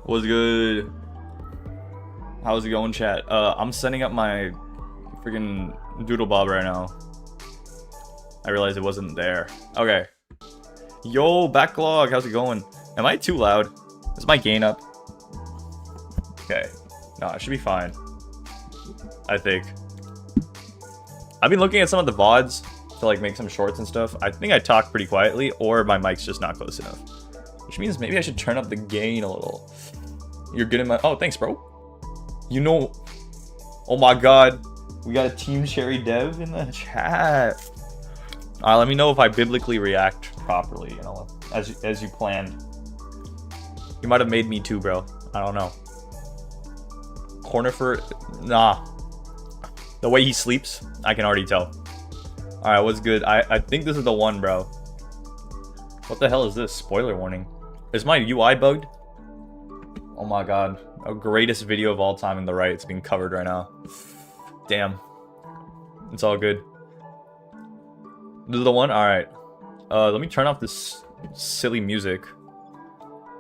What's good? How's it going, chat? I'm setting up my freaking doodle bob right now. I realized it wasn't there. Okay. Yo, backlog, how's it going? Am I too loud? Is my gain up? Okay. No, it should be fine. I think. I've been looking at some of the VODs to like make some shorts and stuff. I think I talk pretty quietly, or my mic's just not close enough. Which means maybe I should turn up the gain a little. You're good in my... Oh, thanks, bro. You know... Oh my god. We got a Team Cherry dev in the chat. Alright, let me know if I biblically react properly, you know, as you planned. You might have made me too, bro. I don't know. Corner for... Nah. The way he sleeps, I can already tell. Alright, what's good? I think this is the one, bro. What the hell is this? Spoiler warning. Is my UI bugged? Oh my god. A greatest video of all time in the right. It's being covered right now. Damn. It's all good. This is the one? Alright. Let me turn off this silly music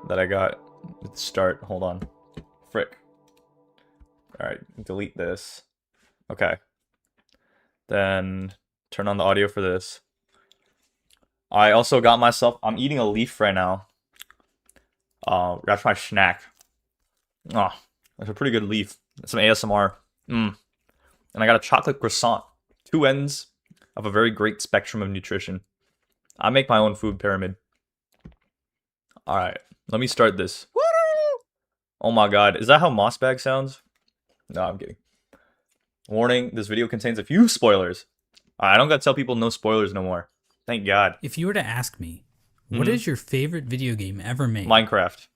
that I got. Let's start. Hold on. Frick. Alright. Delete this. Okay. Then turn on the audio for this. I also got myself... I'm eating a leaf right now. That's my snack. Oh, that's a pretty good leaf. Some ASMR. And I got a chocolate croissant. Two ends of a very great spectrum of nutrition. I make my own food pyramid. Alright, let me start this. Woo! Oh my god, is that how Mossbag sounds? No, I'm kidding. Warning, this video contains a few spoilers. I don't gotta tell people no spoilers no more. Thank god. If you were to ask me, what is your favorite video game ever made? Minecraft.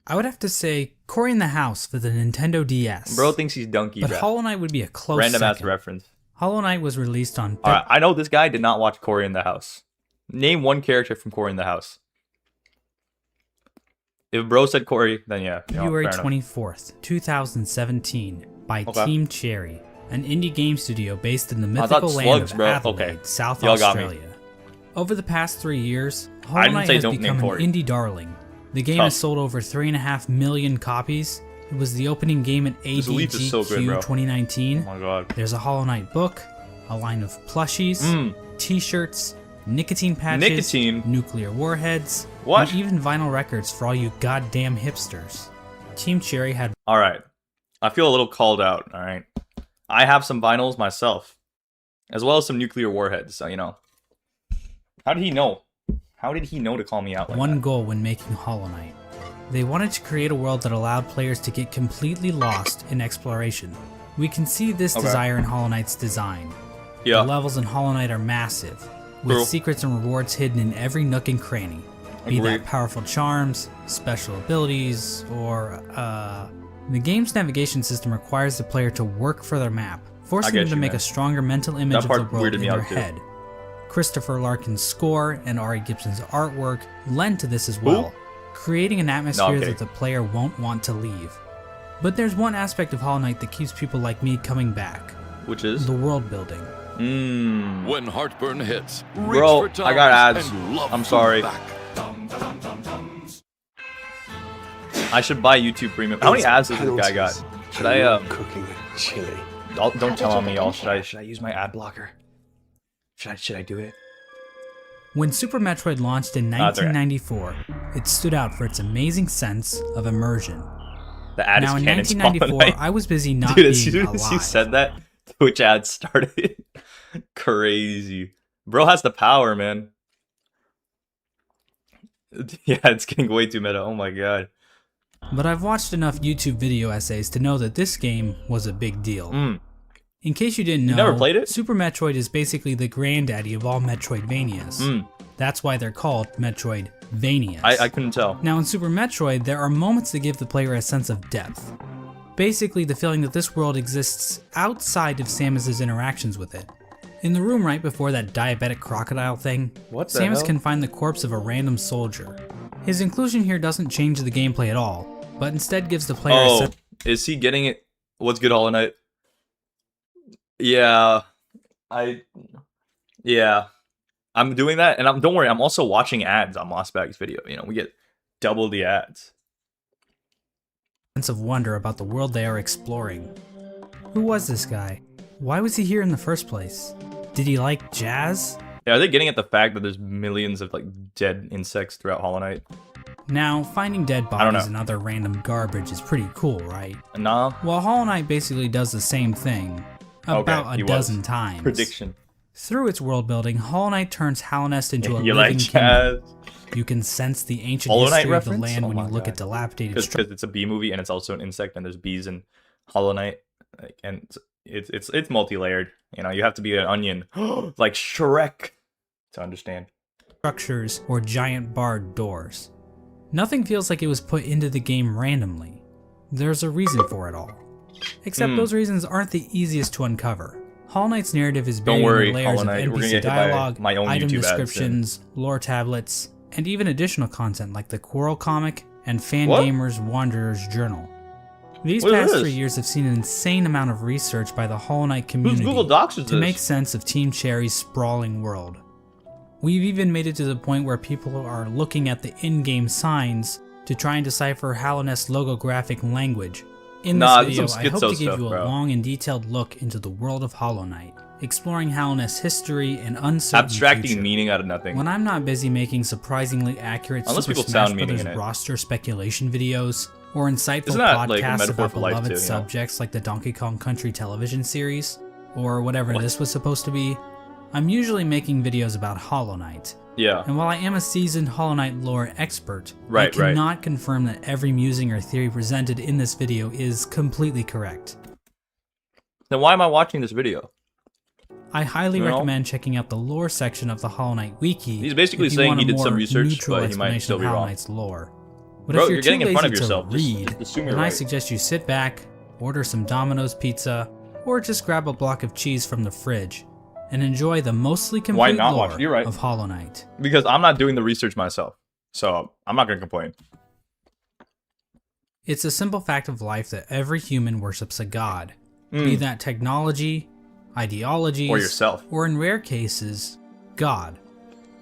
I would have to say Cory in the House for the Nintendo DS. Bro thinks he's Donkey. But Hollow Knight would be a close random ass second. reference. Hollow Knight was released on... Alright, I know this guy did not watch Cory in the House. Name one character from Cory in the House. If bro said Cory, then yeah. February 24th, 2017 by Team Cherry, an indie game studio based in the mythical land of Adelaide, South Australia. Over the past 3 years, Hollow Knight has become an indie darling. The game has sold over 3.5 million copies. It was the opening game at ADGQ 2019. Oh my god. There's a Hollow Knight book, a line of plushies, t-shirts, nicotine patches, nuclear warheads, and even vinyl records for all you goddamn hipsters. Team Cherry had... Alright. I feel a little called out, alright? I have some vinyls myself, as well as some nuclear warheads, so you know. How did he know? How did he know to call me out like one that? goal when making Hollow Knight. They wanted to create a world that allowed players to get completely lost in exploration. We can see this desire in Hollow Knight's design. The levels in Hollow Knight are massive, with secrets and rewards hidden in every nook and cranny. Be that powerful charms, special abilities, or the game's navigation system requires the player to work for their map, forcing them to make a stronger mental image of the world in their head. Christopher Larkin's score and Ari Gibson's artwork lend to this as well, creating an atmosphere that the player won't want to leave. But there's one aspect of Hollow Knight that keeps people like me coming back. Which is? The world building. When heartburn hits, bro, I got ads. I'm sorry. I should buy YouTube Premium. How many ads does this guy got? Should I cooking chili? Don't tell on me, y'all. Should I use my ad blocker? Should I do it? When Super Metroid launched in 1994, it stood out for its amazing sense of immersion. The ad now is in canon 1994, I was busy not Dude, being as soon alive. as you said that, Twitch ads started. Crazy. Bro has the power, man. Yeah, it's getting way too meta. Oh my god. But I've watched enough YouTube video essays to know that this game was a big deal. In case you didn't know, never played it? Super Metroid is basically the granddaddy of all Metroidvanias. That's why they're called Metroidvanias. I couldn't tell. Now in Super Metroid, there are moments that give the player a sense of depth. Basically the feeling that this world exists outside of Samus's interactions with it. In the room right before that diabetic crocodile thing, Samus can find the corpse of a random soldier. His inclusion here doesn't change the gameplay at all, but instead gives the player a sense... Is he getting it? What's good, Hollow Knight? Yeah, I'm doing that, and don't worry, I'm also watching ads on Mossbag's video. You know, we get double the ads. sense of wonder about the world they are exploring. Who was this guy? Why was he here in the first place? Did he like jazz? Yeah, are they getting at the fact that there's millions of like dead insects throughout Hollow Knight? Now, finding dead bodies and other random garbage is pretty cool, right? Nah. Well, Hollow Knight basically does the same thing about a dozen times. Prediction. Through its world building, Hollow Knight turns Hallownest into a living kingdom. You can sense the ancient history of the land when you look at dilapidated because it's a bee movie and it's also an insect and there's bees in Hollow Knight, and it's multi-layered. You know, you have to be an onion like Shrek to understand structures or giant barred doors. Nothing feels like it was put into the game randomly. There's a reason for it all. Except those reasons aren't the easiest to uncover. Hollow Knight's narrative is buried in the layers of NPC dialogue, item descriptions, lore tablets, and even additional content like the Quarrel comic and Fangamer's Wanderer's Journal. These past 3 years have seen an insane amount of research by the Hollow Knight community to make sense of Team Cherry's sprawling world. We've even made it to the point where people are looking at the in-game signs to try and decipher Hallownest's logographic language. In this video, I hope to give you a long and detailed look into the world of Hollow Knight, exploring Hallownest's history and uncertain abstracting future. Meaning out of nothing. When I'm not busy making surprisingly accurate Super Smash Bros. Roster speculation videos, or insightful podcasts about beloved subjects like the Donkey Kong Country television series, or whatever this was supposed to be, I'm usually making videos about Hollow Knight. Yeah. And while I am a seasoned Hollow Knight lore expert, I cannot confirm that every musing or theory presented in this video is completely correct. Then why am I watching this video? I highly recommend checking out the lore section of the Hollow Knight wiki. He's basically saying he did some research, but he might still be wrong. Knight's lore. But Bro, if you're getting in front of yourself. Read, then I suggest you sit back, order some Domino's pizza, or just grab a block of cheese from the fridge and enjoy the mostly complete lore of Hollow Knight. Because I'm not doing the research myself, so I'm not going to complain. It's a simple fact of life that every human worships a god, be that technology, ideologies, or yourself, or in rare cases, God.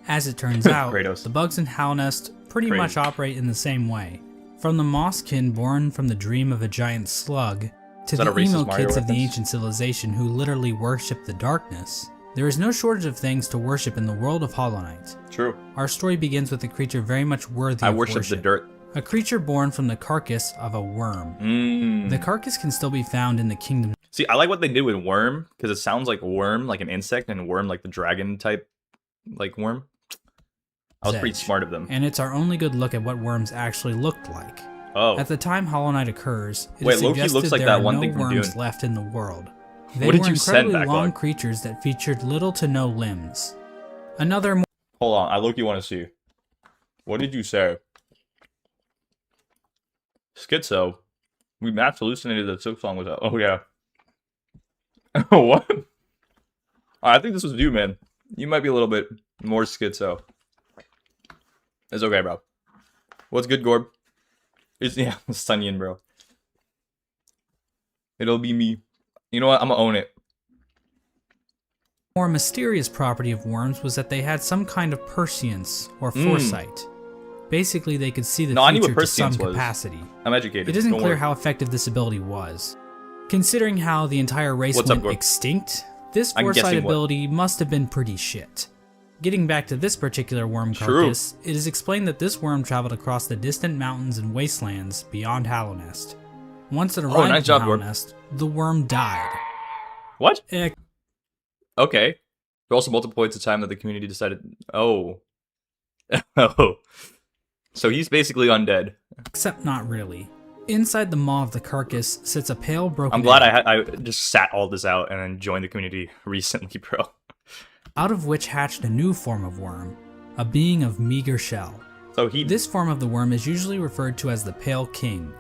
As it turns out, the bugs in Hallownest pretty much operate in the same way. From the Mosskin born from the dream of a giant slug, to the emo kids of the ancient civilization who literally worship the darkness, there is no shortage of things to worship in the world of Hollow Knight. True. Our story begins with a creature very much worthy of worship. I worship the dirt. A creature born from the carcass of a worm. The carcass can still be found in the kingdom. See, I like what they did with worm, because it sounds like worm, like an insect, and worm like the dragon type, like worm. I was pretty smart of them. And it's our only good look at what worms actually looked like. Oh. At the time Hollow Knight occurs, it is suggested looks like there that are one no thing from worms Dune. left in the world. They What did were you send, incredibly long Backlog? creatures that featured little to no limbs. Another more Hold on, I look-y want to see. What did you say? Schizo. We mass hallucinated that Silk Song was out. Oh, yeah. What? I think this was you, man. You might be a little bit more schizo. It's okay, bro. What's good, Gorb? It's, yeah, Sunyan, bro. It'll be me. You know what? I'm gonna own it. more mysterious property of worms was that they had some kind of prescience or foresight. Basically, they could see the future to some capacity. I'm educated. It isn't clear how effective this ability was. Considering how the entire race went extinct, this foresight ability must have been pretty shit. Getting back to this particular worm carcass, it is explained that this worm traveled across the distant mountains and wastelands beyond Hallownest. Once it arrived in Hallownest, the worm died. What? Okay. There were also multiple points of time that the community decided... Oh. Oh. So he's basically undead. Except not really. Inside the maw of the carcass sits a pale, broken I'm glad I just sat all this out and then joined the community recently, bro. Out of which hatched a new form of worm, a being of meager shell. So this form of the worm is usually referred to as the Pale King,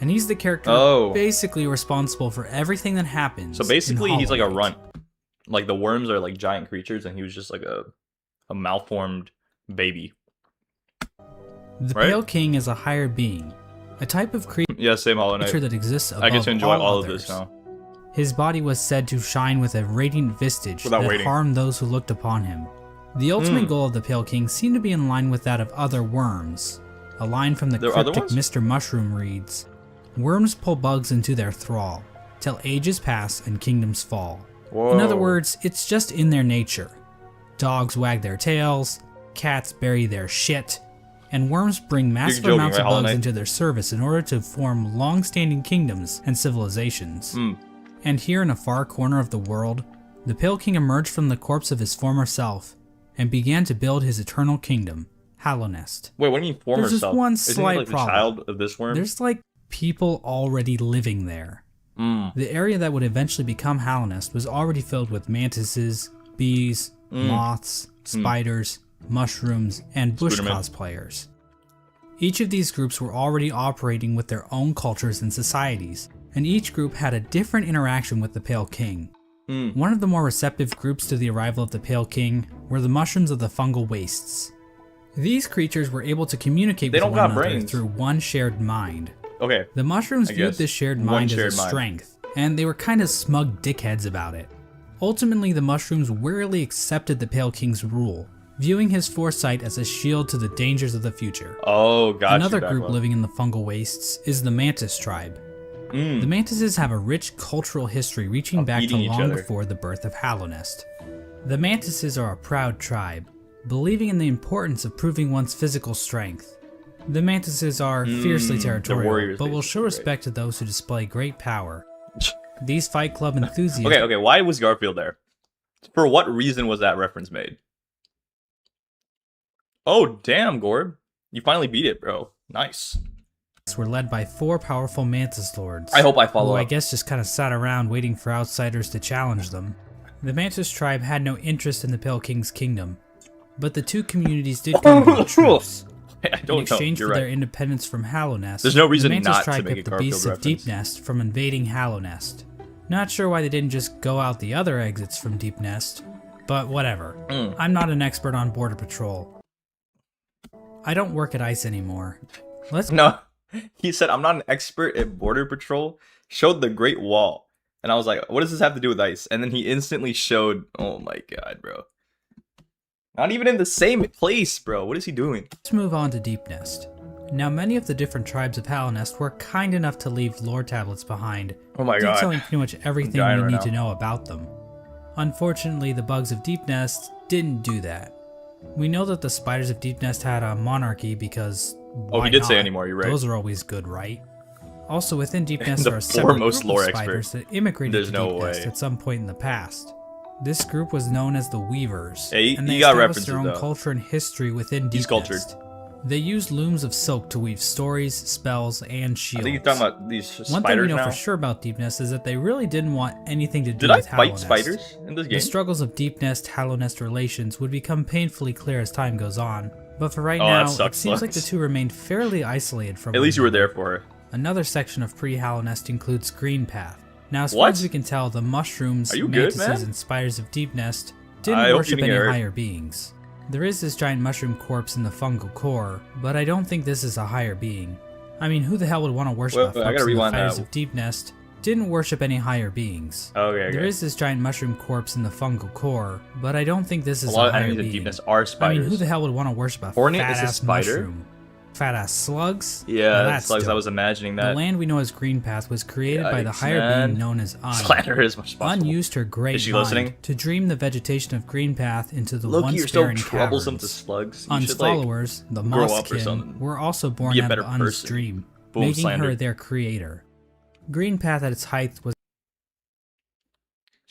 and he's the character basically responsible for everything that happens. So basically he's like a runt. Like the worms are like giant creatures and he was just like a malformed baby. The Pale King is a higher being, a type of creature that exists above I get to enjoy all others. of this now. His body was said to shine with a radiant visage that harmed those who looked upon him. The ultimate goal of the Pale King seemed to be in line with that of other worms. A line from the cryptic Mr. Mushroom reads, Worms pull bugs into their thrall, till ages pass and kingdoms fall. Whoa. In other words, it's just in their nature. Dogs wag their tails, cats bury their shit, and worms bring massive amounts of bugs into their service in order to form long-standing kingdoms and civilizations. And here in a far corner of the world, the Pale King emerged from the corpse of his former self and began to build his eternal kingdom, Hallownest. Wait, what do you mean former self? There's just one Isn't slight he like problem. the child of this worm? There's like people already living there. The area that would eventually become Hallownest was already filled with mantises, bees, moths, spiders, mushrooms, and bush cosplayers. Each of these groups were already operating with their own cultures and societies, and each group had a different interaction with the Pale King. One of the more receptive groups to the arrival of the Pale King were the mushrooms of the fungal wastes. These creatures were able to communicate with one another through one shared mind. Okay. The mushrooms viewed this shared mind as a strength, and they were kind of smug dickheads about it. Ultimately, the mushrooms wearily accepted the Pale King's rule, viewing his foresight as a shield to the dangers of the future. Oh, gotcha. Another group living in the fungal wastes is the Mantis tribe. The Mantises have a rich cultural history reaching back to long before the birth of Hallownest. The Mantises are a proud tribe, believing in the importance of proving one's physical strength. The Mantises are fiercely territorial, but will show respect to those who display great power. These Fight Club enthusiasts... Okay, why was Garfield there? For what reason was that reference made? Oh, damn, Gorb. You finally beat it, bro. Nice. Were led by 4 powerful Mantis Lords. I hope I follow up. I guess just kind of sat around waiting for outsiders to challenge them. The Mantis tribe had no interest in the Pale King's kingdom, but the two communities did come to truce. In exchange for their independence from Hallownest, there's no reason the Mantis not tribe to make kept a the beasts Garfield of reference. Deepnest from invading Hallownest. Not sure why they didn't just go out the other exits from Deepnest, but whatever. I'm not an expert on Border Patrol. I don't work at ICE anymore. No, he said, I'm not an expert at Border Patrol. Showed the Great Wall. And I was like, what does this have to do with ICE? And then he instantly showed, oh my god, bro. Not even in the same place, bro. What is he doing? Let's move on to Deepnest. Now, many of the different tribes of Hallownest were kind enough to leave lore tablets behind, oh my god, detailing pretty much everything we need to know about them. Unfortunately, the bugs of Deepnest didn't do that. We know that the spiders of Deepnest had a monarchy because why he did not? say anymore, you're right. Those are always good, right? Also, within Deepnest there are several group of spiders that immigrated to Deepnest at some point in the past. This group was known as the Weavers, and they established their own culture and history within Deepnest. They used looms of silk to weave stories, spells, and shields. I think you're talking about these spiders. One thing we know now for sure about Deepnest is that they really didn't want anything to do Did with I fight Hallownest. spiders in this game? The struggles of Deepnest Hallownest relations would become painfully clear as time goes on, but for right now, it seems like the two remained fairly isolated from At least you were there for her. Another section of pre-Hallownest includes Green Path. Now, as far as we can tell, the mushrooms, mantises, and spiders of Deepnest didn't worship any higher beings. There is this giant mushroom corpse in the fungal core, but I don't think this is a higher being. I mean, who the hell would want to worship a folks in the spiders of Deepnest? Didn't worship any higher beings. There is this giant mushroom corpse in the fungal core, but I don't think this is a higher being. Deepness are spiders. I mean, who the hell would want to worship a fat-ass mushroom? Fat-ass slugs? Yeah, that's slugs. Dope. I was imagining that. The land we know as Green Path was created by the higher being known as Un. Slander as much possible. Un used her great mind to dream the vegetation of Green Path into the once barren troublesome caverns. To slugs. Un's followers, the Mosskin, were also born out of Un's dream, making her their creator. Green Path at its height was...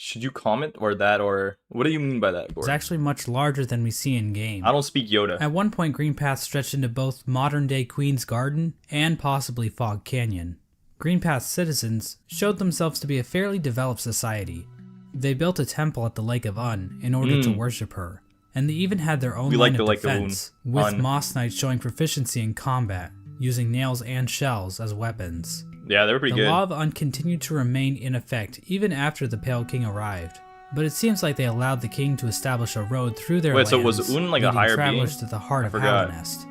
Should you comment or that, or what do you mean by that, Gordon? It's actually much larger than we see in game. I don't speak Yoda. At one point, Green Path stretched into both modern-day Queen's Garden and possibly Fog Canyon. Green Path's citizens showed themselves to be a fairly developed society. They built a temple at the Lake of Un in order to worship her, and they even had their own line of defense, with Moss Knights showing proficiency in combat, using nails and shells as weapons. Yeah, they were pretty good. The Law of Un continued to remain in effect even after the Pale King arrived, but it seems like they allowed the king to establish a road through their lands, so was Un like a higher travelers being? To the heart of Hallownest.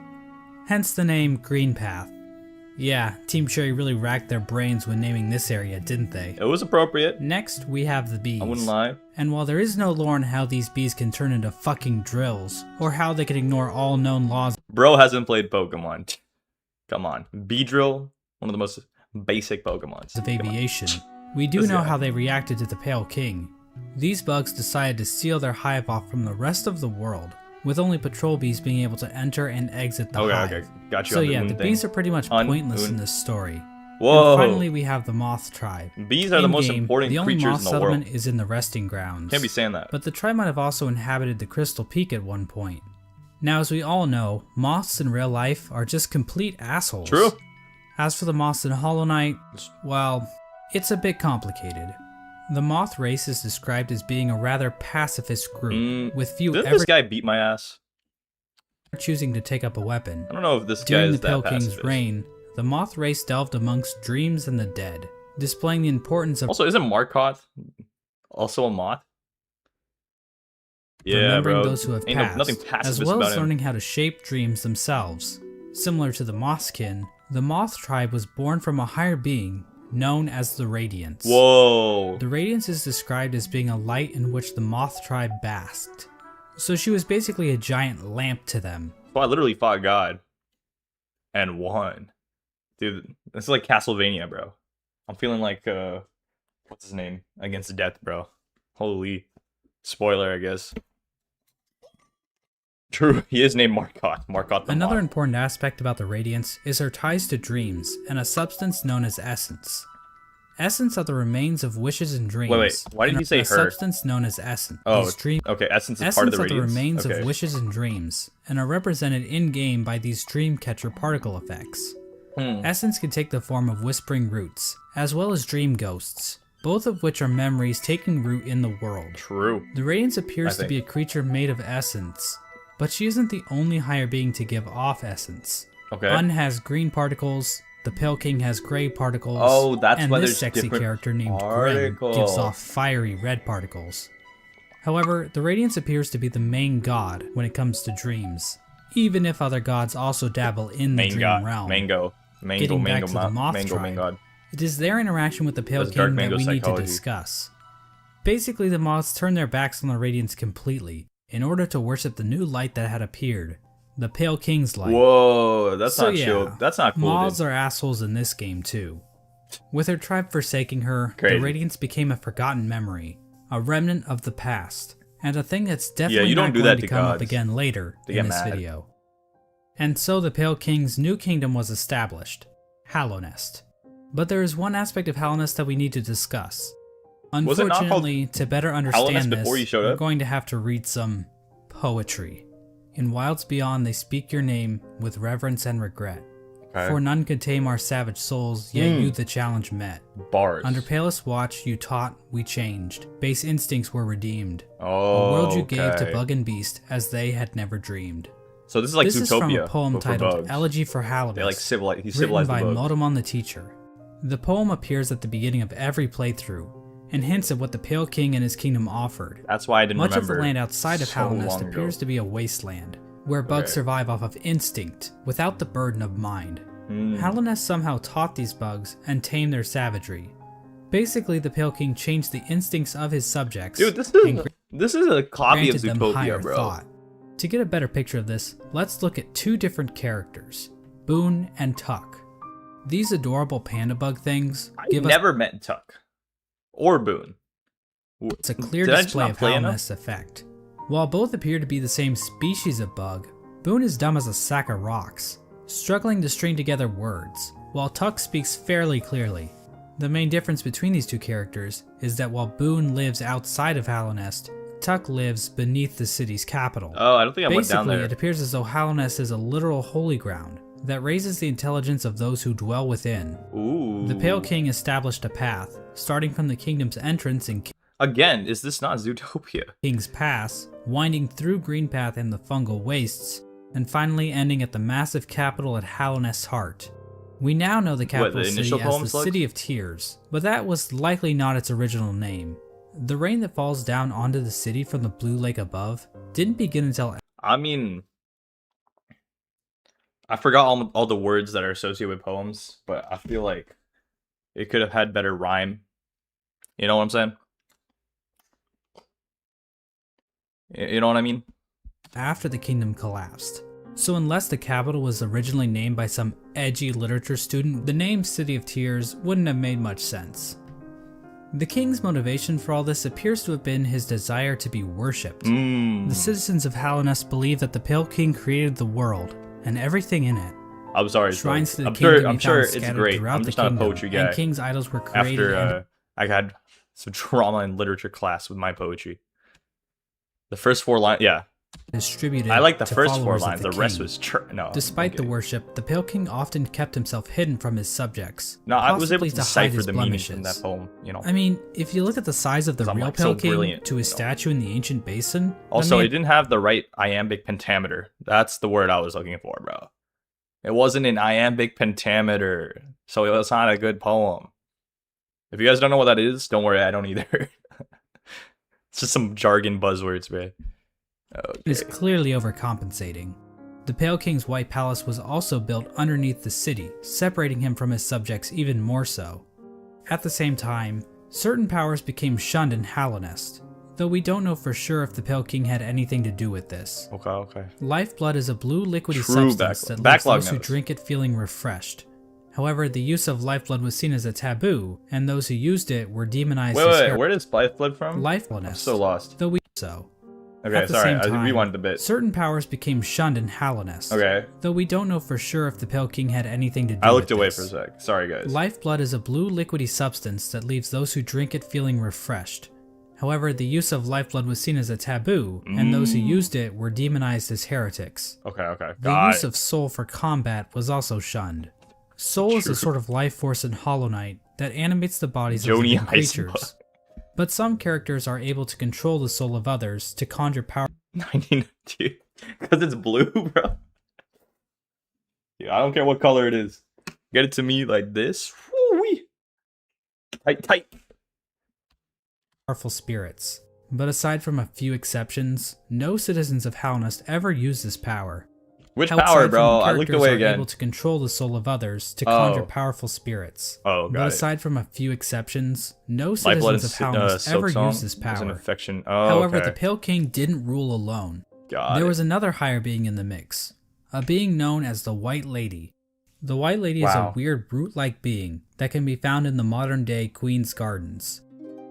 Hence the name Green Path. Yeah, Team Cherry really racked their brains when naming this area, didn't they? It was appropriate. Next, we have the bees. I wouldn't lie. And while there is no lore on how these bees can turn into fucking drills, or how they can ignore all known laws... Bro hasn't played Pokemon. Come on. Beedrill, one of the most Basic Pokemons. Of aviation. We do know how they reacted to the Pale King. These bugs decided to seal their hive off from the rest of the world, with only patrol bees being able to enter and exit the hive. Okay, got you. So yeah, the bees are pretty much pointless in this story. Whoa. And finally, we have the Moth Tribe. Bees are the most important the only creatures moth in the settlement world. is in the resting grounds. Can't be saying that. But the tribe might have also inhabited the Crystal Peak at one point. Now, as we all know, moths in real life are just complete assholes. True. As for the moths in Hollow Knight, well, it's a bit complicated. The moth race is described as being a rather pacifist group, with few Didn't ever this guy beat my ass? choosing to take up a weapon. I don't know if this guy During is the that Pale pacifist. King's reign, the moth race delved amongst dreams and the dead, displaying the importance of Also, isn't Marcotte also a moth? Yeah, remembering bro. those who have Ain't passed, nothing pacifist as well about as him. learning how to shape dreams themselves. Similar to the Mothskin, the Moth Tribe was born from a higher being known as the Radiance. Whoa. The Radiance is described as being a light in which the Moth Tribe basked. So she was basically a giant lamp to them. Well, I literally fought God. And won. Dude, this is like Castlevania, bro. I'm feeling like, what's his name? Against Death, bro. Holy. Spoiler, I guess. True, he is named Marcotte. Marcotte the Another Moth. important aspect about the Radiance is her ties to dreams and a substance known as essence. Essence are the remains of wishes and dreams. Wait, why did and you say a her? substance known as essence. Oh, These dream okay, Essence is Essence part of the are the Radiance? remains Okay. of wishes and dreams, and are represented in-game by these dream catcher particle effects. Essence can take the form of whispering roots, as well as dream ghosts, both of which are memories taking root in the world. True. The Radiance appears I to be a creature made of essence, but she isn't the only higher being to give off essence. Okay. Un has green particles, the Pale King has gray particles, Oh, that's and why this there's sexy different character named Grim particles. gives off fiery red particles. However, the Radiance appears to be the main god when it comes to dreams, even if other gods also dabble in the Main dream god. realm. Mango. Getting back to the Moth Mango, Tribe, God. it is their interaction with the Pale That's Dark King that Mango we need to psychology. discuss. Basically, the moths turned their backs on the Radiance completely in order to worship the new light that had appeared, the Pale King's light. Whoa, that's So not yeah, chill. That's not cool, moths dude. are assholes in this game too. With her tribe forsaking her, Crazy. the Radiance became a forgotten memory, a remnant of the past, and a thing that's Yeah, definitely you don't not do going that to to come up gods. again later They in get this mad. video. And so the Pale King's new kingdom was established, Hallownest. But there is one aspect of Hallownest that we need to discuss. Was it not called Unfortunately, to better understand Hallownest this, before you showed we're up? going to have to read some poetry. In Wilds Beyond, they speak your name with reverence and regret. Okay. For none could tame our savage souls, yet you the challenge met. Bars. Under palest watch, you taught, we changed. Base instincts were redeemed. Oh, A world you gave to okay. bug and beast as they had never dreamed. So this is like This is from Zootopia, a poem but for titled bugs. Elegy for Hallownest, They like civilize. He written civilized by the bugs. Modemon the Teacher. The poem appears at the beginning of every playthrough, and hints at what the Pale King and his kingdom offered. That's why I didn't Much remember. of the land outside of so Hallownest long ago. appears to be a wasteland, where bugs Okay. survive off of instinct, without the burden of mind. Hallownest somehow taught these bugs and tamed their savagery. Basically, the Pale King changed the instincts of his subjects. Dude, and this is a copy of granted them higher Zootopia, bro. thought. To get a better picture of this, let's look at two different characters, Boone and Tuck. These adorable panda bug things I give never met Tuck or Boone. us a clear Did I just display not of play enough? Hallownest's effect. While both appear to be the same species of bug, Boone is dumb as a sack of rocks, struggling to string together words, while Tuck speaks fairly clearly. The main difference between these two characters is that while Boone lives outside of Hallownest, Tuck lives beneath the city's capital. Oh, I don't think I went down Basically, there. it appears as though Hallownest is a literal holy ground that raises the intelligence of those who dwell within. Ooh. The Pale King established a path, starting from the kingdom's entrance in Again, is this not Zootopia? King's Pass, winding through Greenpath and the fungal wastes, and finally ending at the massive capital at Hallownest's heart. We now know the capital the city initial as poem the slugs? City of Tears, but that was likely not its original name. The rain that falls down onto the city from the blue lake above didn't begin until I mean, I forgot all the words that are associated with poems, but I feel like it could have had better rhyme. You know what I'm saying? You know what I mean? after the kingdom collapsed. So unless the capital was originally named by some edgy literature student, the name City of Tears wouldn't have made much sense. The king's motivation for all this appears to have been his desire to be worshipped. The citizens of Hallownest believe that the Pale King created the world and everything in it. I'm sorry. Shrines to the I'm kingdom sure it's great. I'm just not a poetry guy. And king's idols were created after I had some drama and literature class with my poetry. The first 4 lines, yeah. Distributed. I like the first 4 lines. lines. The rest was no. Despite the worship, the Pale King often kept himself hidden from his subjects. No, I was able to hide decipher his the meaning blemishes. from that poem. You know. I mean, if you look at the size of the real Pale King brilliant, to his statue in the ancient basin. Also, it didn't have the right iambic pentameter. That's the word I was looking for, bro. It wasn't an iambic pentameter, so it was not a good poem. If you guys don't know what that is, don't worry, I don't either. It's just some jargon buzzwords, man. Okay. Is clearly overcompensating. The Pale King's White Palace was also built underneath the city, separating him from his subjects even more so. At the same time, certain powers became shunned in Hallownest, though we don't know for sure if the Pale King had anything to do with this. Okay. Lifeblood is a blue liquidy substance that leaves those who drink it feeling refreshed. However, the use of lifeblood was seen as a taboo, and those who used it were demonized as Wait, where does lifeblood from? Lifebloodness. I'm so lost. Though we so. Okay, At the sorry, same time, I rewound a bit. Certain powers became shunned in Hallownest. Okay. Though we don't know for sure if the Pale King had anything to do with I looked away this. for a sec. Sorry, guys. Lifeblood is a blue liquidy substance that leaves those who drink it feeling refreshed. However, the use of lifeblood was seen as a taboo, and those who used it were demonized as heretics. Okay. The use of soul for combat was also shunned. Soul is a sort of life force in Hollow Knight that animates the bodies of living creatures. But some characters are able to control the soul of others to conjure power. 1992. Because it's blue, bro. Yeah, I don't care what color it is. Get it to me like this. Woo-wee. Tight. Powerful spirits. But aside from a few exceptions, no citizens of Hallownest ever use this power. Which power, bro? I looked away again. Able to control the soul of others to conjure powerful spirits. Oh, But aside from a few exceptions, no citizens of Hallownest ever use this power. An infection. However, the Pale King didn't rule alone. There was another higher being in the mix, a being known as the White Lady. The White Lady is a weird brute-like being that can be found in the modern-day Queen's Gardens.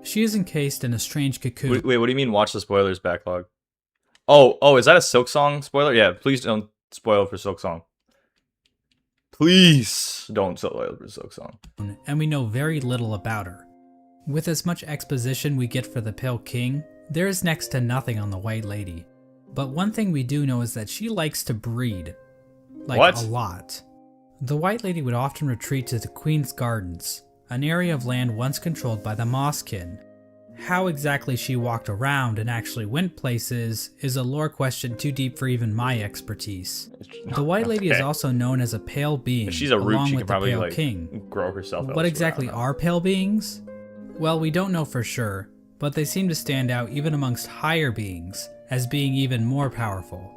She is encased in a strange cocoon. Wait, what do you mean watch the spoilers backlog? Oh, is that a Silk Song spoiler? Yeah, please don't spoil for Silk Song. Please don't spoil for Silk Song. And we know very little about her. With as much exposition we get for the Pale King, there is next to nothing on the White Lady. But one thing we do know is that she likes to breed. A lot. The White Lady would often retreat to the Queen's Gardens, an area of land once controlled by the Mosskin. How exactly she walked around and actually went places is a lore question too deep for even my expertise. The White Lady is also known as a pale being, she's a root, along she with could probably the Pale King. Grow herself. What exactly are pale beings? Well, we don't know for sure, but they seem to stand out even amongst higher beings as being even more powerful.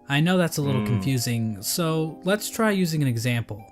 I know that's a little confusing, so let's try using an example.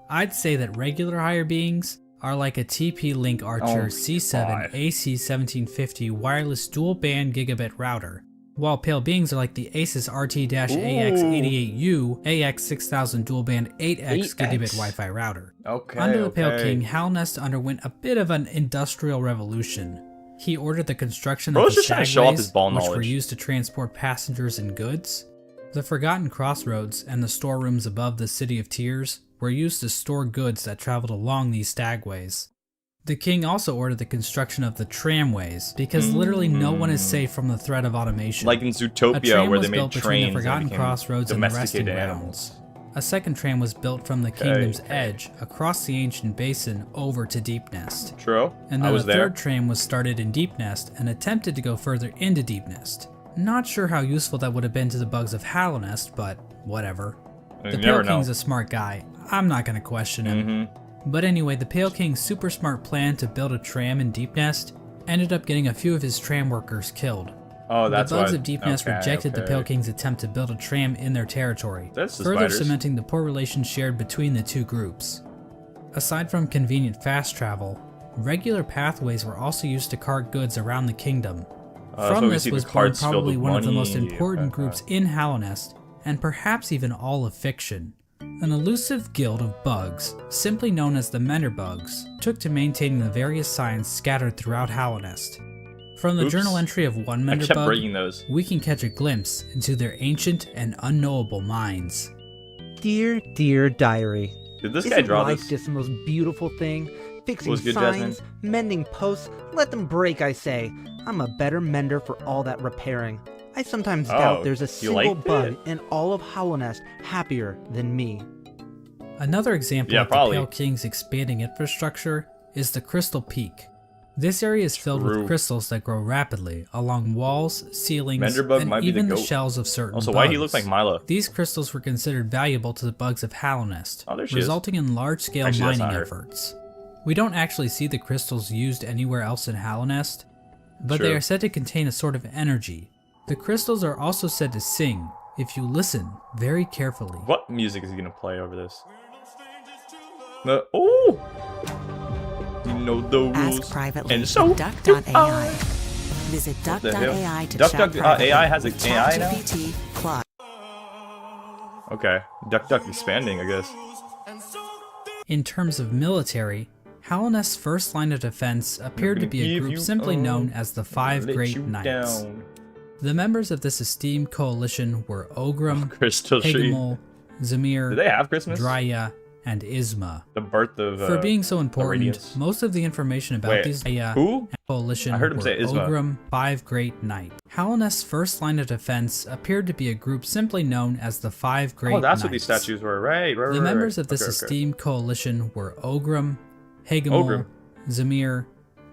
I'd say that regular higher beings are like a TP-Link Archer C7 AC1750 wireless dual-band gigabit router, while pale beings are like the Asus RT-AX88U AX6000 dual-band 8X gigabit Wi-Fi router. Under the Pale King, Hallownest underwent a bit of an industrial revolution. He ordered the construction of the stagways, which were used to transport passengers and goods. The Forgotten Crossroads and the storerooms above the City of Tears were used to store goods that traveled along these stagways. The king also ordered the construction of the tramways, because literally no one is safe from the threat of automation. Like in Zootopia, where they made trains the Forgotten Crossroads and the resting grounds. A second tram was built from the kingdom's edge across the ancient basin over to Deepnest. True. And then the third tram was started in Deepnest and attempted to go further into Deepnest. Not sure how useful that would have been to the bugs of Hallownest, but whatever. The Pale King's a smart guy. I'm not going to question him. But anyway, the Pale King's super smart plan to build a tram in Deepnest ended up getting a few of his tram workers killed. Oh, that's the bugs of Deepnest rejected the Pale King's attempt to build a tram in their territory, further cementing the poor relations shared between the two groups. Aside from convenient fast travel, regular pathways were also used to cart goods around the kingdom. From this was born probably one of the most important groups in Hallownest, and perhaps even all of fiction. An elusive guild of bugs, simply known as the Menderbugs, took to maintaining the various signs scattered throughout Hallownest. From the journal entry of one Menderbug, we can catch a glimpse into their ancient and unknowable minds. Dear, dear diary. Did this guy draw life this? Just the most beautiful thing? Fixing good, signs, Jasmine? mending posts, let them break, I say. I'm a better mender for all that repairing. I sometimes doubt there's a single bug in all of Hallownest happier than me. Another example of the Pale King's expanding infrastructure is the Crystal Peak. This area is filled with crystals that grow rapidly along walls, ceilings, and even the shells of certain bugs. Why do he look like Mila? These crystals were considered valuable to the bugs of Hallownest, resulting in large-scale mining efforts. We don't actually see the crystals used anywhere else in Hallownest, but they are said to contain a sort of energy. The crystals are also said to sing, if you listen very carefully. What music is he gonna play over this? Oh! You know the rules. Ask privately and so duck.ai. Visit duck.ai to chat privately. AI has an AI now? ChatGPT, Claude. Okay. Duck expanding, I guess. In terms of military, Hallownest's first line of defense appeared to be a group simply known as the Five Great Knights. The members of this esteemed coalition were Ogrim, Hegemol, Zamir, Did they have Christmas? Drya, and Isma. The birth of For being so important, most of the information about these coalition were Ogrim, Five Great Knights. Hallownest's first line of defense appeared to be a group simply known as the Five Great Knights. Oh, that's what these statues were, right? The members of this esteemed coalition were Ogrim, Hegemol, Zamir,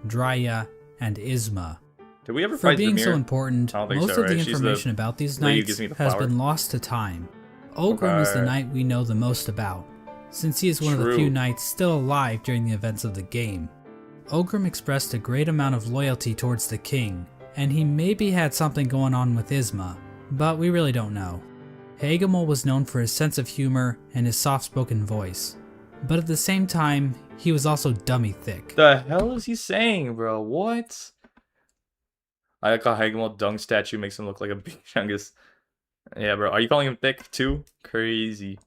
Drya, and Isma. Did we ever fight Zamir? For being so important, most of the information about these knights has flower. been lost to time. Ogrim is the knight we know the most about, since he is one of the few knights still alive during the events of the game. Ogrim expressed a great amount of loyalty towards the king, and he maybe had something going on with Isma, but we really don't know. Hegemol was known for his sense of humor and his soft-spoken voice, but at the same time, he was also dummy thick. The hell is he saying, bro? What? I like how Hegemol dung statue makes him look like a big chungus. Yeah, bro. Are you calling him thick too? Crazy.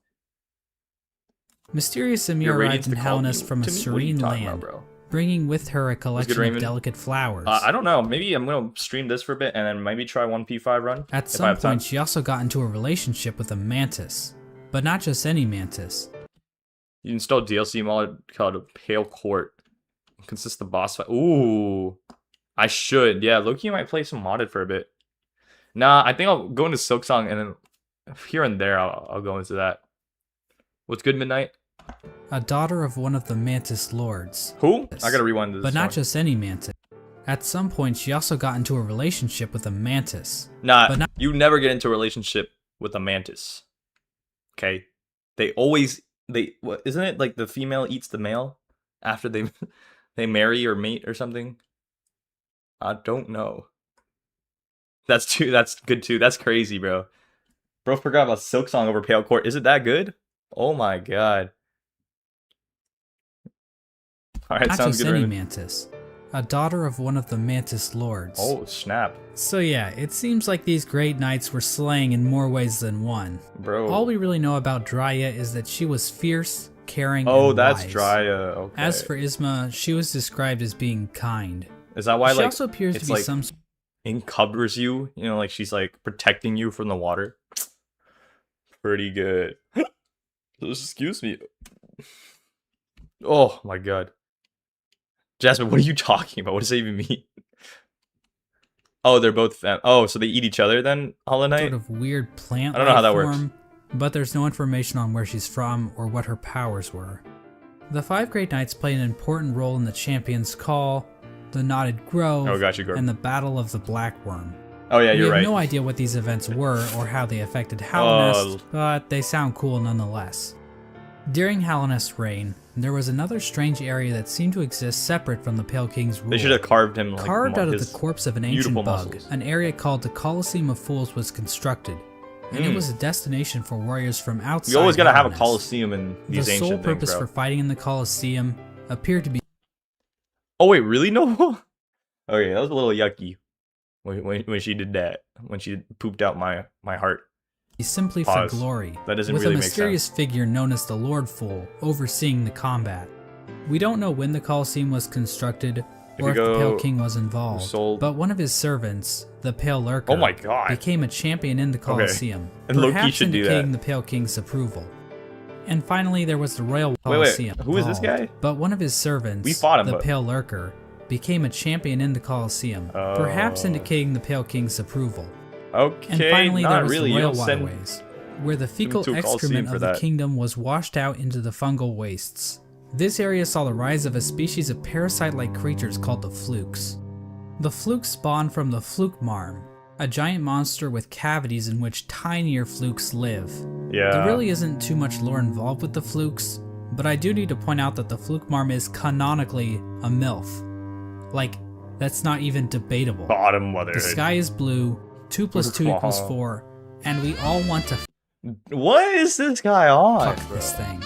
Mysterious Zamir arrived in Hallownest from a serene land, bringing with her a collection of delicate flowers. I don't know. Maybe I'm going to stream this for a bit and then maybe try one P5 run. At some point, she also got into a relationship with a mantis. But not just any mantis. You can install DLC mod called Pale Court. It consists of boss fight. Ooh. I should. Yeah, Loki might play some modded for a bit. Nah, I think I'll go into Silksong and then here and there I'll go into that. What's good, Midnight? A daughter of one of the Mantis Lords. Who? I gotta rewind this. But not just any Mantis. At some point, she also got into a relationship with a Mantis. Nah, you never get into a relationship with a Mantis. Okay? What, isn't it like the female eats the male after they marry or mate or something? I don't know. That's good too. That's crazy, bro. Bro forgot about Silksong over Pale Court. Is it that good? Oh my god. Alright, sounds good. Not just any Mantis. A daughter of one of the Mantis Lords. Oh, snap. So yeah, it seems like these great knights were slaying in more ways than one. Bro. All we really know about Drya is that she was fierce, caring, and that's wise. Drya, okay. As for Isma, she was described as being kind. Is that why she also appears to be like, covers you? You know, like she's like protecting you from the water? Pretty good. Excuse me. Oh my god. Jasmine, what are you talking about? What does that even mean? Oh, they're both oh, so they eat each other then, Hollow Knight? Sort of weird plant. I don't know how that works. But there's no information on where she's from or what her powers were. The Five Great Knights play an important role in the Champion's Call, the Knotted Grove, and the Battle of the Black Worm. Oh yeah, you're right. We have no idea what these events were or how they affected Hallownest, but they sound cool nonetheless. During Hallownest's reign, there was another strange area that seemed to exist separate from the Pale King's rule. They should have carved him like carved out of the corpse of an ancient bug. Muscles. An area called the Colosseum of Fools was constructed, and it was a destination for warriors from outside. You always gotta have a Colosseum in these ancient things, The sole purpose for fighting in the Colosseum appeared to be... Oh wait, really? No? Okay, that was a little yucky when she did that. When she pooped out my heart. simply for glory, that doesn't with really a make mysterious sense. figure known as the Lord Fool overseeing the combat. We don't know when the Colosseum was constructed or if the Pale King was involved, but one of his servants, the Pale Lurker, became a champion in the Colosseum, perhaps indicating the Pale King's approval. And finally, there was the Royal Colosseum. Who is this guy? But one of his servants, the Pale Lurker, became a champion in the Colosseum, perhaps indicating the Pale King's approval. Okay, and finally, there was really. the Royal Waterways, where the fecal excrement of the kingdom was washed out into the fungal wastes. This area saw the rise of a species of parasite-like creatures called the flukes. The flukes spawned from the fluke marm, a giant monster with cavities in which tinier flukes live. There really isn't too much lore involved with the flukes, but I do need to point out that the fluke marm is canonically a MILF. Like, that's not even debatable. Bottom mother. The sky is blue, 2 + 2 = 4, and we all want to what is this guy on? Fuck this thing.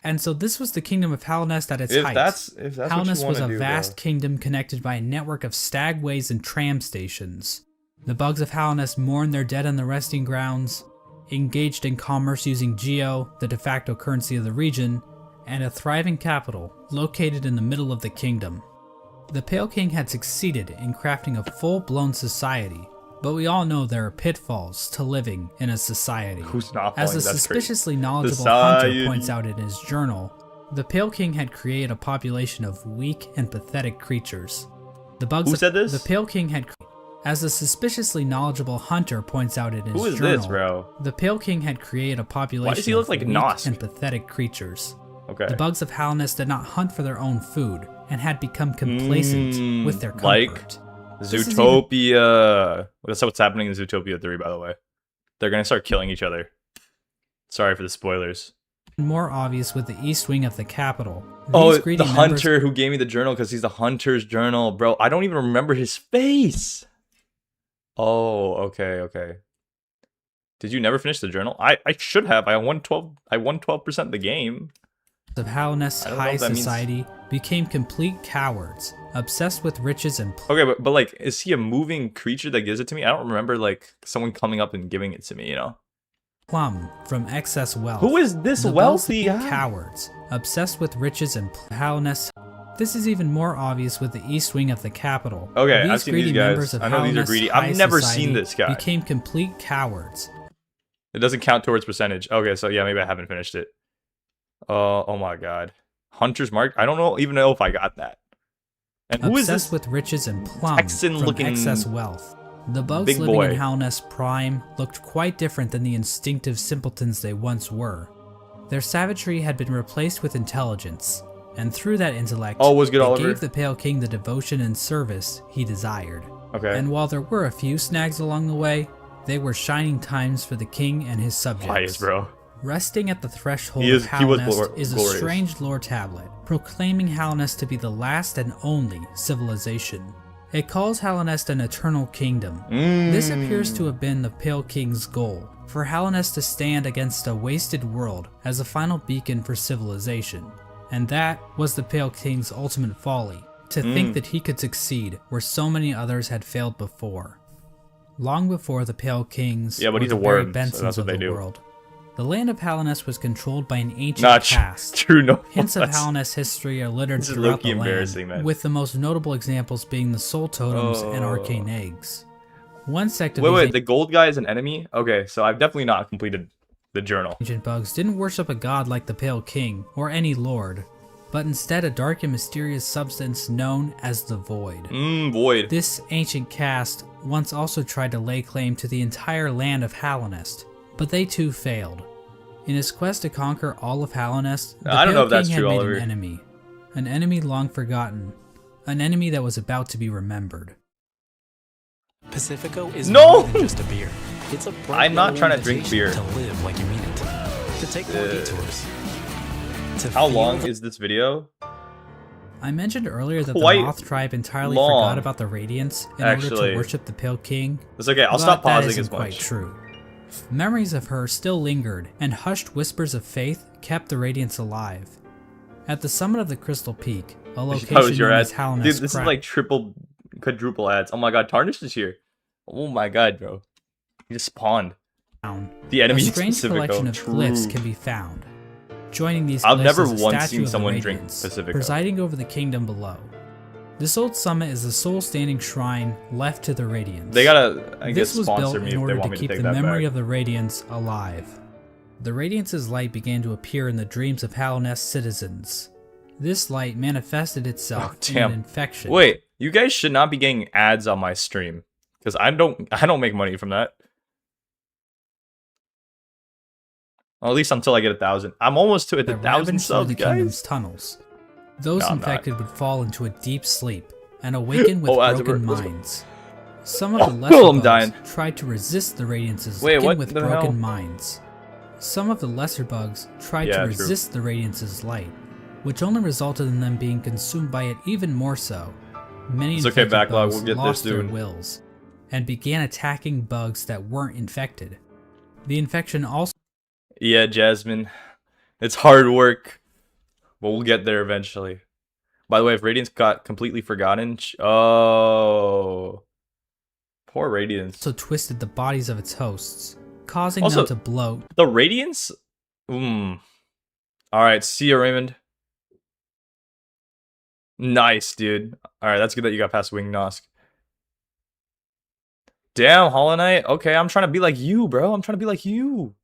And so this was the kingdom of Halnest at its height. Halnest was a vast kingdom connected by a network of stagways and tram stations. The bugs of Halnest mourned their dead on the resting grounds, engaged in commerce using Geo, the de facto currency of the region, and a thriving capital located in the middle of the kingdom. The Pale King had succeeded in crafting a full-blown society, but we all know there are pitfalls to living in a society. As the suspiciously knowledgeable hunter points out in his journal, the Pale King had created a population of weak and pathetic creatures. The bugs Who said this? The Pale King had, as the suspiciously knowledgeable hunter points out in his journal, Who is this, bro? The Pale King had created a population Why does he look like of weak and pathetic creatures. The bugs of Halnest did not hunt for their own food and had become complacent with their comfort. Like Zootopia. That's what's happening in Zootopia 3, by the way. They're gonna start killing each other. Sorry for the spoilers. More obvious with the east wing of the capital. The hunter who gave me the journal because he's the hunter's journal. Bro, I don't even remember his face. Oh, okay. Did you never finish the journal? I should have. I won 12% of the game. Of Halnest's high society became complete cowards, obsessed with riches and okay, but like, is he a moving creature that gives it to me? I don't remember like someone coming up and giving it to me, you know? Plum from excess wealth. Who is this wealthy guy? Cowards, obsessed with riches and Halnest. This is even more obvious with the east wing of the capital. Okay, I've seen these guys. I know these are greedy. I've never seen this guy. Became complete cowards. It doesn't count towards percentage. Okay, so yeah, maybe I haven't finished it. Oh my god. Hunter's Mark? I don't even know if I got that. And who is this? Obsessed with riches and plum Texan from looking excess wealth. The bugs living in Halnest Prime looked quite different than the instinctive simpletons they once were. Their savagery had been replaced with intelligence, and through that intellect, they gave the Pale King the devotion and service he desired. And while there were a few snags along the way, they were shining times for the king and his subjects. Bro. Resting at the threshold of Halnest is a strange lore tablet, proclaiming Halnest to be the last and only civilization. It calls Halnest an eternal kingdom. This appears to have been the Pale King's goal, for Halnest to stand against a wasted world as a final beacon for civilization. And that was the Pale King's ultimate folly, to think that he could succeed where so many others had failed before. Long before the Pale Kings but he's a worm, so that's what they do. World, the land of Halnest was controlled by an ancient past. Hints of Halnest's history are littered throughout the land, with the most notable examples being the soul totems and arcane eggs. One sect of the gold guy is an enemy? Okay, so I've definitely not completed the journal. Ancient bugs didn't worship a god like the Pale King, or any lord, but instead a dark and mysterious substance known as the Void. Void. This ancient caste once also tried to lay claim to the entire land of Halnest, but they too failed. In his quest to conquer all of Halnest, the Pale King had made an enemy long forgotten, an enemy that was about to be remembered. Pacifico is more than just a beer. It's a I'm not trying to drink beer. To live like you mean it. To take more detours. How long is this video? I mentioned earlier that the Moth tribe entirely forgot about the Radiance in order to worship the Pale King. It's okay, I'll stop pausing as much. Quite true. Memories of her still lingered, and hushed whispers of faith kept the Radiance alive. At the summit of the Crystal Peak, a location known as Halnest. Dude, this is like quadruple ads. Oh my god, Tarnished is here. Oh my god, bro. He just spawned. The enemy a strange Pacifico. collection of True. glyphs can be found. Joining these I've glyphs never is a once statue seen of the someone drink Radiance, Pacifico. presiding over the kingdom below. This old summit is the sole standing shrine left to the Radiance. They gotta, I guess, This was sponsor built me in if they order want to me to keep take the that memory back. of the Radiance alive. The Radiance's light began to appear in the dreams of Hallownest citizens. This light manifested itself in an infection. Wait, you guys should not be getting ads on my stream because I don't make money from that. Well, at least until I get 1,000. I'm almost to 1,000 subs, the guys. kingdom's tunnels. Those No, I'm infected would fall into a deep sleep and awaken with broken minds. Some of the I'm lesser dying. bugs tried to resist the Radiance's Wait, skin what with the broken hell? minds. Some of the lesser bugs tried Yeah, to true. resist the Radiance's light, which only resulted in them being consumed by it even more so. Many It's okay, infected backlog. bugs We'll get there lost their soon. wills and began attacking bugs that weren't infected. The infection also Yeah, Jasmine. It's hard work, but we'll get there eventually. By the way, if Radiance got completely forgotten, oh, poor Radiance. twisted the bodies of its hosts, causing Also, them to bloat. The Radiance? All right, see ya, Raymond. Nice, dude. All right, that's good that you got past Wing Nosk. Damn, Hollow Knight. Okay, I'm trying to be like you, bro. I'm trying to be like you.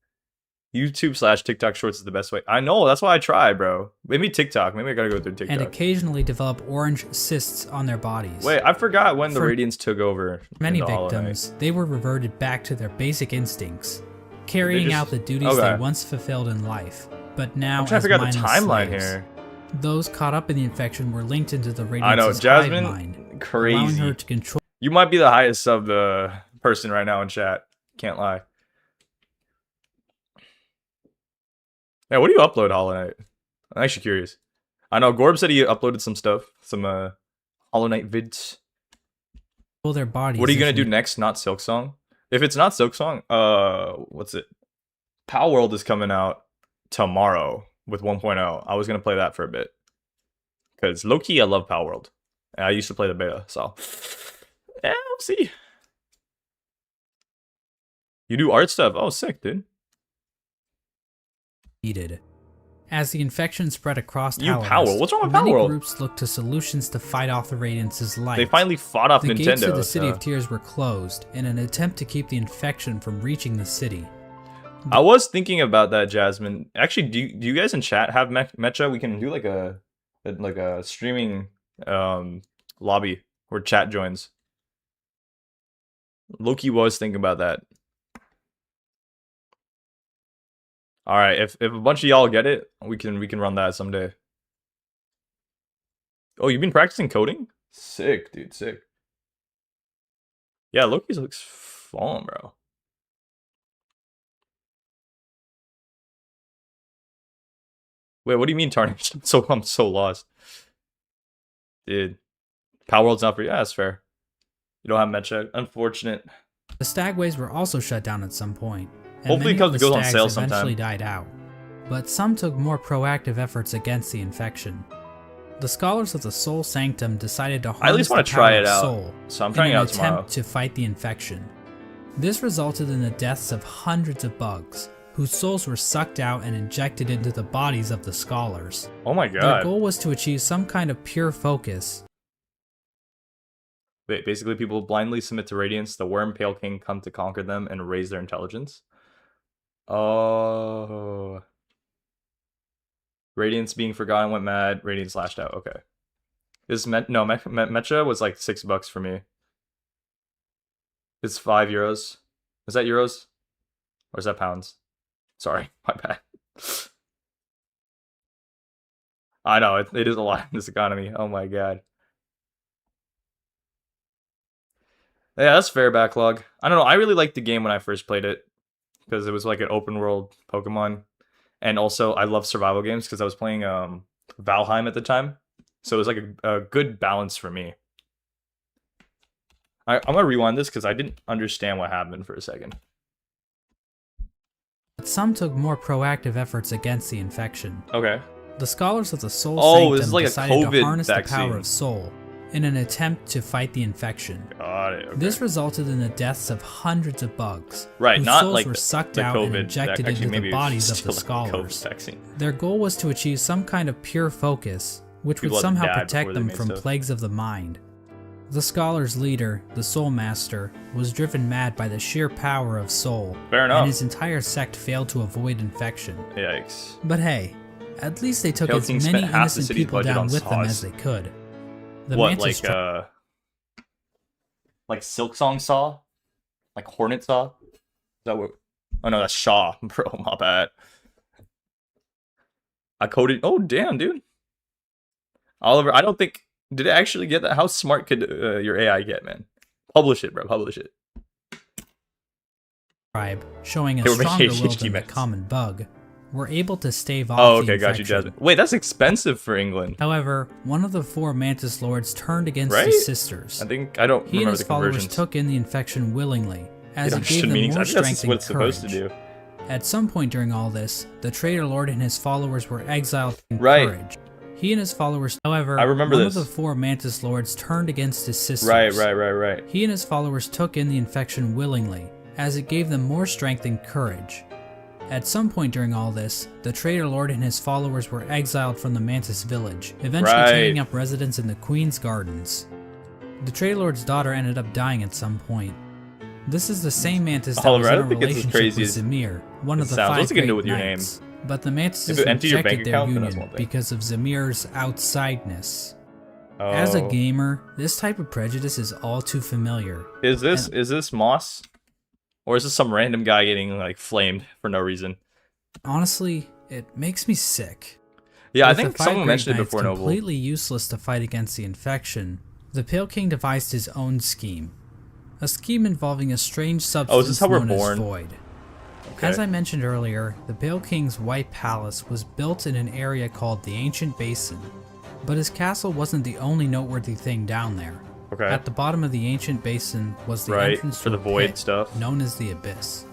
YouTube/TikTok Shorts is the best way. I know, that's why I try, bro. Maybe TikTok. Maybe I gotta go through TikTok. And occasionally develop orange cysts on their bodies. Wait, I forgot when the For Radiance took over. Many in the Hollow Knight. victims, they were reverted back to their basic instincts, carrying just- out the duties okay. they once fulfilled in life, but now I'm trying as to figure out the mindless timeline slaves. here. Those caught up in the infection were linked into the I Radiance's know, hive Jasmine, mind, allowing crazy. her to control You might be the highest sub person right now in chat. Can't lie. Yeah, what do you upload, Hollow Knight? I'm actually curious. I know Gorb said he uploaded some stuff, some Hollow Knight vids. their bodies. What are you gonna if do next? Not Silk Song? If it's not Silk Song, what's it? Power World is coming out tomorrow with 1.0. I was gonna play that for a bit because low key I love Power World. And I used to play the beta, so yeah, we'll see. You do art stuff? Oh, sick, dude. needed. As the infection spread across You Hallownest, Power World? What's wrong with many Power World? groups looked to solutions to fight off the Radiance's light. They finally fought off The Nintendo. gates of the City so- of Tears were closed in an attempt to keep the infection from reaching the city. I was thinking about that, Jasmine. Actually, do you guys in chat have Mecha? We can do like a streaming lobby where chat joins. Loki was thinking about that. All right, if a bunch of y'all get it, we can run that someday. Oh, you've been practicing coding? Sick, dude, sick. Yeah, Loki's looks fun, bro. Wait, what do you mean tarnished? I'm so lost. Dude. Power World's not for you. Yeah, that's fair. You don't have Mecha. Unfortunate. The Stagways were also shut down at some point, and Hopefully many it of goes the on stags sale eventually sometime. died out. But some took more proactive efforts against the infection. The Scholars of the Soul Sanctum decided to I at harness least the want to try power it of out. soul So I'm in trying it an out tomorrow. attempt to fight the infection. This resulted in the deaths of hundreds of bugs, whose souls were sucked out and injected into the bodies of the Scholars. Oh my Their god. goal was to achieve some kind of pure focus. Wait, basically people blindly submit to Radiance, the Worm Pale King come to conquer them and raise their intelligence. Oh. Radiance being forgotten went mad, Radiance lashed out. Okay. This Mecha was like $6 for me. It's €5. Is that euros? Or is that pounds? Sorry, my bad. I know, it is a lot in this economy. Oh my god. Yeah, that's fair, backlog. I don't know, I really liked the game when I first played it. Because it was like an open world Pokemon. And also, I love survival games because I was playing Valheim at the time. So it was like a good balance for me. I'm going to rewind this because I didn't understand what happened for a second. But some took more proactive efforts against the infection. Okay. The Scholars of the Soul Oh, this Sanctum is like a decided to COVID harness vaccine. the power of soul in an attempt to fight the infection. Got it. Okay. This resulted in the deaths of hundreds of bugs, right? whose Not souls like were sucked the out COVID, and injected into the bodies of the scholars. Their goal was to achieve some kind of pure focus, which would somehow protect them from plagues of the mind. The scholars' leader, the Soul Master, was driven mad by the sheer power of Soul, Fair enough. and his entire sect failed to avoid infection. Yikes. But hey, at least they took as many innocent people down with them as they could. The Mantis like Silk Song Saw? Like Hornet Saw? Is that what? Oh no, that's Shaw. Bro, my bad. I coded. Oh, damn, dude. Oliver, I don't think... Did it actually get that? How smart could your AI get, man? Publish it, bro. Publish it. Showing a stronger will than the common bug, were able to stave off the infection. Got you, Jasmine. Wait, that's expensive for England. However, one of the 4 Mantis Lords turned against his sisters. I don't remember the conversions. He and his followers took in the infection willingly, as it gave them more strength and courage. At some point during all this, the traitor lord and his followers were exiled in courage. He and his followers, however, one of the 4 Mantis Lords turned against his sisters. Right. He and his followers took in the infection willingly, as it gave them more strength and courage. At some point during all this, the traitor lord and his followers were exiled from the Mantis village, eventually taking up residence in the Queen's Gardens. The traitor lord's daughter ended up dying at some point. This is the same Mantis that was in a relationship with Zamir, one of the 5 great knights. But the Mantises rejected their union because of Zamir's outsideness. As a gamer, this type of prejudice is all too familiar. Is this Moss? Or is this some random guy getting like flamed for no reason? Honestly, it makes me sick. Yeah, I think someone mentioned it before, Noble. Completely useless to fight against the infection, the Pale King devised his own scheme. A scheme involving a strange substance known as Void. Okay. As I mentioned earlier, the Pale King's White Palace was built in an area called the Ancient Basin, but his castle wasn't the only noteworthy thing down there. Okay. At the bottom of the Ancient Basin was the entrance to the Void stuff, known as the Abyss.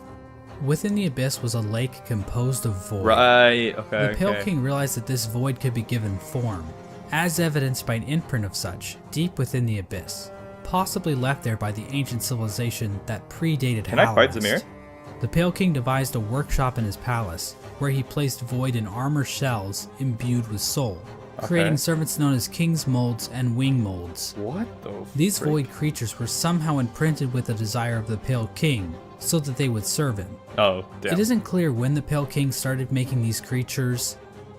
Within the Abyss was a lake composed of void. The Pale King realized that this void could be given form, as evidenced by an imprint of such, deep within the Abyss, possibly left there by the ancient civilization that predated Hallownest. Can I fight Zamir? The Pale King devised a workshop in his palace, where he placed void in armor shells imbued with soul, creating servants known as King's Molds and Wing Molds. What the These void creatures were somehow imprinted with the desire of the Pale King, so that they would serve him. It isn't clear when the Pale King started making these creatures.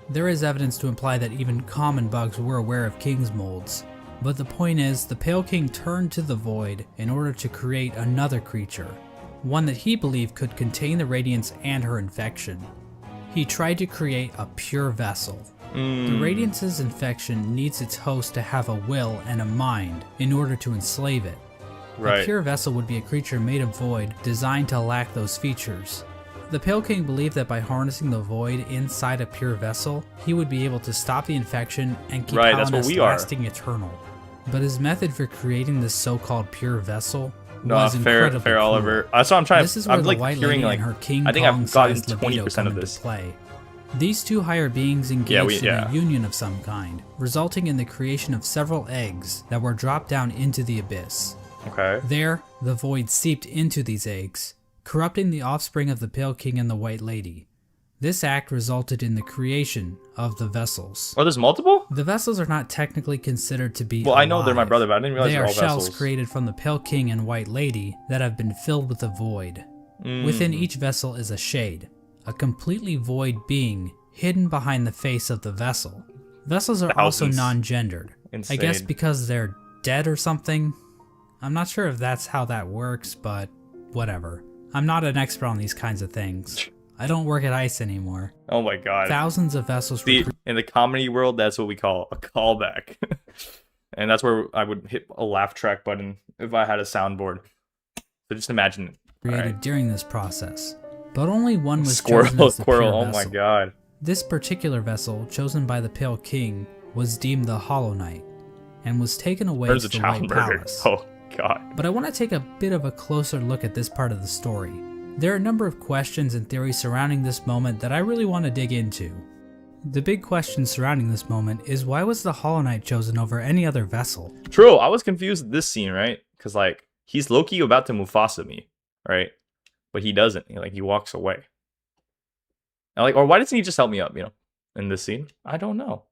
There is evidence to imply that even common bugs were aware of King's Molds. But the point is, the Pale King turned to the void in order to create another creature, one that he believed could contain the Radiance and her infection. He tried to create a pure vessel. The Radiance's infection needs its host to have a will and a mind in order to enslave it. A pure vessel would be a creature made of void, designed to lack those features. The Pale King believed that by harnessing the void inside a pure vessel, he would be able to stop the infection and keep Hallownest lasting eternal. But his method for creating this so-called pure vessel was incredibly fair, Oliver. That's what I'm trying. This is where I'm the White Lady and her King Kong-sized libido come into play. These two higher beings engaged in a union of some kind, resulting in the creation of several eggs that were dropped down into the abyss. There, the void seeped into these eggs, corrupting the offspring of the Pale King and the White Lady. This act resulted in the creation of the vessels. Oh, there's multiple? The vessels are not technically considered to be alive. I know they're my brother, but I didn't realize they're all vessels. They are shells created from the Pale King and White Lady that have been filled with the void. Within each vessel is a shade, a completely void being hidden behind the face of the vessel. Vessels are also non-gendered. I guess because they're dead or something? I'm not sure if that's how that works, but whatever. I'm not an expert on these kinds of things. I don't work at ICE anymore. Oh my god. Thousands of vessels in the comedy world, that's what we call a callback. And that's where I would hit a laugh track button if I had a soundboard. So just imagine it. Created during this process. But only one was chosen as the pure vessel. Oh my god. This particular vessel, chosen by the Pale King, was deemed the Hollow Knight, and was taken away to the White Palace. Oh god. But I want to take a bit of a closer look at this part of the story. There are a number of questions and theories surrounding this moment that I really want to dig into. The big question surrounding this moment is why was the Hollow Knight chosen over any other vessel? True, I was confused at this scene, right? Because, like, he's low-key about to Mufasa me, right? But he doesn't. He walks away. Or why doesn't he just help me up, in this scene? I don't know.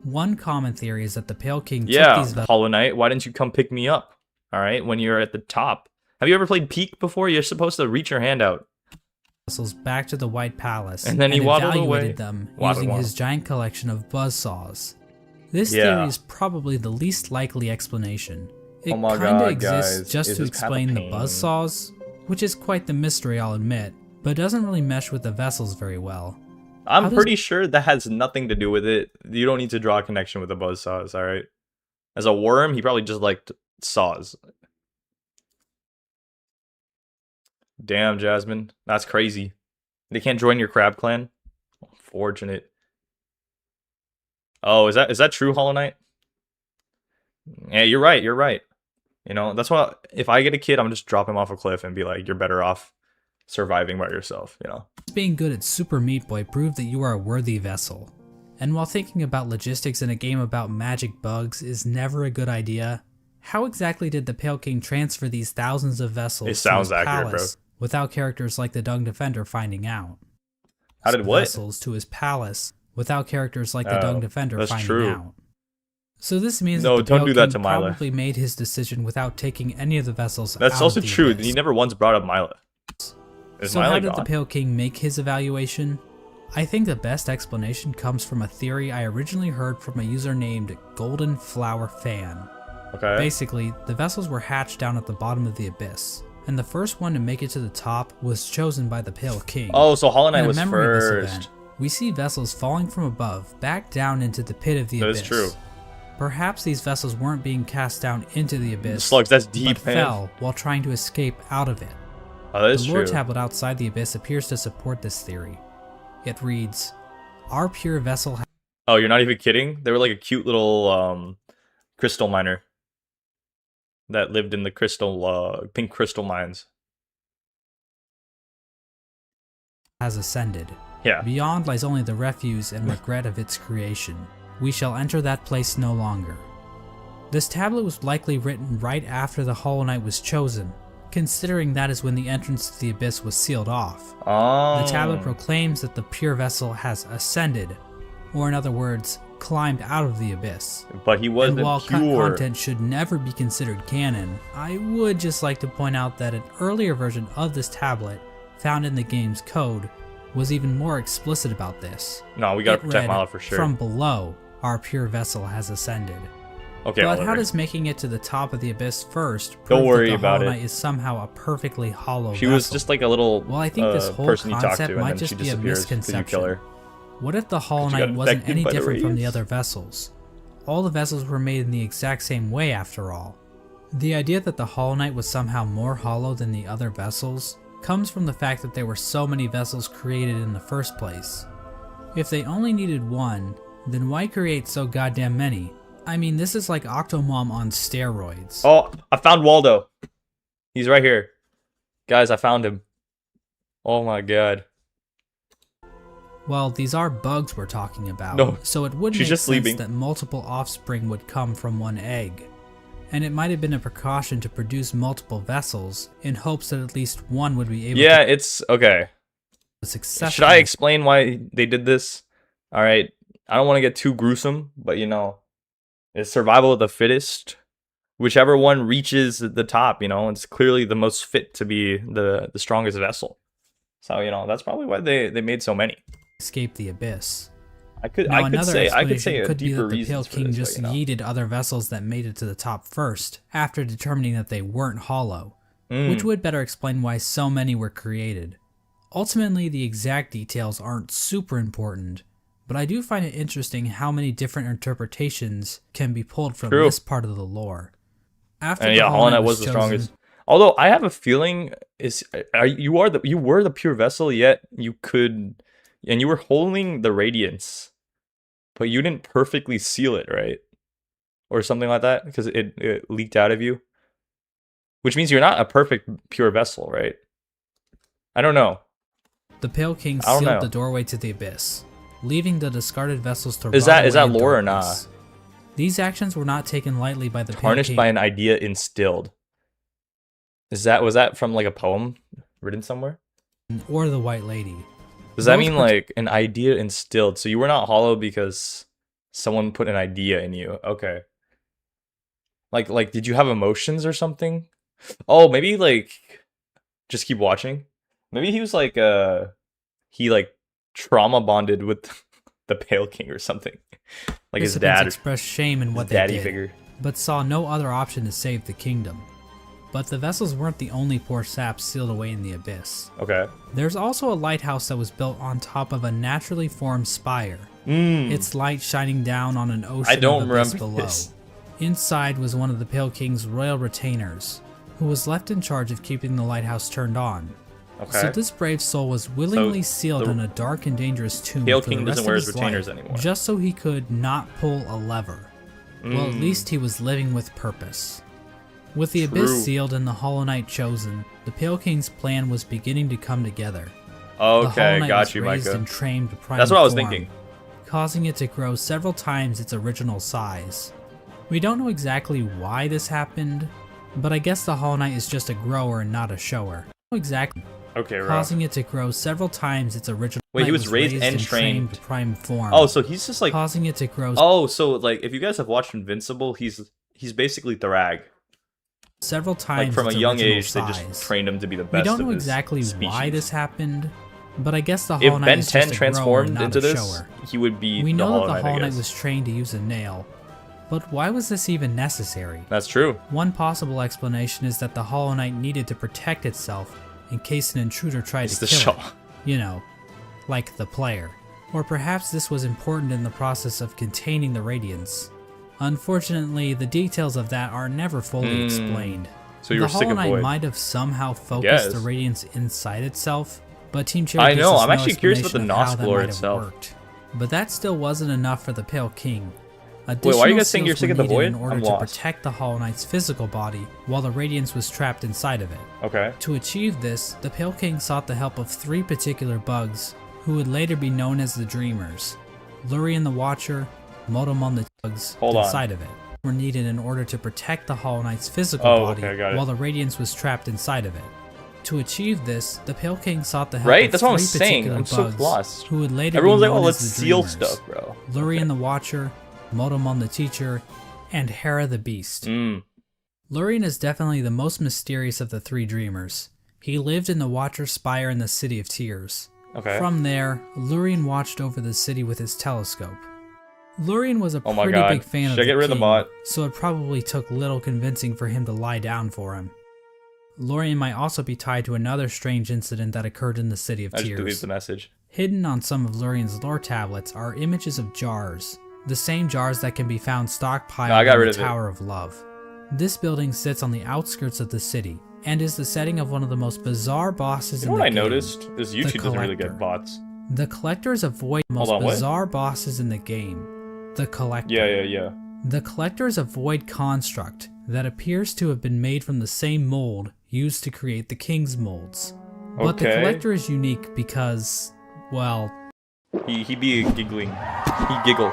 One common theory is that the Pale King took these vessels. Hollow Knight, why didn't you come pick me up? All right, when you're at the top. Have you ever played Peak before? You're supposed to reach your hand out. Back to the White Palace, and then he waddled away. Them using his giant collection of buzzsaws. This theory is probably the least likely explanation. It kinda exists just to explain the buzzsaws, which is quite the mystery, I'll admit, but doesn't really mesh with the vessels very well. I'm pretty sure that has nothing to do with it. You don't need to draw a connection with the buzzsaws, alright? As a worm, he probably just liked saws. Damn, Jasmine. That's crazy. They can't join your crab clan? Unfortunate. Oh, is that true, Hollow Knight? Yeah, you're right. That's why if I get a kid, I'm just drop him off a cliff and be like, you're better off surviving by yourself, Being good at Super Meat Boy proved that you are a worthy vessel. And while thinking about logistics in a game about magic bugs is never a good idea, how exactly did the Pale King transfer these thousands of vessels to his accurate, palace without characters like the Dung Defender finding out? How did what? Vessels to his palace without characters like the Dung Defender finding true. out. So this means no, that the don't Pale do that King to Mila. Probably made his decision without taking any of the vessels That's out also of the true. abyss. He never once brought up Mila. So how did the Pale King make his evaluation? I think the best explanation comes from a theory I originally heard from a user named Golden Flower Fan. Okay. Basically, the vessels were hatched down at the bottom of the abyss, and the first one to make it to the top was chosen by the Pale King. Oh, so Hollow Knight was memory first. Of this event, we see vessels falling from above back down into the pit of the abyss. That is true. Perhaps these vessels weren't being cast down into the abyss, Slugs, that's deep, but fell while trying to escape out of it. Oh, that is the lore true. tablet outside the abyss appears to support this theory. It reads, "Our pure vessel." Oh, you're not even kidding? They were like a cute little crystal miner that lived in the pink crystal mines. Has ascended. Yeah. Beyond lies only the refuse and regret of its creation. We shall enter that place no longer. This tablet was likely written right after the Hollow Knight was chosen, considering that is when the entrance to the abyss was sealed off. Oh. The tablet proclaims that the pure vessel has ascended, or in other words, climbed out of the abyss. But he wasn't and while pure. cut content should never be considered canon, I would just like to point out that an earlier version of this tablet, found in the game's code, was even more explicit about this. No, we gotta It protect read, Mila for sure. "From below, our pure vessel has ascended." Okay, but Oliver. how does making it to the top of the abyss first prove Don't worry that the about Hollow it. Knight is somehow a perfectly hollow She vessel? was just like a little Well, I think this whole person you talk concept to, and might then just she be a disappears because you misconception. kill her. What if the Hollow She got Knight wasn't infected any by the different from the rays. other vessels? All the vessels were made in the exact same way after all. The idea that the Hollow Knight was somehow more hollow than the other vessels comes from the fact that there were so many vessels created in the first place. If they only needed one, then why create so goddamn many? I mean, this is like Octomom on steroids. Oh, I found Waldo. He's right here. Guys, I found him. Oh my god. Well, these are bugs we're talking about, No, so it would she's make just sense sleeping. that multiple offspring would come from one egg. And it might have been a precaution to produce multiple vessels in hopes that at least one would be able Yeah, to it's okay. successfully. Should I explain why they did this? Alright. I don't want to get too gruesome, but it's survival of the fittest. Whichever one reaches the top, it's clearly the most fit to be the strongest vessel. So, that's probably why they made so many. escape the abyss? I could Now, say another a could be deeper that the reason Pale for King this, just but, yeeted other vessels that made it to the top first, after determining that they weren't hollow, which would better explain why so many were created. Ultimately, the exact details aren't super important, but I do find it interesting how many different interpretations can be pulled from True. this part of the lore. After And the yeah, Hollow Knight was the chosen, strongest. Although I have a feeling you were the pure vessel, yet you were holding the radiance, but you didn't perfectly seal it, right? Or something like that, because it leaked out of you. Which means you're not a perfect pure vessel, right? I don't know. The Pale King I don't sealed know. the doorway to the abyss. leaving the discarded vessels to Is that lore or not? These actions were not taken lightly by the Tarnished by an idea instilled. Was that from like a poem written somewhere? Or the White Lady. Does that mean like an idea instilled? So you were not hollow because someone put an idea in you. Okay. Like did you have emotions or something? Oh, maybe like just keep watching. Maybe he was like he like trauma bonded with the Pale King or something. Like his dad expressed shame in what they did, figure. But saw no other option to save the kingdom. But the vessels weren't the only poor saps sealed away in the abyss. Okay. There's also a lighthouse that was built on top of a naturally formed spire. Its light shining down on an ocean of abyss below. This. Inside was one of the Pale King's royal retainers, who was left in charge of keeping the lighthouse turned on. Okay. So this brave soul was willingly sealed in a dark and dangerous tomb Pale for King the rest doesn't wear of his his retainers life, anymore. just so he could not pull a lever. Well, at least he was living with purpose. With the abyss sealed and the Hollow Knight chosen, the Pale King's plan was beginning to come together. Okay, got you, Micah. Micah. And trained to prime That's what I was form, thinking. Causing it to grow several times its original size. We don't know exactly why this happened, but I guess the Hollow Knight is just a grower and not a shower. Exactly. Okay, right. Causing it to grow several times its original. Wait, he was raised and trained to prime form. Oh, so he's just like causing it to grow. Oh, so like if you guys have watched Invincible, he's basically Thrag. Several times like from a young age, size. they just trained him to be the best. We don't know of his exactly species. why this happened, but I guess the Hollow If Knight Ben is 10 just a transformed grower, into not a this, shower. he would be. We the know Hollow that the Knight, Hollow I Knight guess. was trained to use a nail, but why was this even necessary? That's true. One possible explanation is that the Hollow Knight needed to protect itself in case an intruder tried to kill it. You know, like the player. Or perhaps this was important in the process of containing the Radiance. Unfortunately, the details of that are never fully explained. So you were sick The of Hollow Knight Void. might have somehow focused the Radiance inside itself, but Team Cherry I gives know, us I'm no actually curious about the explanation of how that Nosk lore might have itself. worked. But that still wasn't enough for the Pale King. Wait, why are you guys saying you're sick of the Additional seals Void? were needed I'm in order lost. to protect the Hollow Knight's physical body, while the Radiance was trapped inside of it. Okay. To achieve this, the Pale King sought the help of 3 particular bugs, who would later be known as the Dreamers. Lurien the Watcher, Motomon the bugs inside of it were needed in order to protect the Hollow Knight's physical body, while the Radiance was trapped inside of it. To achieve this, the Pale King sought the help of That's what I'm 3 saying. particular I'm so bugs, lost. who would later Everyone's be like, known oh, as let's the seal Dreamers. stuff, bro. Lurien the Watcher, Motomon the Teacher, and Hera the Beast. Lurien is definitely the most mysterious of the 3 Dreamers. He lived in the Watcher's Spire in the City of Tears. Okay. From there, Lurien watched over the city with his telescope. Lurien was a Oh my pretty God. big fan Should of I get the rid of the king, bot? so it probably took little convincing for him to lie down for him. Lurien might also be tied to another strange incident that occurred in the City of I just Tears. deleted the message. Hidden on some of Lurien's lore tablets are images of jars, the same jars that can be found stockpiled in the Tower of Love. This building sits on the outskirts of the city, and is the setting of one of the most bizarre bosses in the game. You know what I noticed? Is YouTube doesn't really get bots. The Collectors avoid the most bizarre bosses in the game. The Collector. Yeah. The Collector's a void construct that appears to have been made from the same mold used to create the King's molds. But the Collector is unique because, well... He be giggling. He giggle.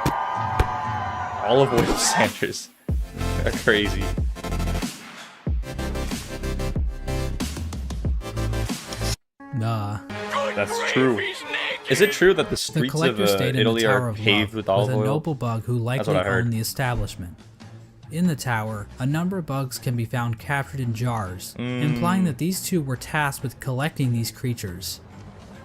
All of Void Sanders are crazy. Nah. That's true. Is it true that the streets of Italy are paved with olive oil? A noble bug who likely owned the establishment. In the tower, a number of bugs can be found captured in jars, implying that these two were tasked with collecting these creatures.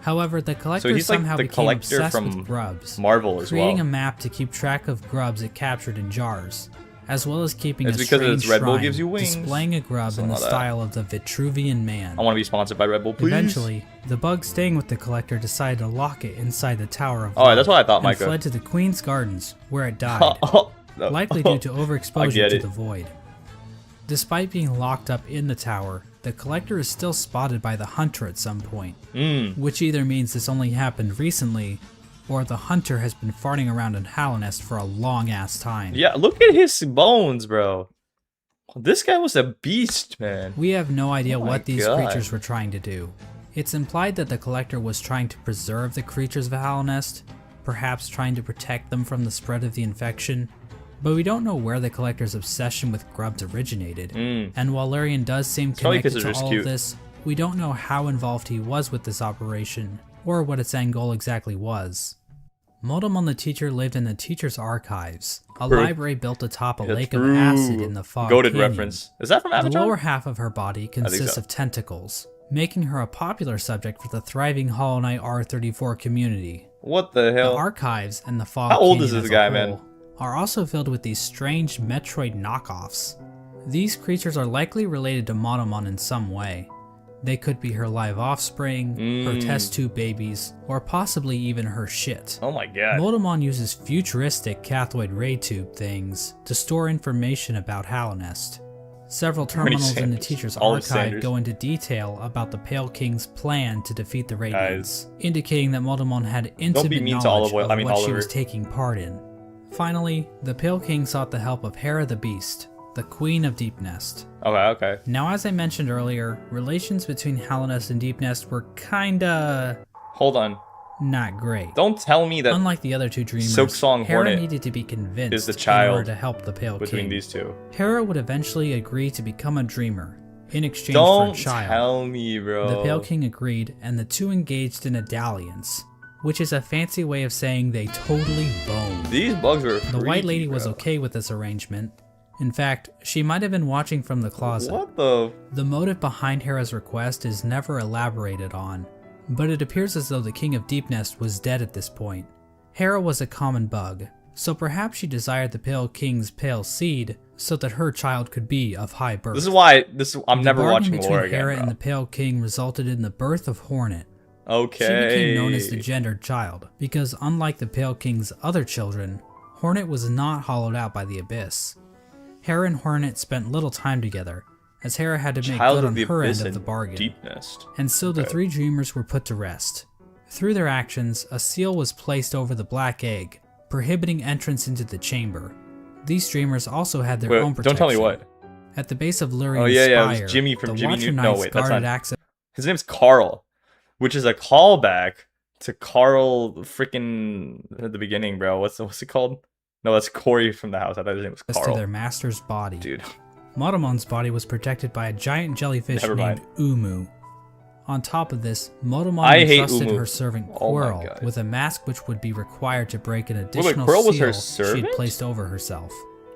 However, the collector somehow became obsessed with grubs, creating a map to keep track of grubs it captured in jars, as well as keeping a strange shrine displaying a grub in the style of the Vitruvian Man. I want to be sponsored by Red Bull, please. Eventually, the bug staying with the collector decided to lock it inside the Tower of Love, that's what I thought, Micah. and fled to the Queen's Gardens, where it died, likely due to overexposure to the void. Despite being locked up in the tower, the collector is still spotted by the hunter at some point, which either means this only happened recently, or the hunter has been farting around in Hallownest for a long-ass time. Yeah, look at his bones, bro. This guy was a beast, man. We have no idea what these creatures were trying to do. It's implied that the collector was trying to preserve the creatures of Hallownest, perhaps trying to protect them from the spread of the infection. But we don't know where the Collector's obsession with grubs originated, and while Lurian does seem connected to all of this, we don't know how involved he was with this operation, or what its end goal exactly was. Motomon the teacher lived in the teacher's archives, a library built atop a lake of acid in the Fog Goated Canyon. reference. Is that from Avatar? The lower half of her body consists of tentacles, making her a popular subject for the thriving Hollow Knight R34 community. What the hell? The archives and the Fog How old Canyon is this as guy, a man? whole are also filled with these strange Metroid knockoffs. These creatures are likely related to Motomon in some way. They could be her live offspring, her test tube babies, or possibly even her shit. Oh my god. Motomon uses futuristic cathode ray tube things to store information about Halonest. Several terminals in the teacher's archive go into detail about the Pale King's plan to defeat the Radiants, indicating that Motomon had intimate knowledge of what she was taking part in. Finally, the Pale King sought the help of Hera the Beast, the Queen of Deepnest. Okay. Now, as I mentioned earlier, relations between Halonest and Deepnest were kinda... Hold on. Not great. Don't tell me that. Unlike the other two dreamers, Silksong Hera Hornet needed to be convinced is the child in order to help the Pale between King. these two. Hera would eventually agree to become a dreamer in exchange Don't for a child. tell me, bro. The Pale King agreed, and the two engaged in a dalliance, which is a fancy way of saying they totally boned. These bugs were The White Lady was bro. okay with this arrangement. In fact, she might have been watching from the closet. What the? The motive behind Hera's request is never elaborated on, but it appears as though the King of Deepnest was dead at this point. Hera was a common bug, so perhaps she desired the Pale King's pale seed so that her child could be of high birth. This is why I'm never watching between Lore again, Hera bro. and the Pale King resulted in the birth of Hornet. Okay. She became known as the gendered child, because unlike the Pale King's other children, Hornet was not hollowed out by the Abyss. Hera and Hornet spent little time together, as Hera had to make good on her end of the bargain. Deepnest. And so the three dreamers were put to rest. Through their actions, a seal was placed over the black egg, prohibiting entrance into the chamber. These dreamers also had their own protection. Don't tell me what. At the base of Lurian's it spire, was Jimmy from the Jimmy Watcher No, Knights wait, that's guarded not. access. His name's Carl, which is a callback to Carl freaking at the beginning, bro. What's it called? No, that's Corey from the house. I thought his name was Carl. To their master's body. Dude. Motomon's body was protected by a giant jellyfish named Umu. On top of this, Motomon entrusted her servant Quirrell with a mask which would be required to break an additional seal she had placed over herself.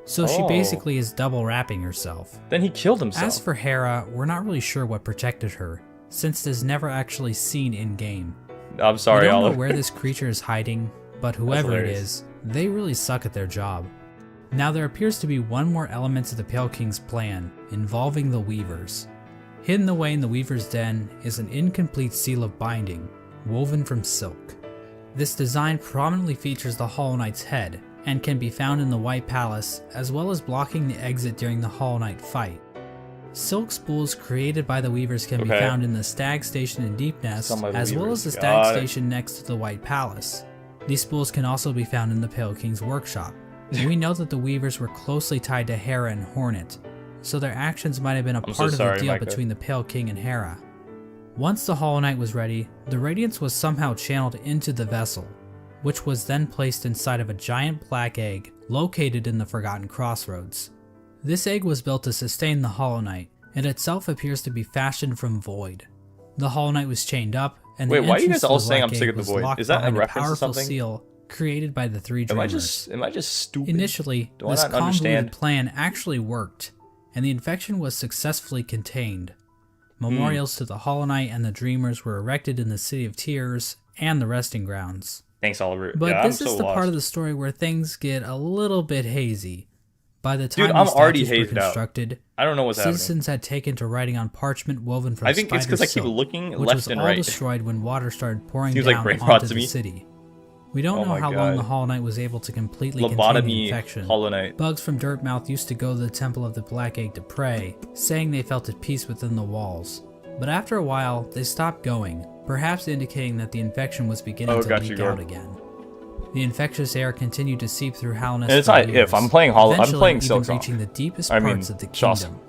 So she basically is double wrapping herself. Then he killed himself. As for Hera, we're not really sure what protected her, since it is never actually seen in-game. I'm sorry, we don't Oliver. know where this creature is hiding, but whoever it is, they really suck at their job. Now there appears to be one more element to the Pale King's plan, involving the Weavers. Hidden away in the Weaver's den is an incomplete seal of binding, woven from silk. This design prominently features the Hollow Knight's head, and can be found in the White Palace, as well as blocking the exit during the Hollow Knight fight. Silk spools created by the Weavers can be found in the Stag Station in Deepnest, as well as the Stag Station next to the White Palace. These spools can also be found in the Pale King's workshop. We know that the Weavers were closely tied to Hera and Hornet, so their actions might have been a part of the deal between the Pale King and Hera. Once the Hollow Knight was ready, the Radiance was somehow channeled into the vessel, which was then placed inside of a giant black egg located in the Forgotten Crossroads. This egg was built to sustain the Hollow Knight, and itself appears to be fashioned from void. The Hollow Knight was chained up, and the entrance to the black egg was locked behind a powerful seal created by the three dreamers. Am I just stupid? Initially, this convoluted plan actually worked, and the infection was successfully contained. Memorials to the Hollow Knight and the Dreamers were erected in the City of Tears and the Resting Grounds. Thanks, Oliver. But this is the part of the story where things get a little bit hazy. By the time the statues were constructed, I don't know what's citizens had taken to writing on parchment woven from spider silk, it's because I keep looking which left was and all right. destroyed when water started pouring Seems down like onto the city. We don't know how long the Hollow Knight was able to completely contain the infection. Hollow Knight. Bugs from Dirtmouth used to go to the Temple of the Black Egg to pray, saying they felt at peace within the walls. But after a while, they stopped going, perhaps indicating that the infection was beginning to leak out again. The infectious air continued to seep through Halonest. And it's not if I'm playing Hollow. I'm playing Silksong, Silksong. reaching the deepest parts of the kingdom.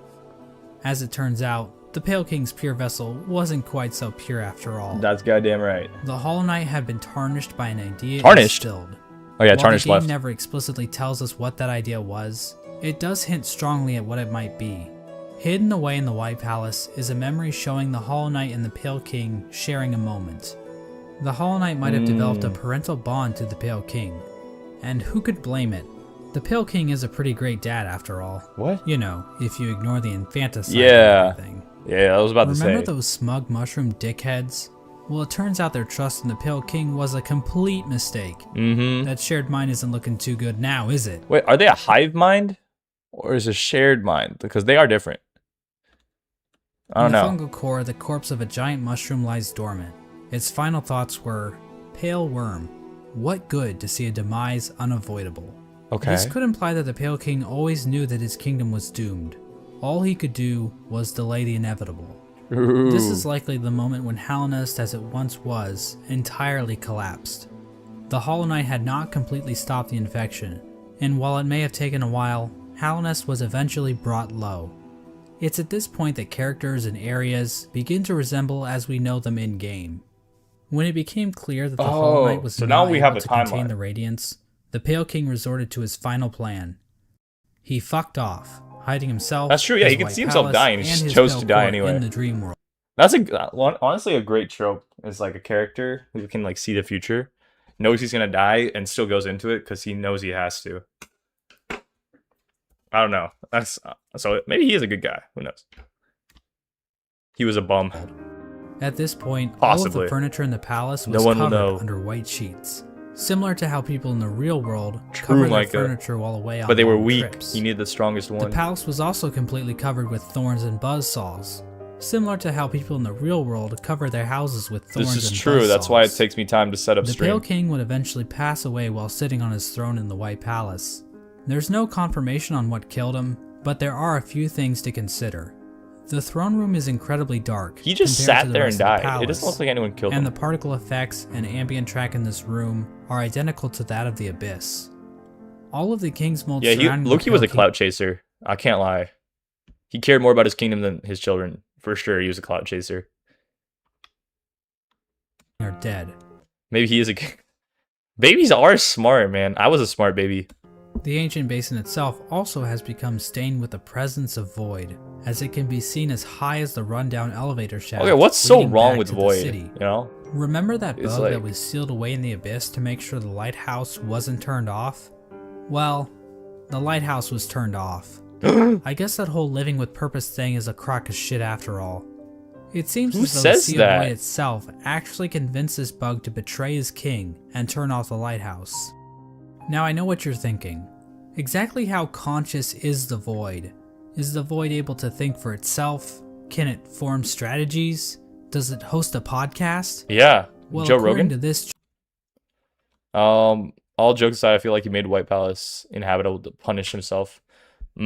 As it turns out, The Pale King's pure vessel wasn't quite so pure after all. That's goddamn right. The Hollow Knight had been tarnished by an idea Oh instilled. yeah, While tarnished the game left. never explicitly tells us what that idea was, it does hint strongly at what it might be. Hidden away in the White Palace is a memory showing the Hollow Knight and the Pale King sharing a moment. The Hollow Knight might have developed a parental bond to the Pale King, and who could blame it? The Pale King is a pretty great dad after all. What? You know, if you ignore the infanticide Yeah. and everything. Yeah, I was about to say. Remember those smug mushroom dickheads? Well, it turns out their trust in the Pale King was a complete mistake. That shared mind isn't looking too good now, is it? Wait, are they a hive mind? Or is it a shared mind? Because they are different. I don't know. In the fungal core, the corpse of a giant mushroom lies dormant. Its final thoughts were, "Pale worm, what good to see a demise unavoidable?" Okay. This could imply that the Pale King always knew that his kingdom was doomed. All he could do was delay the inevitable. Ooh. This is likely the moment when Hallownest, as it once was, entirely collapsed. The Hollow Knight had not completely stopped the infection, and while it may have taken a while, Hallownest was eventually brought low. It's at this point that characters and areas begin to resemble as we know them in-game. When it became clear that the Hollow Knight was so not now we have able a to contain timeline. the Radiance, the Pale King resorted to his final plan. He fucked off, hiding himself. That's true, yeah, his he could White see himself Palace, dying, he and just his chose Pale to die Court anyway. in the dream world. That's honestly a great trope. Is like a character who can like see the future, knows he's gonna die, and still goes into it because he knows he has to. I don't know. That's so maybe he is a good guy. Who knows? He was a bum. At this point, all of Possibly. the furniture in the palace No was one will covered know. under white sheets, similar to how people in the real world True, cover their Micah. furniture while away on But they were long weak. trips. He needed the strongest The one. palace was also completely covered with thorns and buzzsaws, similar to how people in the real world cover their houses with thorns This is and true. That's why it buzzsaws. takes me time to set up The Pale stream. King would eventually pass away while sitting on his throne in the White Palace. There's no confirmation on what killed him, but there are a few things to consider. The throne room is incredibly dark. He just compared to sat the there and rest of the died. It palace, doesn't look like anyone killed and him. the particle effects and ambient track in this room are identical to that of the Abyss. All of the king's mold Yeah, surrounding Loki the was a Pale King clout chaser. I can't lie. He cared more about his kingdom than his children. For sure, he was a clout chaser. are dead. Maybe he is a. Babies are smart, man. I was a smart baby. The ancient basin itself also has become stained with the presence of void, as it can be seen as high as the rundown elevator shaft. Okay, what's so leading wrong back with to the Void? city. You know? Remember that It's bug like- that was sealed away in the abyss to make sure the lighthouse wasn't turned off? Well, the lighthouse was turned off. I guess that whole living with purpose thing is a crock of shit after all. It seems Who as though the says Sea that? of Void itself actually convinced this bug to betray his king and turn off the lighthouse. Now I know what you're thinking. Exactly how conscious is the Void? Is the Void able to think for itself? Can it form strategies? Does it host a podcast? Yeah. Well, Joe according Rogan? to this All jokes aside, I feel like he made White Palace inhabitable to punish himself. So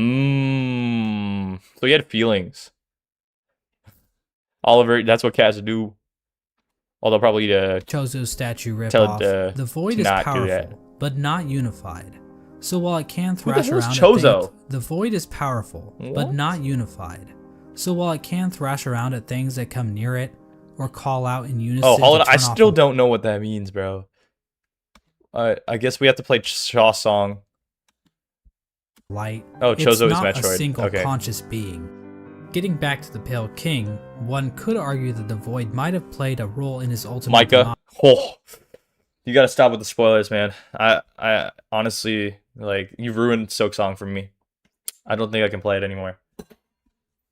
he had feelings. Oliver, that's what cats do. Although probably Chozo statue Tell ripoff, it, the Void to is not do powerful, that. but not unified. So while it can Who the thrash hell is around at Chozo? things, the Void is powerful, but What? not unified. So while it can thrash around at things that come near it, or call out in unison. Oh, hold to on. I turn off still the don't know what that means, bro. I guess we have to play Shaw's song. light. Oh, It's Chozo is not a Metroid. single Okay. conscious being. Getting back to the Pale King, one could argue that the Void might have played a role in his ultimate Micah. Oh, you gotta stop with the spoilers, man. I honestly, like, you've ruined Silk Song for me. I don't think I can play it anymore.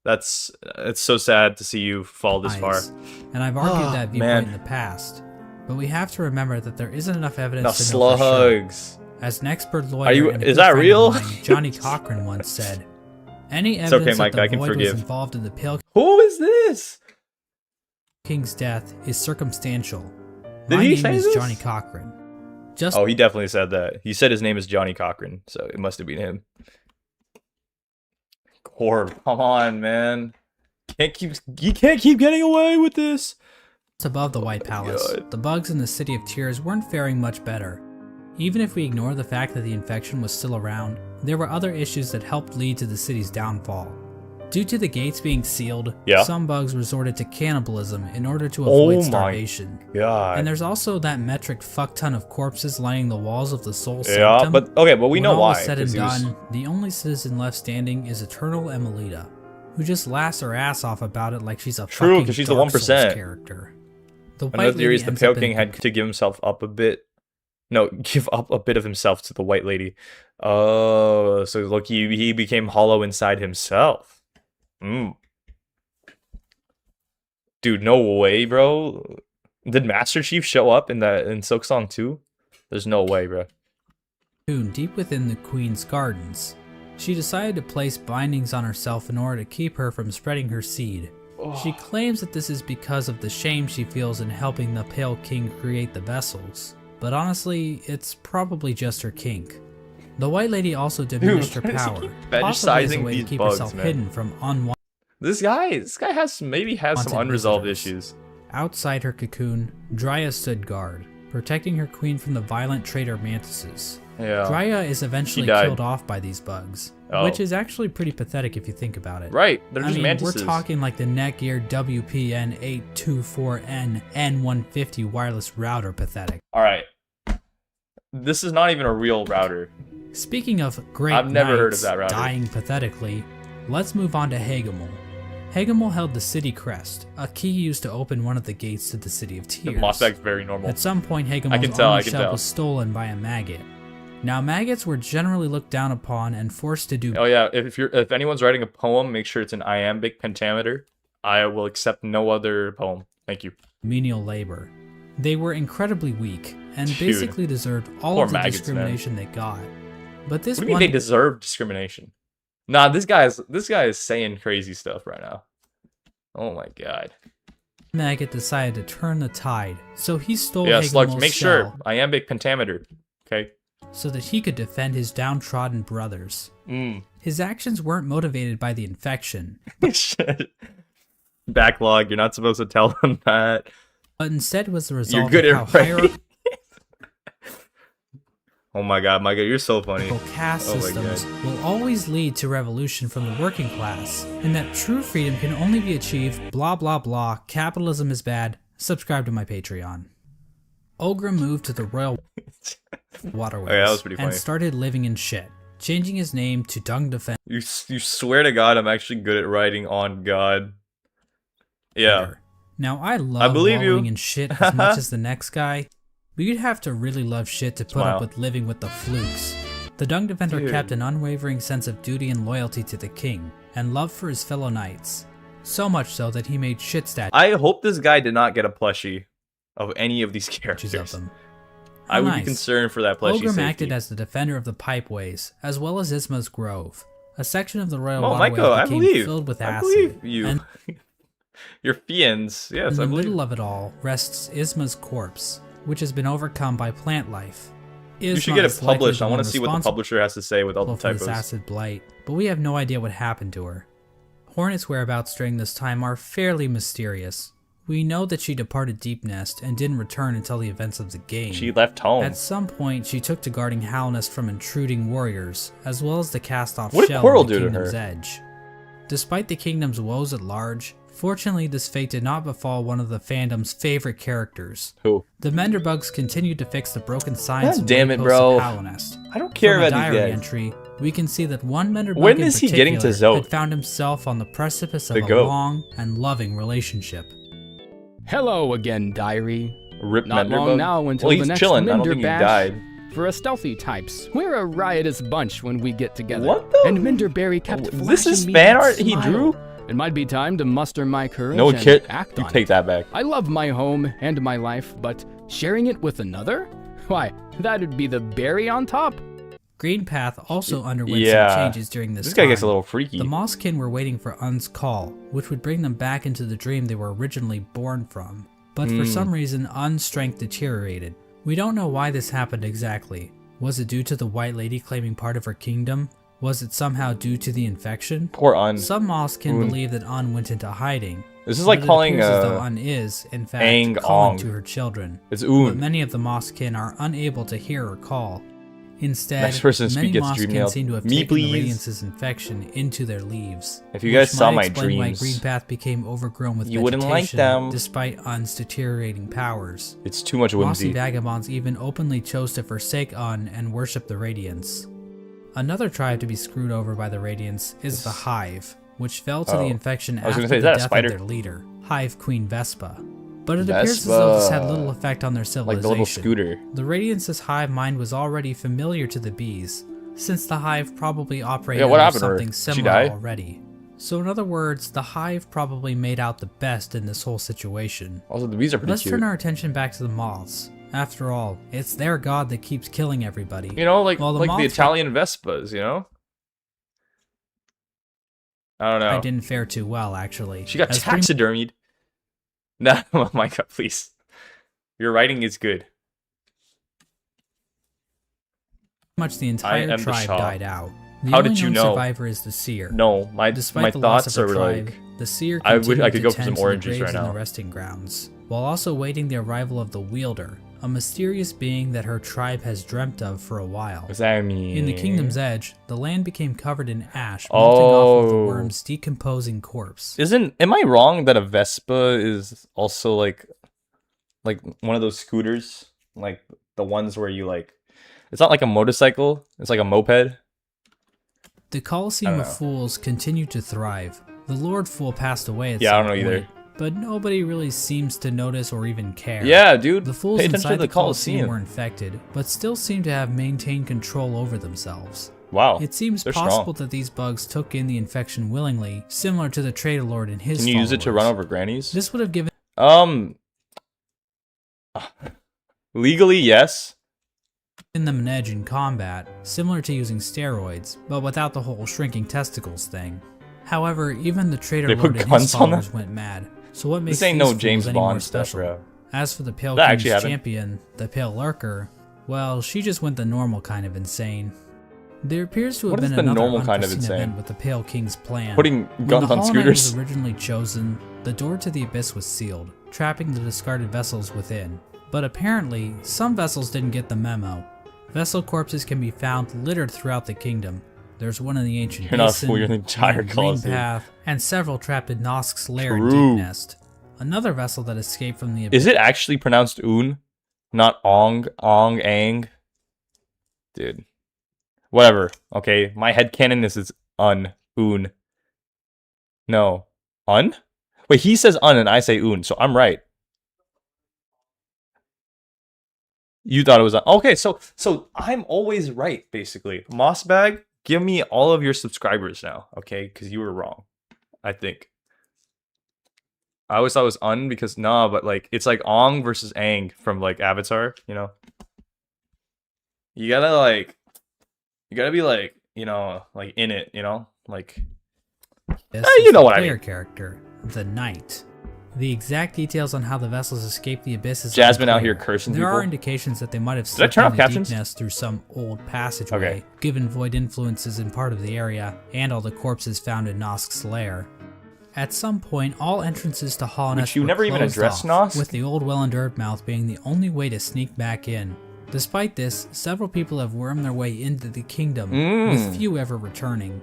It's so sad to see you fall this far. demise. And I've argued that viewpoint man. in the past. But we have to remember that there isn't enough evidence No, to know for sure. slugs. As an expert lawyer, Are you- and a is good that friend of real? mine, Johnny Cochran once said, "Any It's okay, evidence Mike, that I the can Void forgive. was involved in the Pale Who is this? King's death is circumstantial." Did My he name say is this? Johnny Cochran. Just Oh, he definitely said that. He said his name is Johnny Cochran, so it must have been him. Corb, come on, man. You can't keep getting away with this. above the White Palace, God. the bugs in the City of Tears weren't faring much better. Even if we ignore the fact that the infection was still around, there were other issues that helped lead to the city's downfall. Due to the gates being sealed, yeah. some bugs resorted to cannibalism in order to avoid starvation. God. And there's also that metric fuck ton of corpses lining the walls of the Soul Sanctum. Yeah, but we know why. When all is said and done, the only citizen left standing is Eternal Emelita, who just laughs her ass off about it like she's a fucking because she's the Dark 1% Souls character. The Another theory is the Pale King had to give himself up a bit. No, give up a bit of himself to the White Lady. Oh, so look, he became hollow inside himself. Dude, no way, bro. Did Master Chief show up in Silksong 2? There's no way, bro. Deep within the Queen's gardens, she decided to place bindings on herself in order to keep her from spreading her seed. She claims that this is because of the shame she feels in helping the Pale King create the vessels. But honestly, it's probably just her kink. The White Lady also diminished her power, possibly as a way to keep herself hidden from unwanted. This guy has some unresolved issues. Outside her cocoon, Drya stood guard, protecting her queen from the violent traitor mantises. Yeah. Drya is eventually killed off by these bugs, which is actually pretty pathetic if you think about it. Right, they're just mantises. We're talking like the Netgear WPN824N N150 wireless router pathetic. Alright. This is not even a real router. Speaking of great I've never heard of that router. Dying pathetically, let's move on to Hagemul. Hagemul held the city crest, a key used to open one of the gates to the City of Tears. Mossbag's very normal. At some point, Hagemul's only shell was stolen by a maggot. Now, maggots were generally looked down upon and forced to do... Oh yeah, if anyone's writing a poem, make sure it's an iambic pentameter. I will accept no other poem. Thank you. Menial labor. They were incredibly weak, and basically deserved all of the discrimination they got. But this what do you mean they deserve discrimination? Nah, this guy is saying crazy stuff right now. Oh my god. Maggot decided to turn the tide, so he stole Slugs, Hagemul's make sure iambic pentameter. Okay. So that he could defend his downtrodden brothers. His actions weren't motivated by the infection. Backlog, you're not supposed to tell them that. But instead was the result of how hierarchical Oh my god, you're so funny. Caste systems will always lead to revolution from the working class, and that true freedom can only be achieved blah blah blah, capitalism is bad, subscribe to my Patreon. Ogre moved to the Royal Waterways and started living in shit, changing his name to Dung Defender. You swear to god I'm actually good at writing on god. Yeah. Now I love wallowing in shit as much as the next guy, but you'd have to really love shit to put up with living with the flukes. The Dung Defender kept an unwavering sense of duty and loyalty to the king, and love for his fellow knights. So much so that he made shit statues. I hope this guy did not get a plushie of any of these characters. Of them. I would be concerned for that plushie Ogrim acted as the defender of the pipeways, as well as Isma's Grove. A section of the Royal Waterways became filled with acid. I believe you. And your fiends, yes, in the middle of it all rests Isma's corpse, which has been overcome by plant life. You should get it published. I want to see what the publisher has to say with all the typos. This acid blight, but we have no idea what happened to her. Hornet's whereabouts during this time are fairly mysterious. We know that she departed Deep Nest and didn't return until the events of the game. She left home. At some point, she took to guarding Halnest from intruding warriors, as well as the cast-off shell on the Kingdom's Edge. Despite the Kingdom's woes at large, fortunately this fate did not befall one of the fandom's favorite characters. Who? The Menderbugs continued to fix the broken signs of Halnest. I don't care about these guys. Entry, we can see that one Menderbug when is he getting to Zoe? Had found himself on the precipice of a long and loving relationship. Hello again, Diary. Rip Not Menderbug? long now until he's the next chilling. I don't Mender think he bash. died. For us stealthy types, we're a riotous bunch when we get together. What the? And Menderberry kept this is flashing me fan that art he smile. drew? It might be time to muster my courage No, and kid, act you on take it. that back. I love my home and my life, but sharing it with another? Why, that'd be the berry on top. Green Path also underwent some changes during this time. This guy gets a little freaky. The Mosskin were waiting for Un's call, which would bring them back into the dream they were originally born from. But for some reason, Un's strength deteriorated. We don't know why this happened exactly. Was it due to the White Lady claiming part of her kingdom? Was it somehow due to the infection? Poor Un. Some Mosskin believe that Un went into hiding. This is like calling as though Un is, in fact, calling to her children. It's Un. But many of the Mosskin are unable to hear or call. Instead, Next person to many speak gets moths dream can nailed. seem to have Me, taken please. the Radiance's infection into their leaves. If you guys which saw might my explain why dreams, Green Path became overgrown with you wouldn't like vegetation, them. despite Un's deteriorating powers. It's too much Mossy whimsy. vagabonds even openly chose to forsake Un and worship the Radiance. Another tribe to be screwed over by the Radiance is the Hive, which fell to the infection I was after gonna say, the is that a death spider? of their leader, Hive Queen Vespa. But it appears as though this had little effect on their Like civilization. the little scooter. The Radiance's hive mind was already familiar to the bees, since the hive probably operated Yeah, what under happened to her? something Did she similar die? already. So in other words, the hive probably made out the best in this whole situation. Also, the bees are pretty Let's cute. turn our attention back to the moths. After all, it's their god that keeps killing everybody. You know, like While the moths Italian Vespas, you know? I don't know. I didn't fare too well, actually. She got As pretty taxidermied. No, oh my god, please. Your writing is good. much the I entire am the tribe Shah. died out. The How only did you known know? survivor is the seer. No, my Despite the loss thoughts of her are tribe, like, the seer I wish I continued could to go for tend some to the orange juice graves right and now. the resting grounds, while also waiting the arrival of the wielder, a mysterious being that her tribe has dreamt of for a while. What does that mean? In the kingdom's edge, the land became covered in ash, melting off of the worm's decomposing corpse. Am I wrong that a Vespa is also like one of those scooters? Like the ones where you like, it's not like a motorcycle, it's like a moped. The I Colosseum don't of know. Fools continued to thrive. The Lord Fool passed away at Yeah, I some don't know either. point, but nobody really seems to notice or even care. Yeah, dude. The fools Pay attention inside to the the Colosseum Colosseum. were infected, but still seem to have maintained control over themselves. Wow. It seems they're possible strong. that these bugs took in the infection willingly, similar to the Trader Lord and his Can you use it to followers. run over grannies? This would have given Legally, yes. them an edge in combat, similar to using steroids, but without the whole shrinking testicles thing. However, even the Trader They Lord put and guns his on them? followers went mad, so what makes This ain't these no fools James any more Bond stuff, special? bro. As for the Pale That King's actually happened. champion, the Pale Lurker, well, she just went the normal kind of insane. There appears to have What is been the another normal kind of unforeseen insane? event with the Pale King's plan. Putting When guns the on Hollow Knight scooters. was originally chosen, the door to the abyss was sealed, trapping the discarded vessels within. But apparently, some vessels didn't get the memo. Vessel corpses can be found littered throughout the kingdom. There's one in the ancient You're not a basin, fool, you're the entire one in Green Colosseum. Path, and several trapped in Nosk's lair and True. Deep Nest. Another vessel that escaped from the abyss. Is it actually pronounced un? Not ong, ang? Dude. Whatever. Okay, my headcanon is un. No. Un? Wait, he says un and I say un, so I'm right. You thought it was un. Okay, so I'm always right, basically. Mossbag, give me all of your subscribers now, okay? Because you were wrong, I think. I always thought it was un because but like it's like ong versus ang from like Avatar, you know. You gotta be like, like in it, like This you is know the what I player mean. character, the Knight. The exact details on how the vessels escaped the abyss is Jasmine out unclear. here cursing There people. are indications that they might have Did I slipped turn in off the captions? Deep Nest through some old passageway, Okay. given void influences in part of the area, and all the corpses found in Nosk's lair. At some point, all entrances to Hollow Nest you were never even closed addressed, off, Nosk? with the old well and Earthmouth being the only way to sneak back in. Despite this, several people have wormed their way into the kingdom, with few ever returning.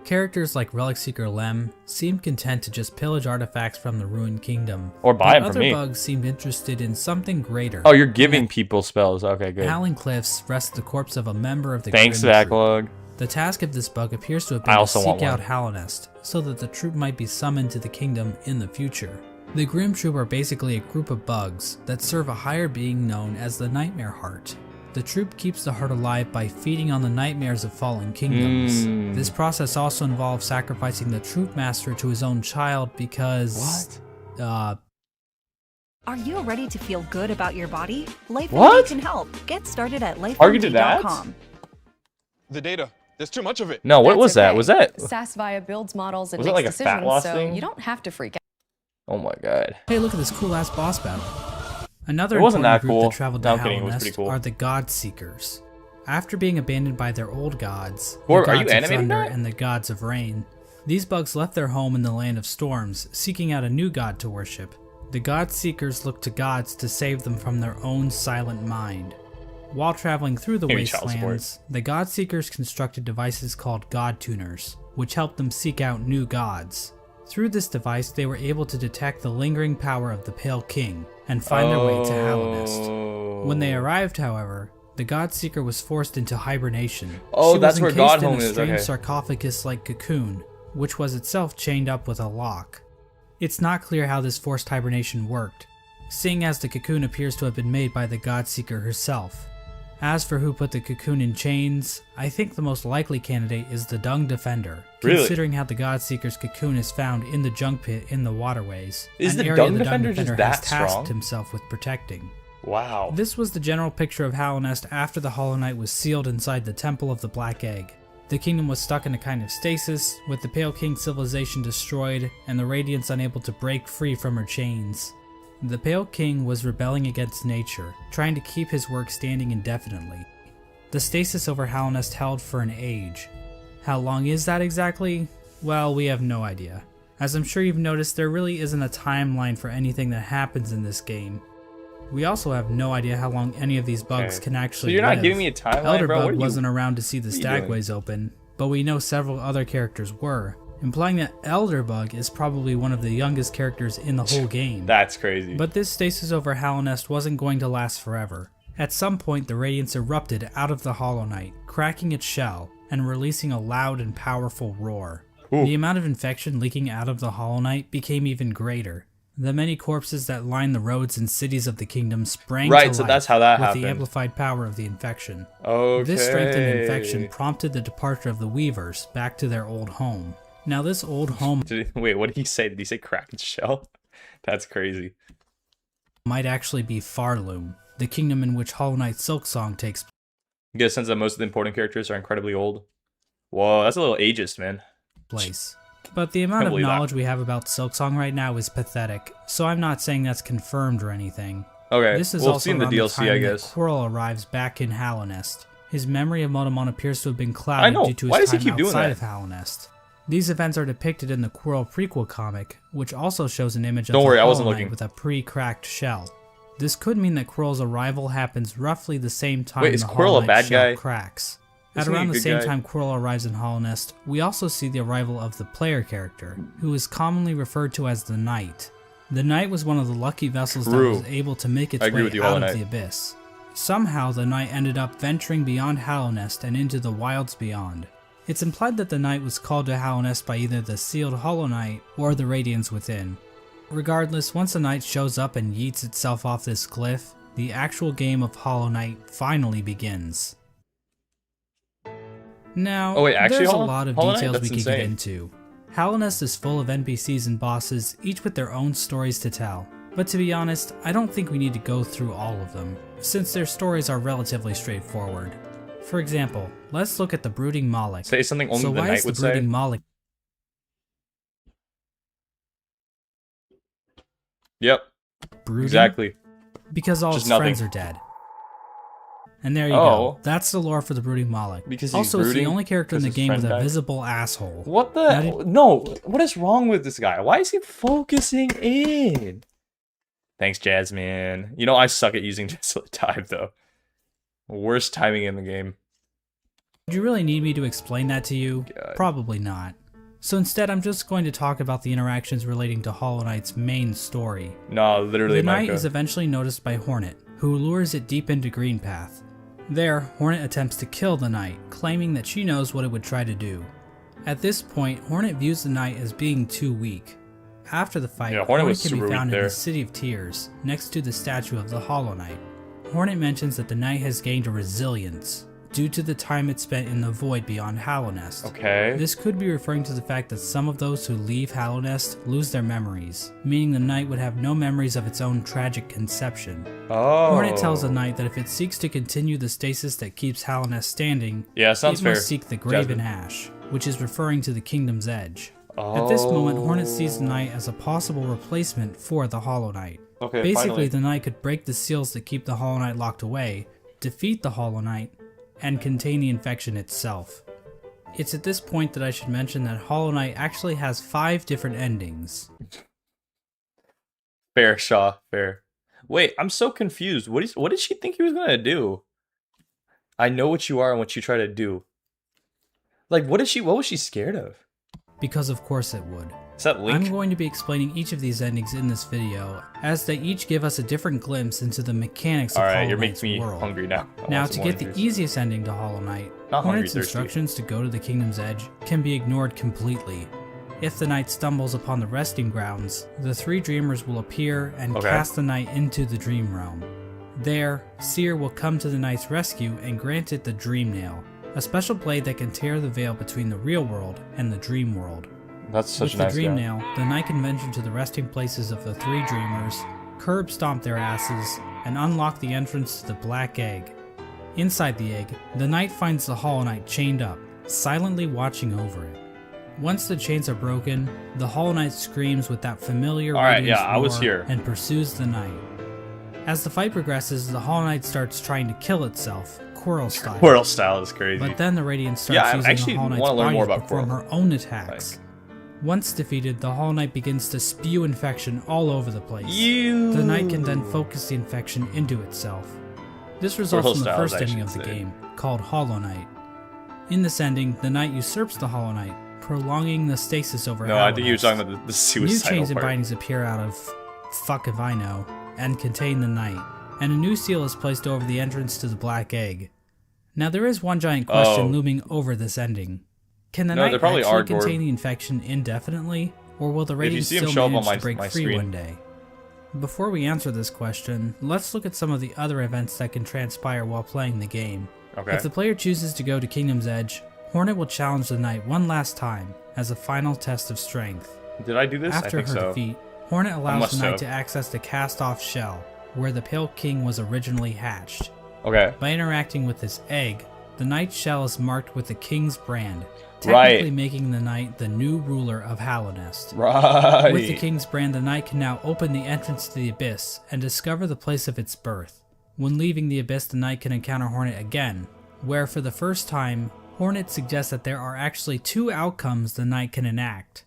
Characters like Relic Seeker Lem seemed content to just pillage artifacts from the ruined kingdom. Or buy but them from other me. bugs seemed interested in something greater. Oh, you're giving people spells. Okay, good. Howling Cliffs rests the corpse of a member of the Thanks, Grim Troop. backlog. The task of this bug appears to have I been to also want seek out one. Hallownest, so that the troop might be summoned to the kingdom in the future. The Grim Troop are basically a group of bugs that serve a higher being known as the Nightmare Heart. The troop keeps the heart alive by feeding on the nightmares of fallen kingdoms. This process also involves sacrificing the troop master to his own child because... What? Are you ready to feel good about your body? What? LifeMD can help. Get started at Argue to that? lifemd.com. The data. There's too much of it. No, what That's was that? okay. Was that? SAS Via builds models and Was it makes like a fat decisions, loss so thing? you don't have to freak out. Oh my god. Hey, look at this cool ass boss battle. Another It wasn't important that group cool. that traveled No, to I'm kidding, it was Hallownest pretty cool. are the God Seekers. After being abandoned by their old gods, Or the are you gods of animating thunder that? and the gods of rain, these bugs left their home in the land of storms, seeking out a new god to worship. The God Seekers look to gods to save them from their own silent mind. While traveling through the wastelands, the Godseekers constructed devices called God Tuners, which helped them seek out new gods. Through this device, they were able to detect the lingering power of the Pale King and find their way to Hallownest. When they arrived, however, the Godseeker was forced into hibernation. Oh, that's where Godhome is. She was encased in a strange sarcophagus-like cocoon, which was itself chained up with a lock. It's not clear how this forced hibernation worked, seeing as the cocoon appears to have been made by the Godseeker herself. As for who put the cocoon in chains, I think the most likely candidate is the Dung Defender, considering how the Godseeker's cocoon is found in the junk pit in the waterways. Is the Dung Defender just that has tasked strong? Himself with protecting. Wow. This was the general picture of Hallownest after the Hollow Knight was sealed inside the Temple of the Black Egg. The kingdom was stuck in a kind of stasis, with the Pale King civilization destroyed and the Radiants unable to break free from her chains. The Pale King was rebelling against nature, trying to keep his work standing indefinitely. The stasis over Hallownest held for an age. How long is that exactly? Well, we have no idea. As I'm sure you've noticed, there really isn't a timeline for anything that happens in this game. We also have no idea how long any of these bugs can actually live. So you're not giving me a timeline, bro? Elderbug wasn't around to see the stagways open, but we know several other characters were, implying that Elderbug is probably one of the youngest characters in the whole game. That's crazy. But this stasis over Hallownest wasn't going to last forever. At some point, the Radiance erupted out of the Hollow Knight, cracking its shell and releasing a loud and powerful roar. The amount of infection leaking out of the Hollow Knight became even greater. The many corpses that lined the roads and cities of the kingdom sprang to life that's how that with happened. The amplified power of the infection. Okay. This strengthened infection prompted the departure of the Weavers back to their old home. Now this old home... Wait, what did he say? Did he say crack its shell? That's crazy. ...might actually be Farloom, the kingdom in which Hollow Knight Silksong takes place. You get a sense that most of the important characters are incredibly old. Whoa, that's a little ageist, man. But the amount of knowledge we have about Silksong right now is pathetic, so I'm not saying that's confirmed or anything. Okay, this is we'll also see in the DLC, time I guess. That Quirrell arrives back in Hallownest. His memory of Motomon appears to have been clouded due to his time outside of Hallownest. These events are depicted in the Quirrell prequel comic, which also shows an image of the Hollow Knight with a pre-cracked shell. This could mean that Quirrell's arrival happens roughly the same time the Hollow Knight shell cracks. At around the same time Quirrell arrives in Hallownest, we also see the arrival of the player character, who is commonly referred to as the Knight. The Knight was one of the lucky vessels that was able to make its way out of the abyss. Somehow the Knight ended up venturing beyond Hallownest and into the wilds beyond. It's implied that the Knight was called to Hallownest by either the sealed Hollow Knight or the Radiants within. Regardless, once the Knight shows up and yeets itself off this cliff, the actual game of Hollow Knight finally begins. Now, there's a lot of details we could get into. Hallownest is full of NPCs and bosses, each with their own stories to tell. But to be honest, I don't think we need to go through all of them, since their stories are relatively straightforward. For example, let's look at the Brooding Moloch. Say something only the Knight would say. So why is the Brooding Moloch? Yep. Brooding? Exactly. Because all his friends are dead. And there you go. That's the lore for the Brooding Moloch. Because also, it's the only character in the game with a visible asshole. What the? No. What is wrong with this guy? Why is he focusing in? Thanks, Jasmine. You know, I suck at using Jessilette Dive, though. Worst timing in the game. Do you really need me to explain that to you? Probably not. So instead, I'm just going to talk about the interactions relating to Hollow Knight's main story. No, literally, the Knight is eventually noticed by Hornet, who lures it deep into Greenpath. There, Hornet attempts to kill the Knight, claiming that she knows what it would try to do. At this point, Hornet views the Knight as being too weak. After the fight, Hornet can be found in the City of Tears, next to the statue of the Hollow Knight. Hornet mentions that the Knight has gained a resilience, due to the time it spent in the void beyond Hallownest. Okay. This could be referring to the fact that some of those who leave Hallownest lose their memories, meaning the Knight would have no memories of its own tragic conception. Hornet tells the Knight that if it seeks to continue the stasis that keeps Hallownest standing, it must seek the Graven Ash, which is referring to the Kingdom's Edge. At this moment, Hornet sees the Knight as a possible replacement for the Hollow Knight. Basically, the Knight could break the seals that keep the Hollow Knight locked away, defeat the Hollow Knight, and contain the infection itself. It's at this point that I should mention that Hollow Knight actually has 5 different endings. Fair, Shaw, fair. Wait, I'm so confused. What did she think he was gonna do? I know what you are and what you try to do. Like, what was she scared of? Because of course it would. Is that Link? I'm going to be explaining each of these endings in this video, as they each give us a different glimpse into the mechanics of Hollow Knight's world. You're making me hungry now. Now, to get the easiest ending to Hollow Knight, Hornet's instructions to go to the Kingdom's Edge can be ignored completely. If the knight stumbles upon the resting grounds, the three dreamers will appear and cast the knight into the dream realm. There, Seer will come to the knight's rescue and grant it the Dream Nail, a special blade that can tear the veil between the real world and the dream world. That's such a nice nice With the Dream Nail, the knight can venture to the resting places of the three dreamers, curb stomp their asses, and unlock the entrance to the Black Egg. Inside the egg, the knight finds the Hollow Knight chained up, silently watching over it. Once the chains are broken, the Hollow Knight screams with that familiar roar and pursues the knight. As the fight progresses, the Hollow Knight starts trying to kill itself, Quirrell style. Quirrell style is crazy. But then the Radiant starts using the Hollow Knight's body to perform her own attacks. Once defeated, the Hollow Knight begins to spew infection all over the place. The knight can then focus the infection into itself. This results in the first ending of the game, called Hollow Knight. In this ending, the knight usurps the Hollow Knight, prolonging the stasis over I think you were talking about the suicidal New chains and bindings appear out of fuck if I know, and contain the knight, and a new seal is placed over the entrance to the Black Egg. Now there is one giant question looming over this ending. Can the knight actually contain the infection indefinitely, or will the Radiant still manage to break free one day? Before we answer this question, let's look at some of the other events that can transpire while playing the game. If the player chooses to go to Kingdom's Edge, Hornet will challenge the knight one last time as a final test of strength. Did I do this? After her defeat, Hornet allows the knight to access the cast-off shell, where the Pale King was originally hatched. By interacting with this egg, the knight's shell is marked with the king's brand, technically making the knight the new ruler of Hallownest. With the king's brand, the knight can now open the entrance to the Abyss and discover the place of its birth. When leaving the Abyss, the knight can encounter Hornet again, where for the first time, Hornet suggests that there are actually two outcomes the knight can enact.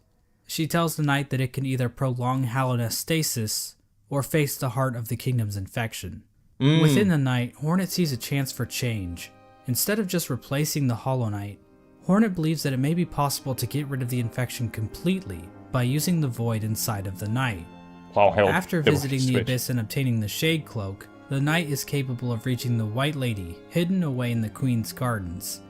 She tells the knight that it can either prolong Hallownest stasis, or face the heart of the kingdom's infection. Within the knight, Hornet sees a chance for change. Instead of just replacing the Hollow Knight, Hornet believes that it may be possible to get rid of the infection completely by using the void inside of the knight. After visiting the Abyss and obtaining the Shade Cloak, the knight is capable of reaching the White Lady, hidden away in the Queen's Gardens.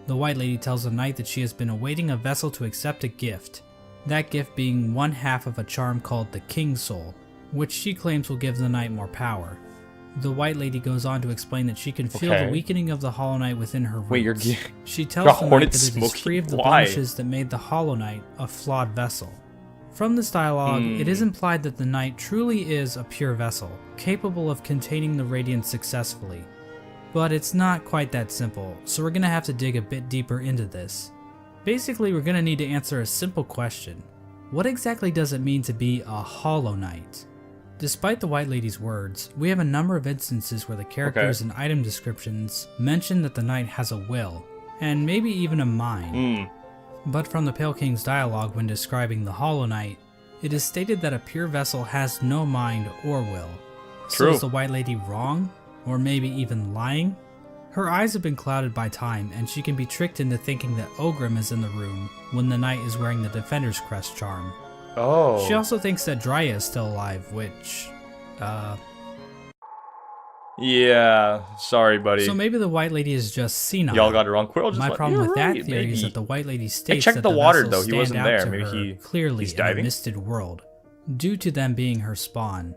The White Lady tells the knight that she has been awaiting a vessel to accept a gift, that gift being one half of a charm called the King's Soul, which she claims will give the knight more power. The White Lady goes on to explain that she can feel the weakening of the Hollow Knight within her roots. She tells the knight that it is free of the blemishes that made the Hollow Knight a flawed vessel. From this dialogue, it is implied that the knight truly is a pure vessel, capable of containing the Radiant successfully. But it's not quite that simple, so we're going to have to dig a bit deeper into this. Basically, we're going to need to answer a simple question. What exactly does it mean to be a Hollow Knight? Despite the White Lady's words, we have a number of instances where the characters and item descriptions mention that the knight has a will, and maybe even a mind. But from the Pale King's dialogue when describing the Hollow Knight, it is stated that a pure vessel has no mind or will. So is the White Lady wrong? Or maybe even lying? Her eyes have been clouded by time, and she can be tricked into thinking that Ogrim is in the room when the knight is wearing the Defender's Crest charm. She also thinks that Drya is still alive, which, yeah, sorry, buddy. So maybe the White Lady is just senile. Y'all got it wrong. Quirrell just My problem with that theory is that the White Lady states checked that the water though. He wasn't there. Maybe clearly he's diving? in a misted world, due to them being her spawn.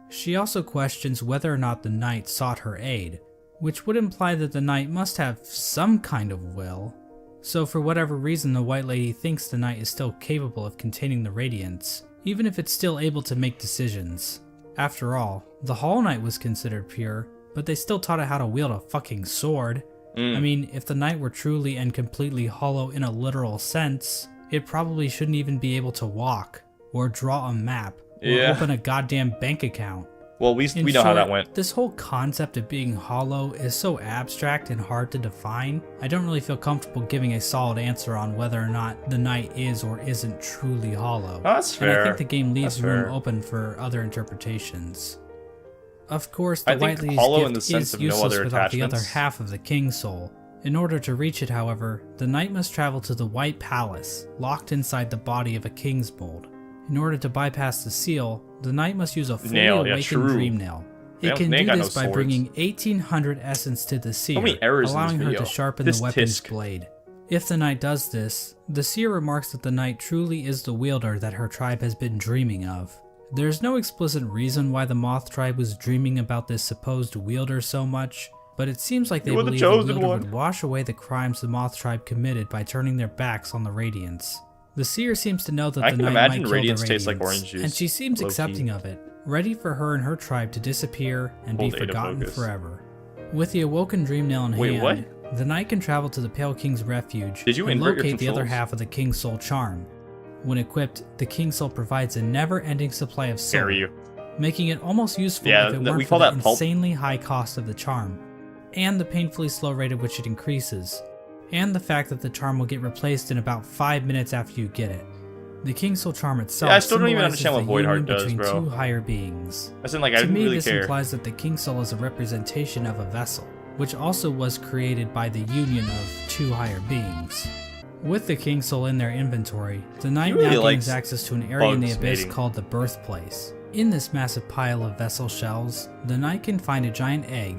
She also questions whether or not the knight sought her aid, which would imply that the knight must have some kind of will. So for whatever reason, the White Lady thinks the knight is still capable of containing the Radiance, even if it's still able to make decisions. After all, the Hollow Knight was considered pure, but they still taught it how to wield a fucking sword. I mean, if the knight were truly and completely hollow in a literal sense, it probably shouldn't even be able to walk, or draw a map, or open a goddamn bank account. Well, we know how that went. This whole concept of being hollow is so abstract and hard to define, I don't really feel comfortable giving a solid answer on whether or not the knight is or isn't truly hollow. Oh, that's fair. And I think the game leaves room open for other interpretations. Of course, the White Lady's gift is useless without the other half of the King Soul. In order to reach it, however, the knight must travel to the White Palace, locked inside the body of a king's mold. In order to bypass the seal, the knight must use a fully awakened dream nail. It can do this by bringing 1800 essence to the seer, allowing her to sharpen the weapon's blade. If the knight does this, the seer remarks that the knight truly is the wielder that her tribe has been dreaming of. There's no explicit reason why the Moth tribe was dreaming about this supposed wielder so much, but it seems like they believe the wielder would wash away the crimes the Moth tribe committed by turning their backs on the Radiants. The seer seems to know that the knight might kill the Radiants, tastes like orange juice, and she seems accepting of it, ready for her and her tribe to disappear and be forgotten forever. With the awoken dream nail in hand, the knight can travel to the Pale King's refuge and locate the other half of the King's Soul charm. When equipped, the King's Soul provides a never-ending supply of soul, making it almost useful if it weren't for the insanely high cost of the charm, and the painfully slow rate at which it increases, and the fact that the charm will get replaced in about 5 minutes after you get it. The King's Soul charm itself I still don't even understand what Void Heart does, bro. Two higher beings. I didn't really this implies that the King's Soul is a representation of a vessel, which also was created by the union of two higher beings. With the King's Soul in their inventory, the knight now gains access to an area in the Abyss called the Birthplace. In this massive pile of vessel shells, the knight can find a giant egg.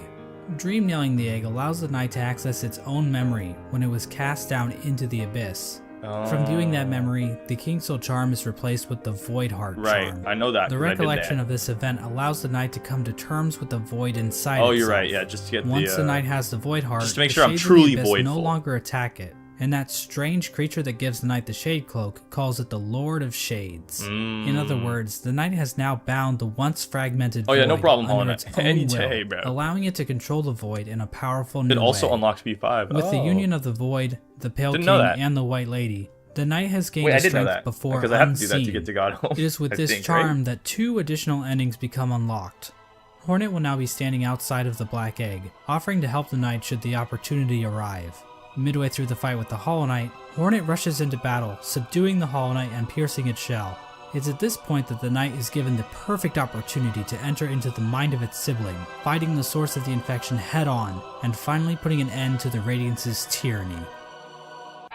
Dream nailing the egg allows the knight to access its own memory when it was cast down into the Abyss. From viewing that memory, the King's Soul charm is replaced with the Void Heart charm. Right, I know that. The recollection of this event allows the knight to come to terms with the void inside itself. Oh, you're right, yeah, just to get Once the knight has the Void Heart, just to make sure I'm truly voidful, no longer attack it, and that strange creature that gives the knight the Shade Cloak calls it the Lord of Shades. In other words, the knight has now bound the once fragmented void no problem, under its own will, allowing it to control the void in a powerful new way. It also unlocks B5. With the union of the void, the Pale King, and the White Lady, the knight has gained a strength before because I have to do that to get to Godhold. It is with this charm that 2 additional endings become unlocked. Hornet will now be standing outside of the Black Egg, offering to help the knight should the opportunity arrive. Midway through the fight with the Hollow Knight, Hornet rushes into battle, subduing the Hollow Knight and piercing its shell. It's at this point that the knight is given the perfect opportunity to enter into the mind of its sibling, fighting the source of the infection head on, and finally putting an end to the Radiance's tyranny.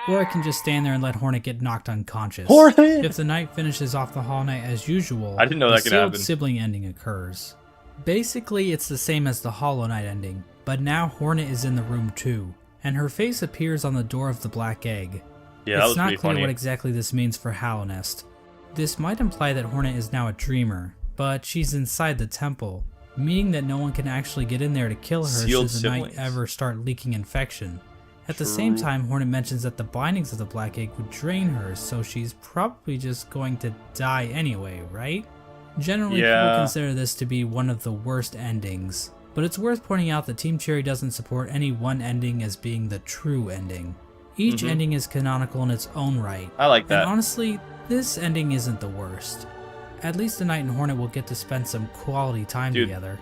Or it can just stand there and let Hornet get knocked unconscious. Hornet! If the knight finishes off the Hollow Knight as usual, I didn't know that the could happen. sealed sibling ending occurs. Basically, it's the same as the Hollow Knight ending, but now Hornet is in the room too, and her face appears on the door of the Black Egg. Yeah, it's not clear what exactly this means for Hallownest. This might imply that Hornet is now a dreamer, but she's inside the temple, meaning that no one can actually get in there to kill her should the knight ever start leaking infection. At the same time, Hornet mentions that the bindings of the Black Egg would drain her, so she's probably just going to die anyway, right? Generally, people consider this to be one of the worst endings, but it's worth pointing out that Team Cherry doesn't support any one ending as being the true ending. Each ending is canonical in its own right. I like that. And honestly, this ending isn't the worst. At least the Knight and Hornet will get to spend some quality time together.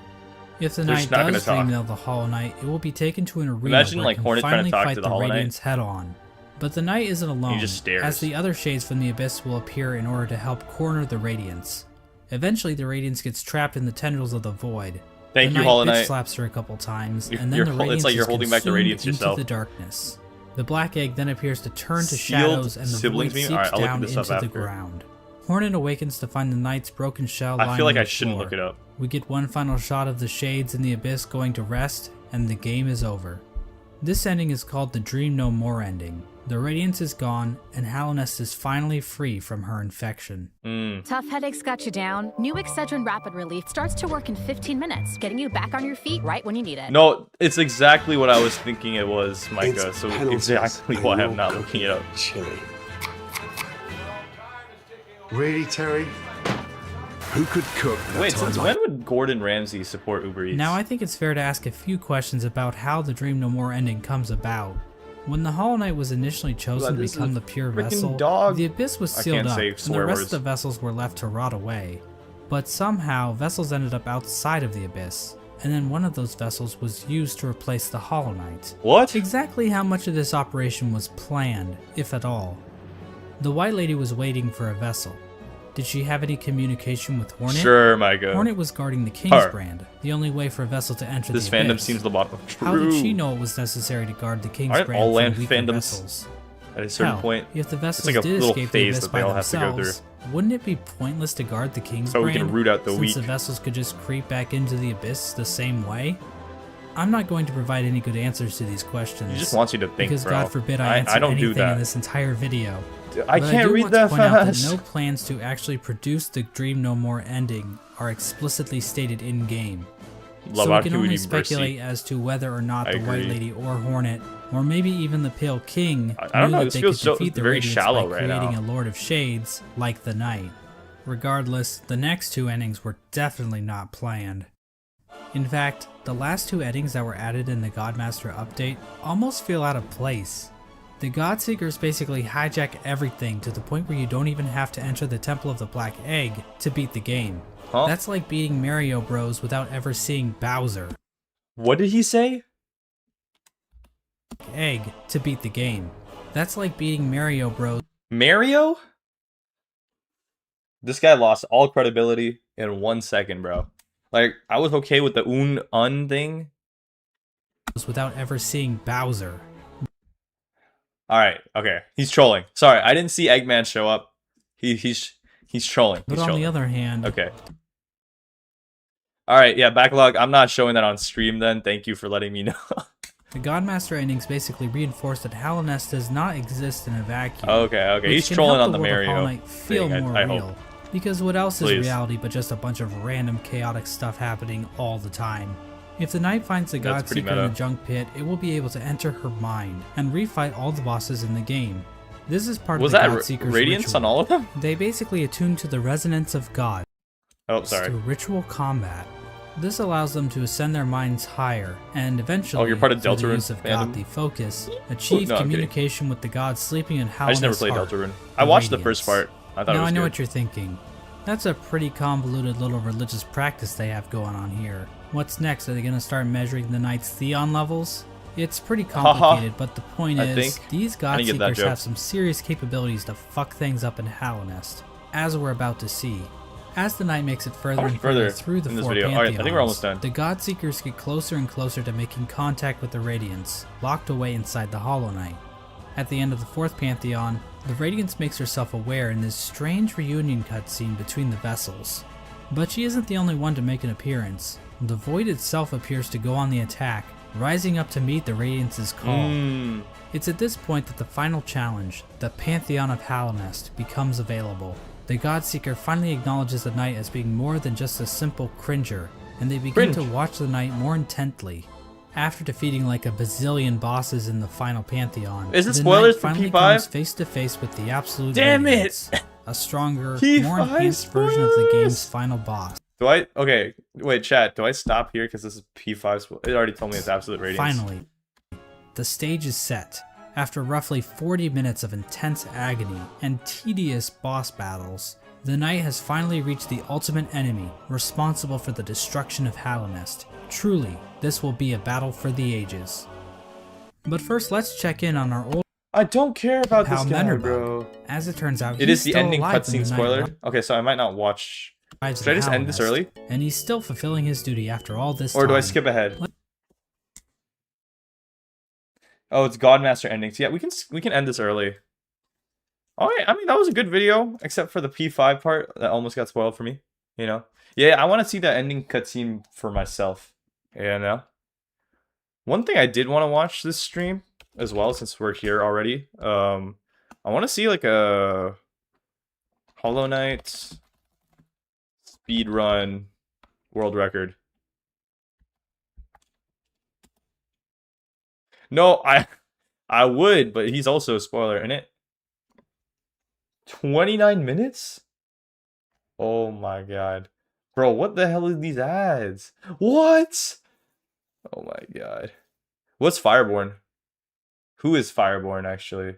If the Knight does dream nail the Hollow Knight, it will be taken to an arena where it can finally fight the Radiants head on. But the Knight isn't alone, as the other shades from the Abyss will appear in order to help corner the Radiants. Eventually, the Radiance gets trapped in the tendrils of the Void. Thank you, Hollow Knight. Slaps her a couple times, and then the Radiance it's like you're holding back the Radiance into yourself. The darkness. The Black Egg then appears to turn to shadows, and the Void seeps down into the ground. Hornet awakens to find the Knight's broken shell lying on the floor. I feel like I shouldn't look it up. We get one final shot of the Shades in the Abyss going to rest, and the game is over. This ending is called the Dream No More ending. The Radiance is gone, and Hallownest is finally free from her infection. Tough headaches got you down? New Excedrin Rapid Relief starts to work in 15 minutes, getting you back on your feet right when you need it. No, it's exactly what I was thinking it was, Micah, so exactly why I'm not looking it up. Chili. Really, Terry? Who could cook that? Wait, since when would Gordon Ramsay support Uber Eats? Now I think it's fair to ask a few questions about how the Dream No More ending comes about. When the Hollow Knight was initially chosen to become the pure vessel, the Abyss was sealed up, and the rest of the vessels were left to rot away. But somehow, vessels ended up outside of the Abyss, and then one of those vessels was used to replace the Hollow Knight. What? Exactly how much of this operation was planned, if at all? The White Lady was waiting for a vessel. Did she have any communication with Hornet? Sure, Micah. Hornet was guarding the King's brand, the only way for a vessel to enter this the fandom abyss. seems the bottom. True. How did she know it was necessary to guard the King's Aren't brand all land from weaker fandoms vessels? at a certain Hell, point? if the vessels it's like a did little escape the phase abyss that they by all have to go themselves, through. wouldn't it be pointless to guard the King's So we brand, can root out the since weak. the vessels could just creep back into the abyss the same way? I'm not going to provide any good answers to these questions. He just wants you to think, because bro. God forbid I answer don't anything do that in this entire video. I But can't do read want to that point out fast. that no plans to actually produce the Dream No More ending are explicitly stated in game. So we can only speculate as to whether or not the White Lady or Hornet, or maybe even the Pale King, I don't knew know. that This they feels could defeat the very Radiants shallow by right creating now. a Lord of Shades like the Knight. Regardless, the next two endings were definitely not planned. In fact, the last two endings that were added in the Godmaster update almost feel out of place. The Godseekers basically hijack everything to the point where you don't even have to enter the Temple of the Black Egg to beat the game. Huh? That's like beating Mario Bros without ever seeing Bowser. What did he say? Egg to beat the game. That's like beating Mario Bros. Mario? This guy lost all credibility in 1 second, bro. Like, I was okay with the un thing. Without ever seeing Bowser. Alright, okay. He's trolling. Sorry, I didn't see Eggman show up. He's trolling. But He's on trolling. the other hand... Okay. Alright, yeah, backlog. I'm not showing that on stream then. Thank you for letting me know. The Godmaster endings basically reinforce that Hallownest does not exist in a vacuum. Okay. Which He's can trolling help on the world of Mario Hollow Knight feel thing, more I real. hope. Because what else Please. is reality but just a bunch of random chaotic stuff happening all the time? If the Knight finds the That's pretty Godseeker in meta. the junk pit, it will be able to enter her mind and refight all the bosses in the game. This is part Was of the that Godseeker's Radiance ritual. on all of them? They basically attune to the resonance of God Oh, sorry. through ritual combat. This allows them to ascend their minds higher, and eventually, Oh, you're part of through the Deltarune use of fandom? godly focus, achieve No, I'm kidding. communication with the gods sleeping in Hallownest's I just never played heart, Deltarune. the I watched the first Radiance. part. I thought it Now was I know good. what you're thinking. That's a pretty convoluted little religious practice they have going on here. What's next? Are they going to start measuring the Knight's Theon levels? It's pretty complicated, but the point I is, think. these I didn't get that Godseekers joke. have some serious capabilities to fuck things up in Hallownest, as we're about to see. As the Knight makes it further How much and further further through the in this four video? pantheons, Alright, I think we're almost done. the Godseekers get closer and closer to making contact with the Radiance, locked away inside the Hollow Knight. At the end of the fourth pantheon, the Radiance makes herself aware in this strange reunion cutscene between the vessels. But she isn't the only one to make an appearance. The Void itself appears to go on the attack, rising up to meet the Radiance's call. It's at this point that the final challenge, the Pantheon of Hallownest, becomes available. The Godseeker finally acknowledges the Knight as being more than just a simple cringer, and they begin to watch the Knight more intently. After defeating like a bazillion bosses in the final Pantheon, Is it the spoilers Knight for finally P5? comes face to face with the absolute Damn it! Radiance, a stronger, P5 more enhanced version of the game's spoilers! final boss. Do I? Okay, wait, chat. Do I stop here because this is P5? It already told me it's absolute Radiance. Finally, the stage is set. After roughly 40 minutes of intense agony and tedious boss battles, the Knight has finally reached the ultimate enemy responsible for the destruction of Hallownest. Truly, this will be a battle for the ages. But first, let's check in on our old I don't care about pal this guy, Menderbug. bro. As it turns out, It he's is the still ending alive when cutscene the Knight spoiler. Okay, so I might not watch. arrives Should I in just end this Hallownest, early? And he's still fulfilling his duty after all this Or time. do I skip ahead? Oh, it's Godmaster endings. Yeah, we can end this early. Alright, I mean that was a good video, except for the P5 part that almost got spoiled for me. You know? Yeah, I want to see that ending cutscene for myself. You know? One thing I did want to watch this stream as well, since we're here already. I want to see like a Hollow Knight speedrun world record. No, I would, but he's also a spoiler in it. 29 minutes? Oh my god. Bro, what the hell are these ads? What? Oh my god. What's Fireborn? Who is Fireborn, actually?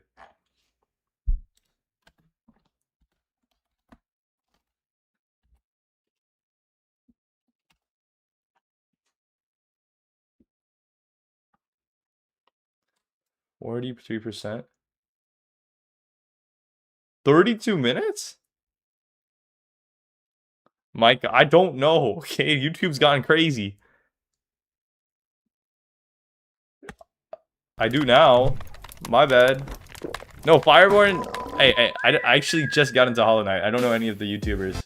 %. 32 minutes? Mike, I don't know. Okay, YouTube's gotten crazy. I do now. My bad. No, Fireborn. Hey, I actually just got into Hollow Knight. I don't know any of the YouTubers.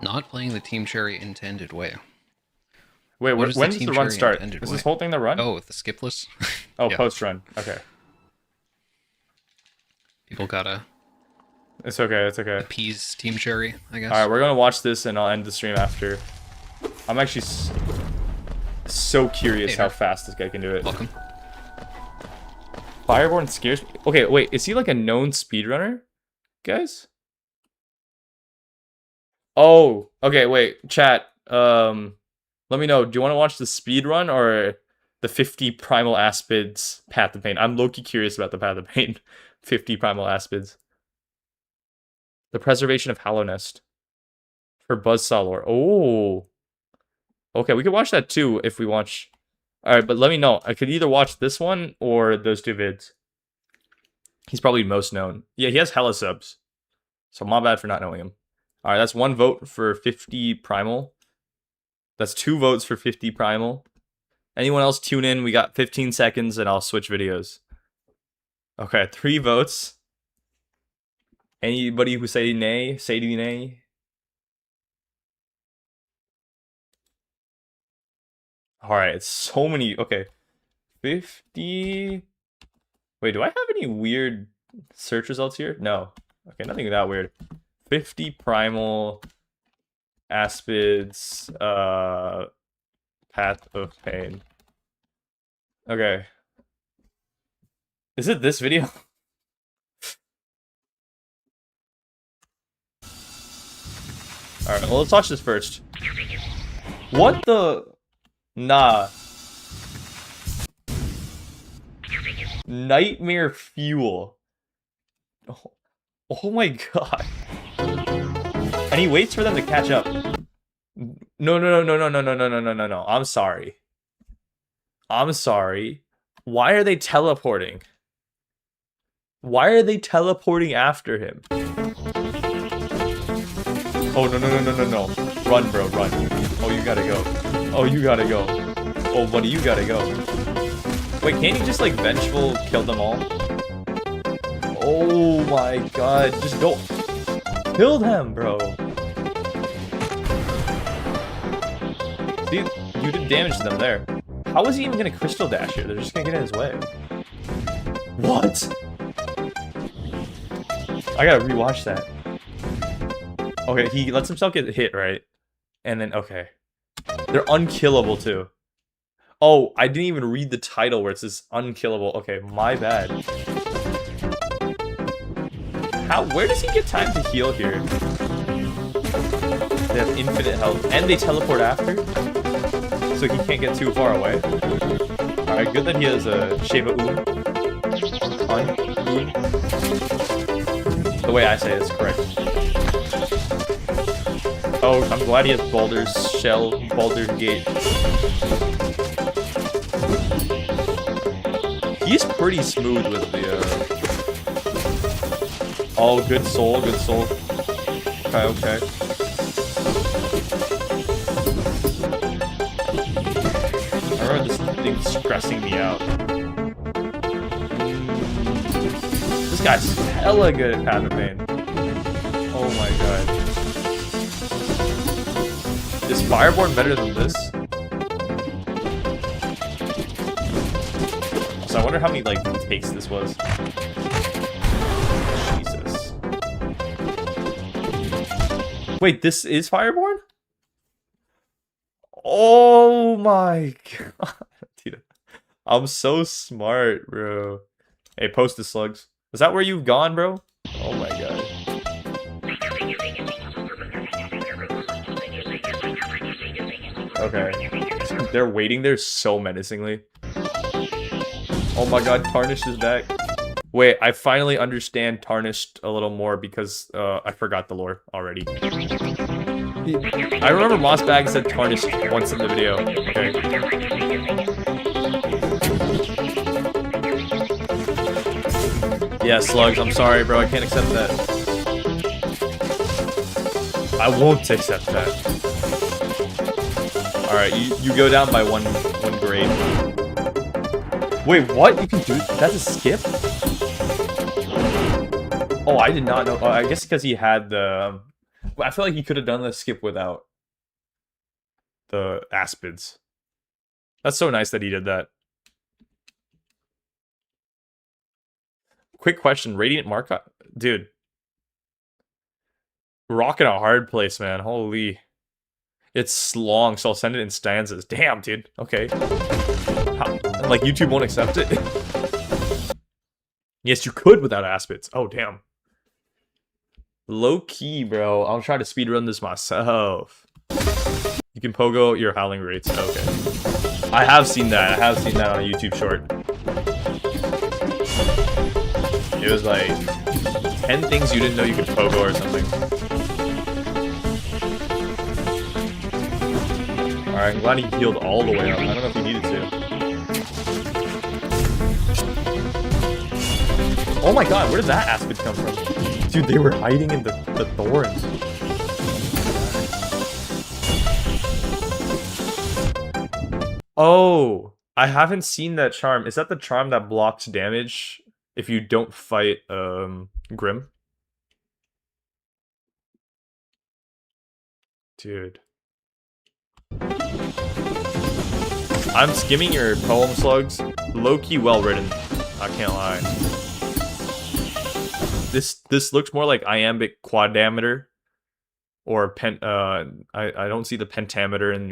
Not playing the Team Cherry intended way. Wait, when does the run start? Is this whole thing the run? Oh, the skipless? Oh, yeah. Post-run. Okay. People gotta... It's okay, it's okay. Appease Team Cherry, I guess. Alright, we're gonna watch this and I'll end the stream after. I'm actually so curious how fast this guy can do it. Welcome. Fireborn scares me. Okay, wait, is he like a known speedrunner? Guys? Oh, okay, wait, chat. Let me know. Do you want to watch the speedrun or the 50 primal aspids Path of Pain? I'm low-key curious about the Path of Pain. 50 primal aspids. The preservation of Hallow Nest. For Buzzsaw lore. Oh. Okay, we could watch that too if we watch. Alright, but let me know. I could either watch this one or those two vids. He's probably most known. Yeah, he has hella subs. So my bad for not knowing him. Alright, that's 1 vote for 50 primal. That's 2 votes for 50 primal. Anyone else tune in? We got 15 seconds and I'll switch videos. Okay, 3 votes. Anybody who say nay, say nay. Alright, it's so many. Okay. 50. Wait, do I have any weird search results here? No. Okay, nothing that weird. 50 primal aspids Path of Pain. Okay. Is it this video? Alright, well, let's watch this first. What the? Nah. Nightmare Fuel. Oh my god. And he waits for them to catch up. No. I'm sorry. I'm sorry. Why are they teleporting? Why are they teleporting after him? Oh, no. Run, bro, run. Oh, you gotta go. Oh, you gotta go. Oh, buddy, you gotta go. Wait, can't you just, like, vengeful kill them all? Oh my god, just go. Kill them, bro. See, you did damage to them there. How is he even gonna crystal dash here? They're just gonna get in his way. What? I gotta rewatch that. Okay, he lets himself get hit, right? And then, okay. They're unkillable, too. Oh, I didn't even read the title where it says unkillable. Okay, my bad. Where does he get time to heal here? They have infinite health. And they teleport after? So he can't get too far away. Alright, good that he has a Sheva Un. The way I say it is correct. Oh, I'm glad he has Baldur's Shell, Baldur's Gate. He's pretty smooth with the, Oh, good soul, good soul. Okay. I remember this thing stressing me out. This guy's hella good at Path of Pain. Oh my god. Is Fireborn better than this? So I wonder how many, like, takes this was. Jesus. Wait, this is Fireborn? Oh my god. Dude, I'm so smart, bro. Hey, post the slugs. Is that where you've gone, bro? Oh my god. Okay. They're waiting there so menacingly. Oh my god, Tarnished is back. Wait, I finally understand Tarnished a little more because I forgot the lore already. I remember Mossbag said Tarnished once in the video. Okay. Yeah, slugs, I'm sorry, bro. I can't accept that. I won't accept that. Alright, you go down by one grade. Wait, what? You can do... That's a skip? Oh, I did not know. I guess because he had the... I feel like he could have done the skip without the aspids. That's so nice that he did that. Quick question. Radiant Mark... Dude. Rocking a hard place, man. Holy... It's long, so I'll send it in stanzas. Damn, dude. Okay. Like, YouTube won't accept it? Yes, you could without aspids. Oh, damn. Low key, bro. I'll try to speedrun this myself. You can pogo your howling rates. Okay. I have seen that. I have seen that on a YouTube short. It was like 10 things you didn't know you could pogo or something. Alright, I'm glad he healed all the way up. I don't know if he needed to. Oh my god, where did that aspid come from? Dude, they were hiding in the thorns. Oh, I haven't seen that charm. Is that the charm that blocks damage if you don't fight Grim? Dude. I'm skimming your poem slugs. Low-key well written. I can't lie. This looks more like iambic quadrameter or I don't see the pentameter in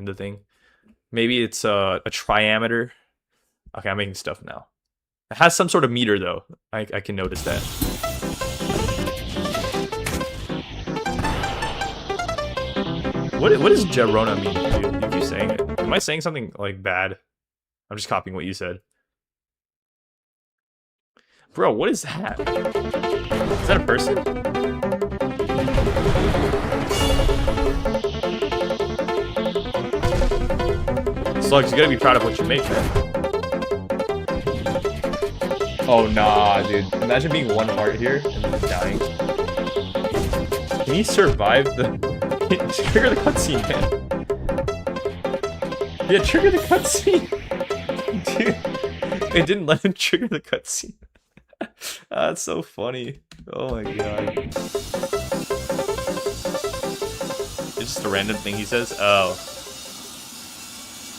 the thing. Maybe it's a triameter. Okay, I'm making stuff now. It has some sort of meter though. I can notice that. What does Gerona mean, dude? You keep saying it. Am I saying something like bad? I'm just copying what you said. Bro, what is that? Is that a person? Slugs, you gotta be proud of what you make, man. Oh, nah, dude. Imagine being one heart here and then dying. Can he survive the... Trigger the cutscene, man. Yeah, trigger the cutscene. Dude, it didn't let him trigger the cutscene. That's so funny. Oh my god. It's just a random thing he says? Oh.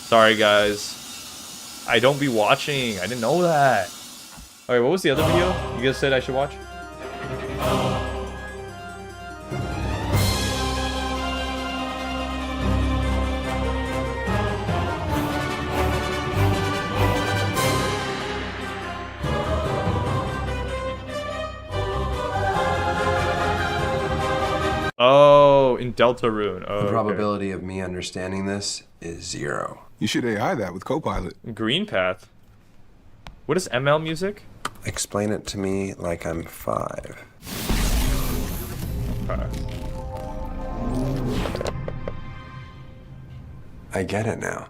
Sorry, guys. I don't be watching. I didn't know that. Alright, what was the other video you guys said I should watch? Oh, in Deltarune. Oh, the probability of me understanding this is 0. You should AI that with Copilot. Green Path. What is ML music? Explain it to me like I'm 5. Okay. I get it now.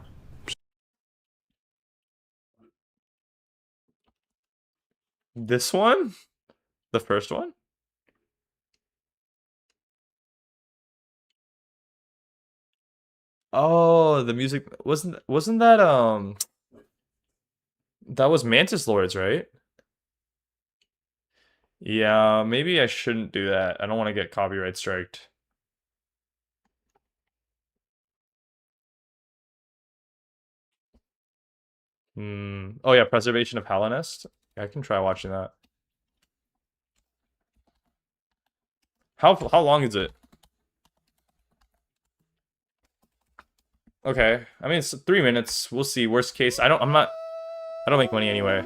This one? The first one? Oh, the music wasn't that that was Mantis Lords, right? Yeah, maybe I shouldn't do that. I don't want to get copyright striked. Oh yeah, Preservation of Halonest. I can try watching that. How long is it? Okay, I mean it's 3 minutes. We'll see. Worst case, I don't make money anyway.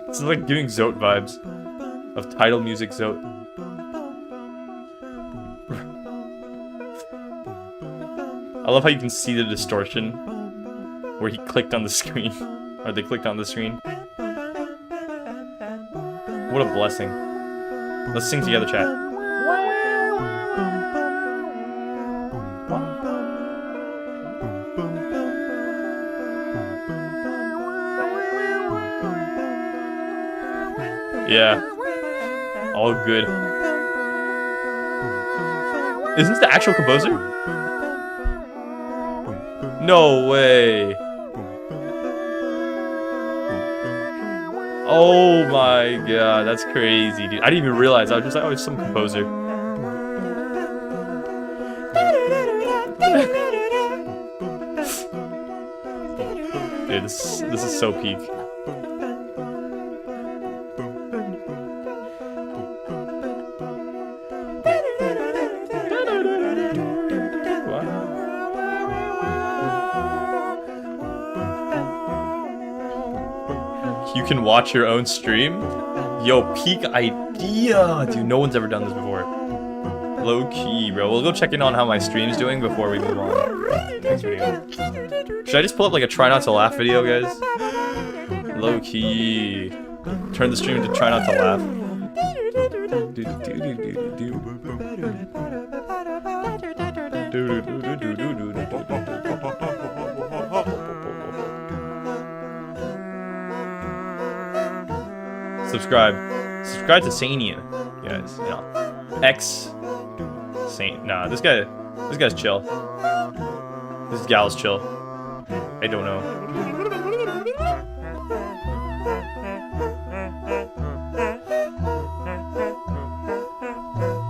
It's like giving Zote vibes of title music Zote. I love how you can see the distortion where he clicked on the screen, or they clicked on the screen. What a blessing. Let's sing together, chat. Yeah. All good. Is this the actual composer? No way. Oh my god, that's crazy, dude. I didn't even realize. I was just like, oh, it's some composer. Dude, this is so peak. You can watch your own stream? Yo, peak idea! Dude, no one's ever done this before. Low key, bro. We'll go check in on how my stream's doing before we move on. Next video. Should I just pull up like a try not to laugh video, guys? Low key. Turn the stream to try not to laugh. Subscribe to Sanian, guys. Yeah. X Saint. Nah, this guy's chill. This gal's chill. I don't know.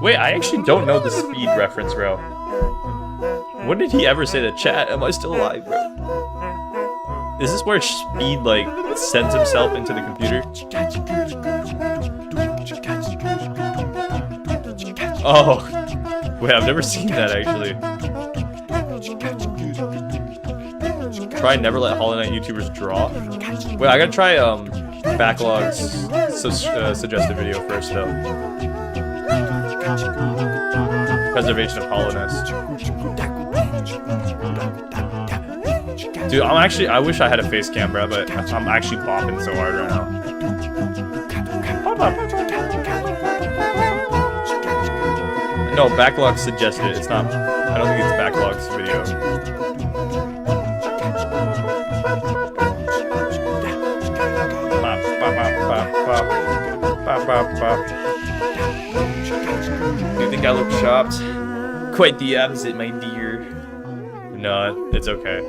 Wait, I actually don't know the speed reference, bro. When did he ever say that? Chat, am I still alive, bro? Is this where Speed, like, sends himself into the computer? Oh. Wait, I've never seen that, actually. Try never let Hollow Knight YouTubers draw. Wait, I gotta try, Backlog's suggested video first, though. Preservation of Hollowness. Dude, I wish I had a face cam, bro, but I'm actually bopping so hard right now. No, Backlog suggested it. It's not. I don't think it's Backlog's video. Do you think I look shocked? Quite the opposite, my dear. No, it's okay.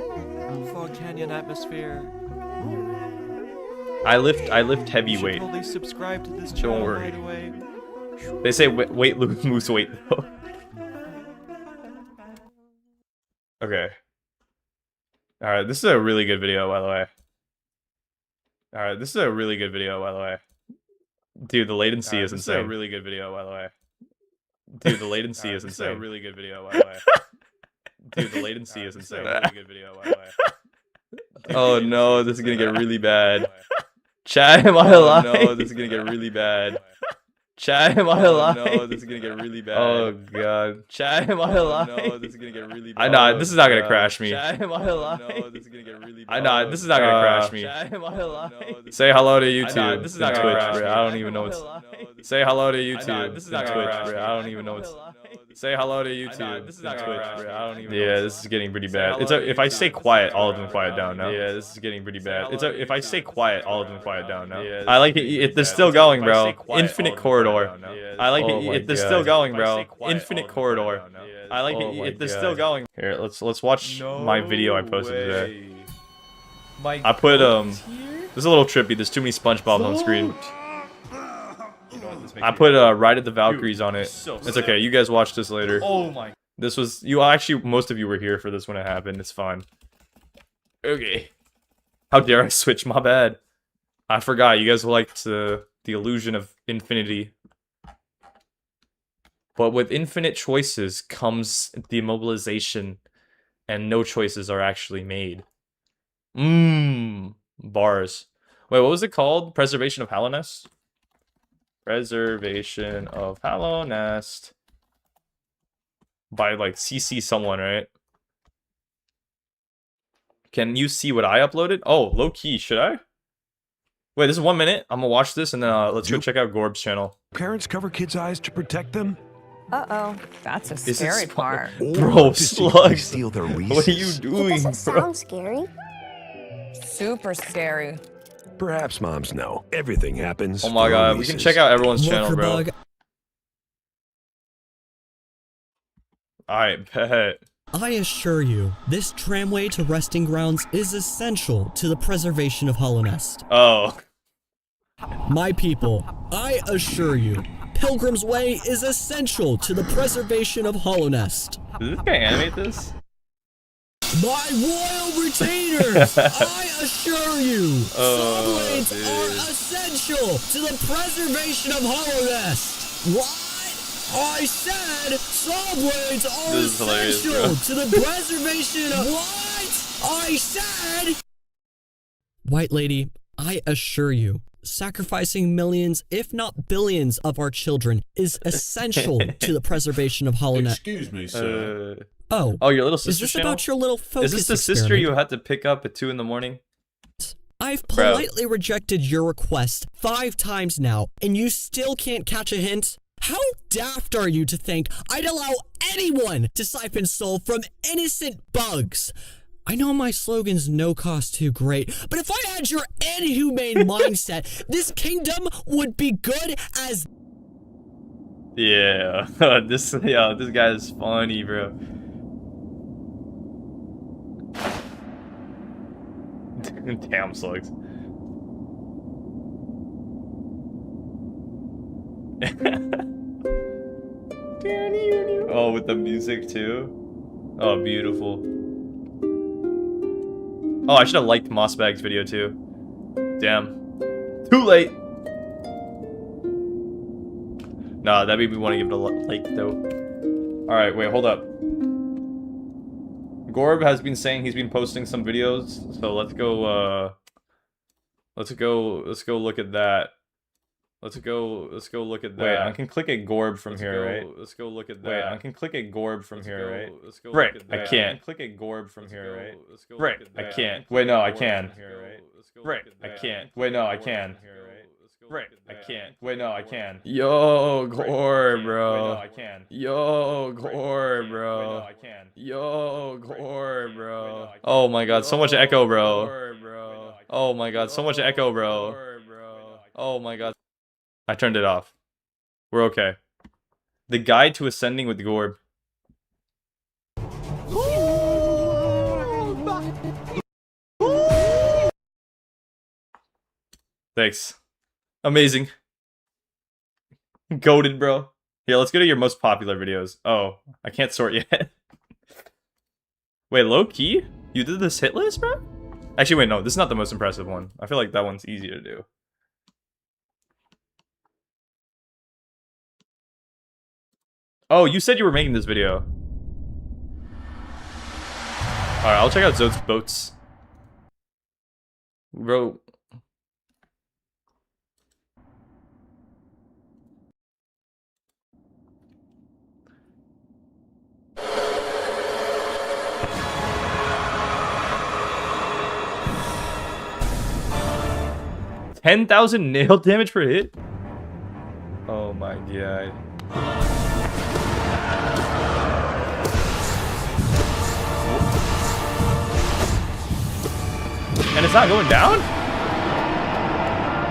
Fog Canyon atmosphere. I lift heavyweight. Subscribe to this Don't worry. They say weight lose weight though. Okay. Alright, this is a really good video, by the way. Alright, this is a really good video, by the way. Dude, the latency is insane. This is a really good video, by the way. Dude, the latency is insane. This is a really good video, by the way. Dude, the latency is insane. Really good video, by the way. Oh no, this is gonna get really bad. Chat, am I alive? Oh no, this is gonna get really bad. Chat, am I alive? Oh no, this is gonna get really bad. Oh god. Chat, am I alive? Oh no, this is gonna get really bad. I know, this is not gonna crash me. Chat, am I alive? No, this is gonna get really bad. I know, this is not gonna crash me. Chat, am I alive? Say hello to YouTube. This is not gonna crash me. I don't even know what's. Say hello to YouTube. This is not gonna crash me. I don't even know what's. Say hello to YouTube. This is not Twitch, bro. I don't even. Yeah, this is getting pretty bad. It's if I stay quiet, all of them quiet down now. Yeah, this is getting pretty bad. It's if I stay quiet, all of them quiet down now. I like it. They're still going, bro. Infinite corridor. I like it. They're still going, bro. Infinite corridor. I like it. They're still going. Here, let's watch my video I posted today. I put This is a little trippy. There's too many SpongeBobs on screen. I put Ride at the Valkyries on it. It's okay. You guys watch this later. Oh my. This was actually most of you were here for this when it happened. It's fine. Okay. How dare I switch? My bad. I forgot. You guys liked the illusion of infinity. But with infinite choices comes the immobilization, and no choices are actually made. Bars. Wait, what was it called? Preservation of Hallownest? Preservation of Hallownest. By like CC someone, right? Can you see what I uploaded? Oh, low key, should I? Wait, this is 1 minute. I'm gonna watch this and then let's go check out Gorb's channel. Parents cover kids' eyes to protect them? Uh-oh, that's a scary part. Bro, slugs. Steal their what are you doing, It doesn't sound scary. Super scary. Perhaps moms know. Everything happens. Oh my god, we can check out everyone's channel, bro. Alright, bet. I assure you, this tramway to resting grounds is essential to the preservation of Hollownest. Oh. My people, I assure you, Pilgrim's Way is essential to the preservation of Hollownest. Did this guy animate this? My royal retainers, I assure you, saw blades are essential to the preservation of Hollownest. What? I said saw blades are essential to the preservation of what? I said. White lady, I assure you, sacrificing millions, if not billions, of our children is essential to the preservation of Hollownest. Excuse me, sir. Oh, your little sister is this channel? About your little focus Is this the experiment? sister you had to pick up at 2 in the morning? I've politely rejected your request 5 times now, and you still can't catch a hint? How daft are you to think I'd allow anyone to siphon soul from innocent bugs? I know my slogan's no cost too great, but if I had your inhumane mindset, this kingdom would be good as... Yeah, this guy is funny, bro. Damn slugs. Oh, with the music too. Oh, beautiful. Oh, I should have liked Mossbag's video too. Damn. Too late. Nah, that made me want to give it a like though. Alright, wait, hold up. Gorb has been saying he's been posting some videos, so let's go look at that. Let's go look at that. Wait, I can click a Gorb from here, right? Let's go look at that. Wait, I can click a Gorb from here, right? Right, I can't. Click a Gorb from here, right? Right, I can't. Wait, no, I can. Right, I can't. Wait, no, I can. Right, I can't. Wait, no, I can. Yo, Gorb, bro. Yo, Gorb, bro. Yo, Gorb, bro. Oh my god, so much echo, bro. Oh my god, so much echo, bro. Oh my god. I turned it off. We're okay. The Guide to Ascending with Gorb. Thanks. Amazing. Goated, bro. Here, let's go to your most popular videos. Oh, I can't sort yet. Wait, low key? You did this hit list, bro? Actually, wait, no. This is not the most impressive one. I feel like that one's easy to do. Oh, you said you were making this video. Alright, I'll check out Zote's boats. Bro. $10,000 nail damage per hit? Oh my god. And it's not going down?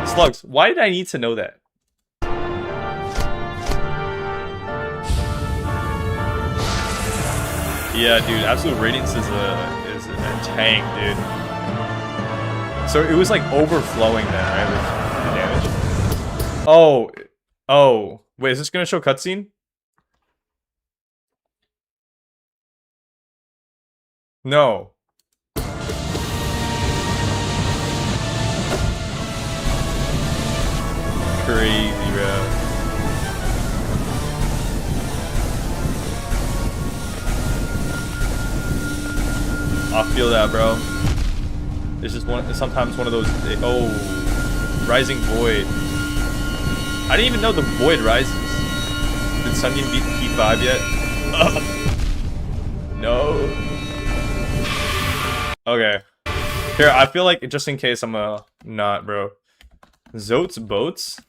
Slugs, why did I need to know that? Yeah, dude, Absolute Radiance is a tank, dude. So it was like overflowing then, right, with the damage? Oh. Wait, is this gonna show cutscene? No. Crazy, bro. I feel that, bro. It's just sometimes one of those. Oh, Rising Void. I didn't even know the Void rises. Did Sunyan beat P5 yet? No. Okay. Here, I feel like just in case I'm not, bro. Zote's boats.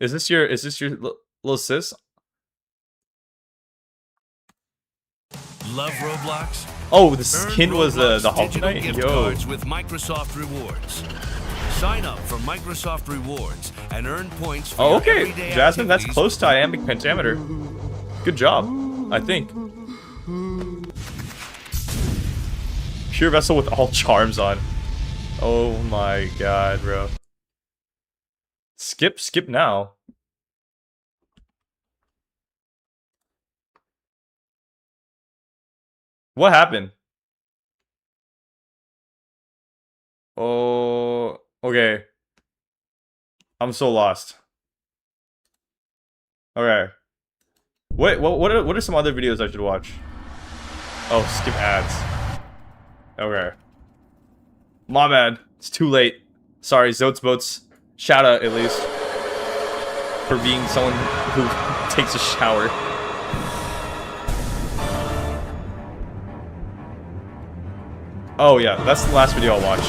Is this your little sis? Love Roblox? Oh, the skin was the Hollow Knight? Gift Yo. cards with Microsoft Rewards. Sign up for Microsoft Rewards and earn points for Oh, okay. everyday Jasmine, that's activities. close to iambic pentameter. Good job, I think. Pure vessel with all charms on. Oh my god, bro. Skip now. What happened? Oh, okay. I'm so lost. Okay. What are some other videos I should watch? Oh, skip ads. Okay. My bad. It's too late. Sorry, Zoats Boats. Shout out at least for being someone who takes a shower. Oh yeah, that's the last video I'll watch.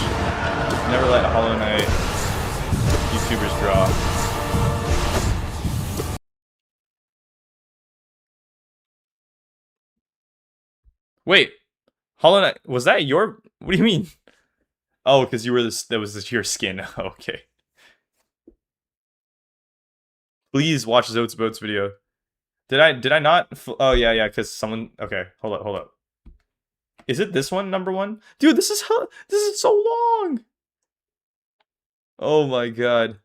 Never let Hollow Knight YouTubers draw. Wait, Hollow Knight, was that your? What do you mean? Oh, because you were this. That was your skin. Okay. Please watch Zoats Boats video. Did I not? Oh yeah, because someone. Okay, hold up. Is it this one, number 1? Dude, this is so long. Oh my god.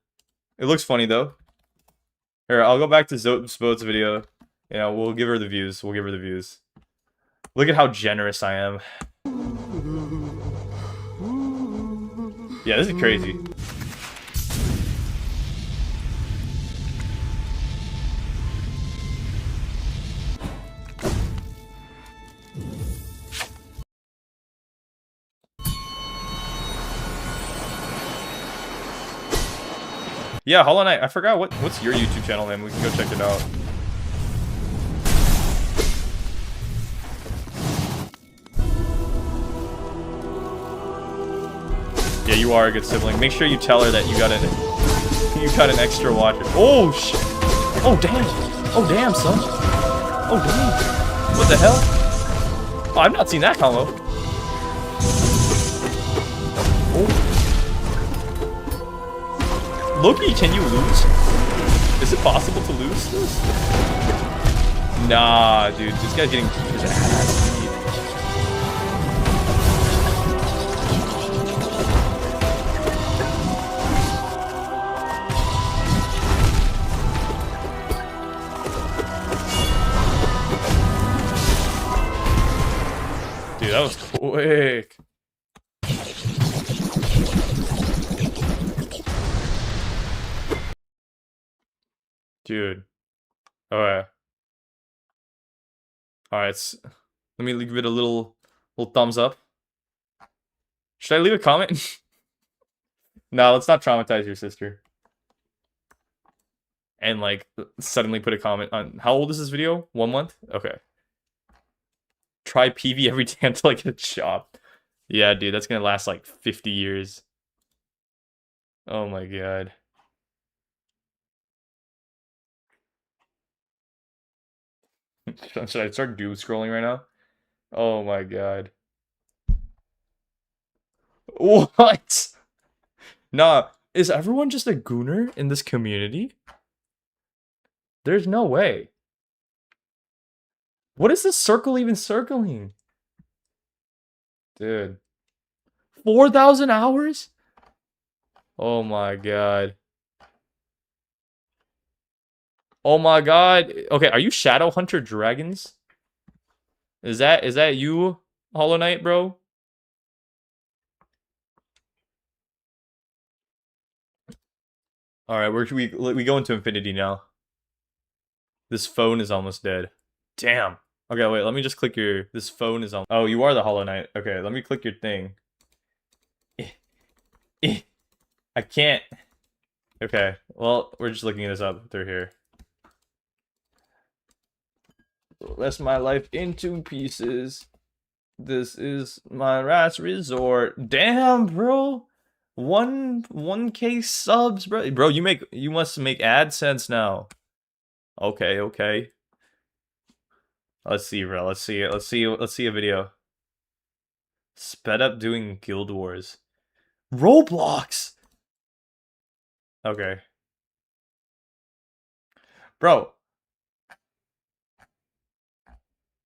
It looks funny though. Here, I'll go back to Zoats Boats video. Yeah, we'll give her the views. Look at how generous I am. Yeah, this is crazy. Yeah, Hollow Knight. I forgot what's your YouTube channel name. We can go check it out. Yeah, you are a good sibling. Make sure you tell her that you got an extra watcher. Oh shit! Oh damn! Oh damn, son! Oh damn! What the hell? Oh, I've not seen that combo. Oh. Loki, can you lose? Is it possible to lose this? Nah, dude. This guy's getting his ass beat. Dude, that was quick. Dude. Alright. Alright. Let me give it a little thumbs up. Should I leave a comment? No, let's not traumatize your sister. And like suddenly put a comment on how old is this video? 1 month? Okay. Try PV every day until I get a job. Yeah, dude, that's gonna last like 50 years. Oh my god. Should I start doom scrolling right now? Oh my god. What? Nah, is everyone just a gooner in this community? There's no way. What is this circle even circling? Dude. 4,000 hours? Oh my god. Oh my god. Okay, are you Shadow Hunter Dragons? Is that you, Hollow Knight, bro? Alright, we go into infinity now. This phone is almost dead. Damn. Okay, wait, let me just click your... This phone is on... Oh, you are the Hollow Knight. Okay, let me click your thing. I can't... Okay, well, we're just looking this up through here. Rest my life into pieces. This is my last resort. Damn, bro. 1K subs, bro. Bro, you must make AdSense now. Okay. Let's see, bro. Let's see a video. Sped up doing Guild Wars. Roblox! Okay. Bro.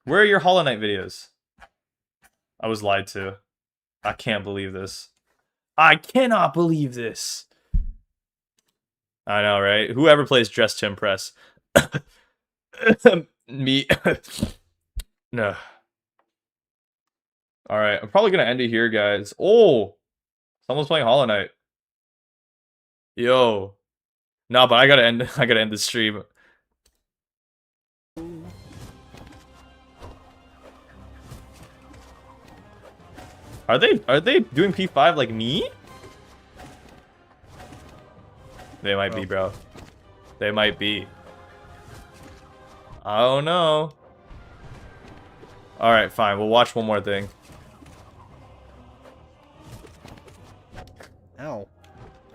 Where are your Hollow Knight videos? I was lied to. I can't believe this. I cannot believe this. I know, right? Whoever plays Dress to Impress. Me. No. Alright, I'm probably gonna end it here, guys. Oh! Someone's playing Hollow Knight. Yo. No, but I gotta end the stream. Are they doing P5 like me? They might be, bro. They might be. I don't know. Alright, fine. We'll watch one more thing. Ow.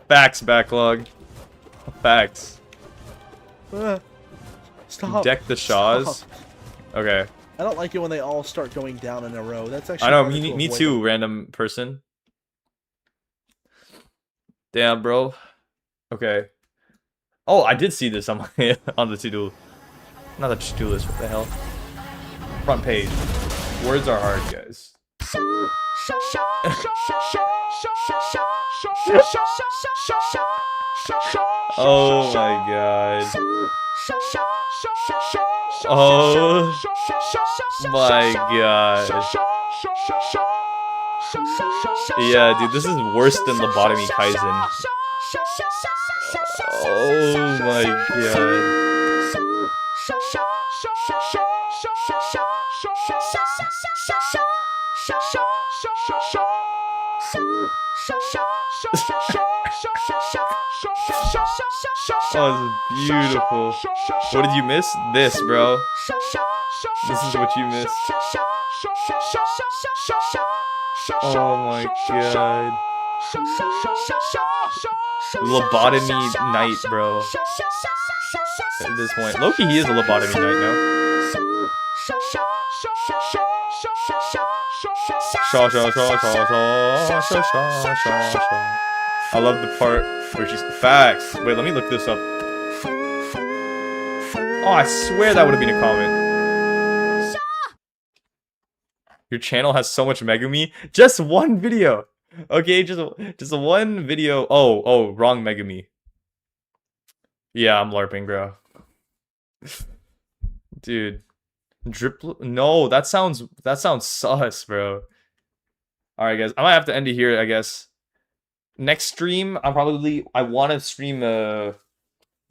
Facts, backlog. Facts. Stop. Deck the Shaws. Stop. Okay. I don't like it when they all start going down in a row. That's actually. I know, me too, random person. Damn, bro. Okay. Oh, I did see this on my on the to-do. Not the to-do list. What the hell? Front page. Words are hard, guys. Oh my god. Oh my god. Yeah, dude, this is worse than Lobotomy Kaizen. Oh my god. Oh, it's beautiful. What did you miss? This, bro. This is what you missed. Oh my god. Lobotomy Knight, bro. At this point. Loki, he is a Lobotomy Knight now. I love the part where she's facts. Wait, let me look this up. Oh, I swear that would have been a comment. Your channel has so much Megumi. Just one video. Okay, just one video. Oh, wrong Megumi. Yeah, I'm LARPing, bro. Dude. Drip. No, that sounds sus, bro. Alright, guys. I might have to end it here, I guess. Next stream, I want to stream the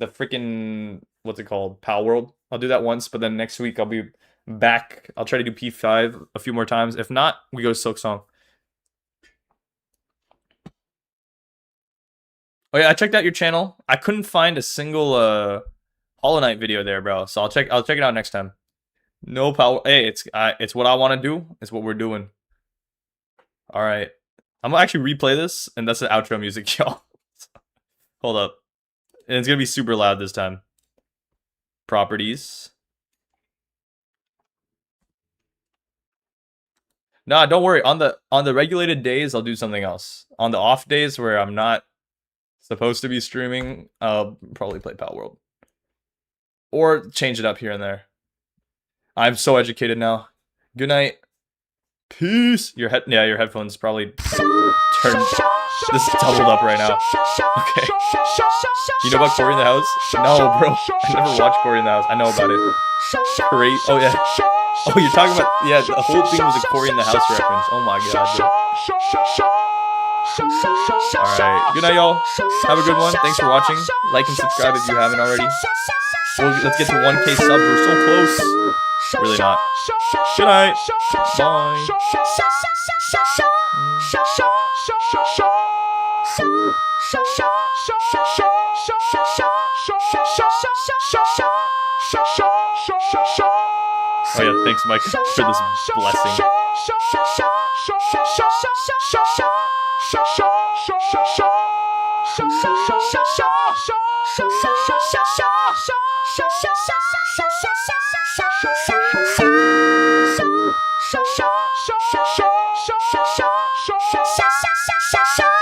freaking, what's it called? Pal World. I'll do that once, but then next week I'll be back. I'll try to do P5 a few more times. If not, we go Silk Song. Oh yeah, I checked out your channel. I couldn't find a single Hollow Knight video there, bro. So I'll check it out next time. No power. Hey, it's what I want to do. It's what we're doing. All right. I'm gonna actually replay this, and that's the outro music, y'all. Hold up. And it's gonna be super loud this time. Properties. Nah, don't worry. On the regulated days, I'll do something else. On the off days where I'm not supposed to be streaming, I'll probably play Pal World. Or change it up here and there. I'm so educated now. Good night. Peace. Your headphones probably turned. This is doubled up right now. Okay. You know about Cory in the House? No, bro. I never watched Cory in the House. I know about it. Great. Oh yeah. Oh, you're talking about the whole thing was a Cory in the House reference. Oh my god, bro. Alright. Good night, y'all. Have a good one. Thanks for watching. Like and subscribe if you haven't already. Let's get to 1K subs. We're so close. Really not. Good night. Bye. Oh yeah, thanks Mike for this blessing. Show!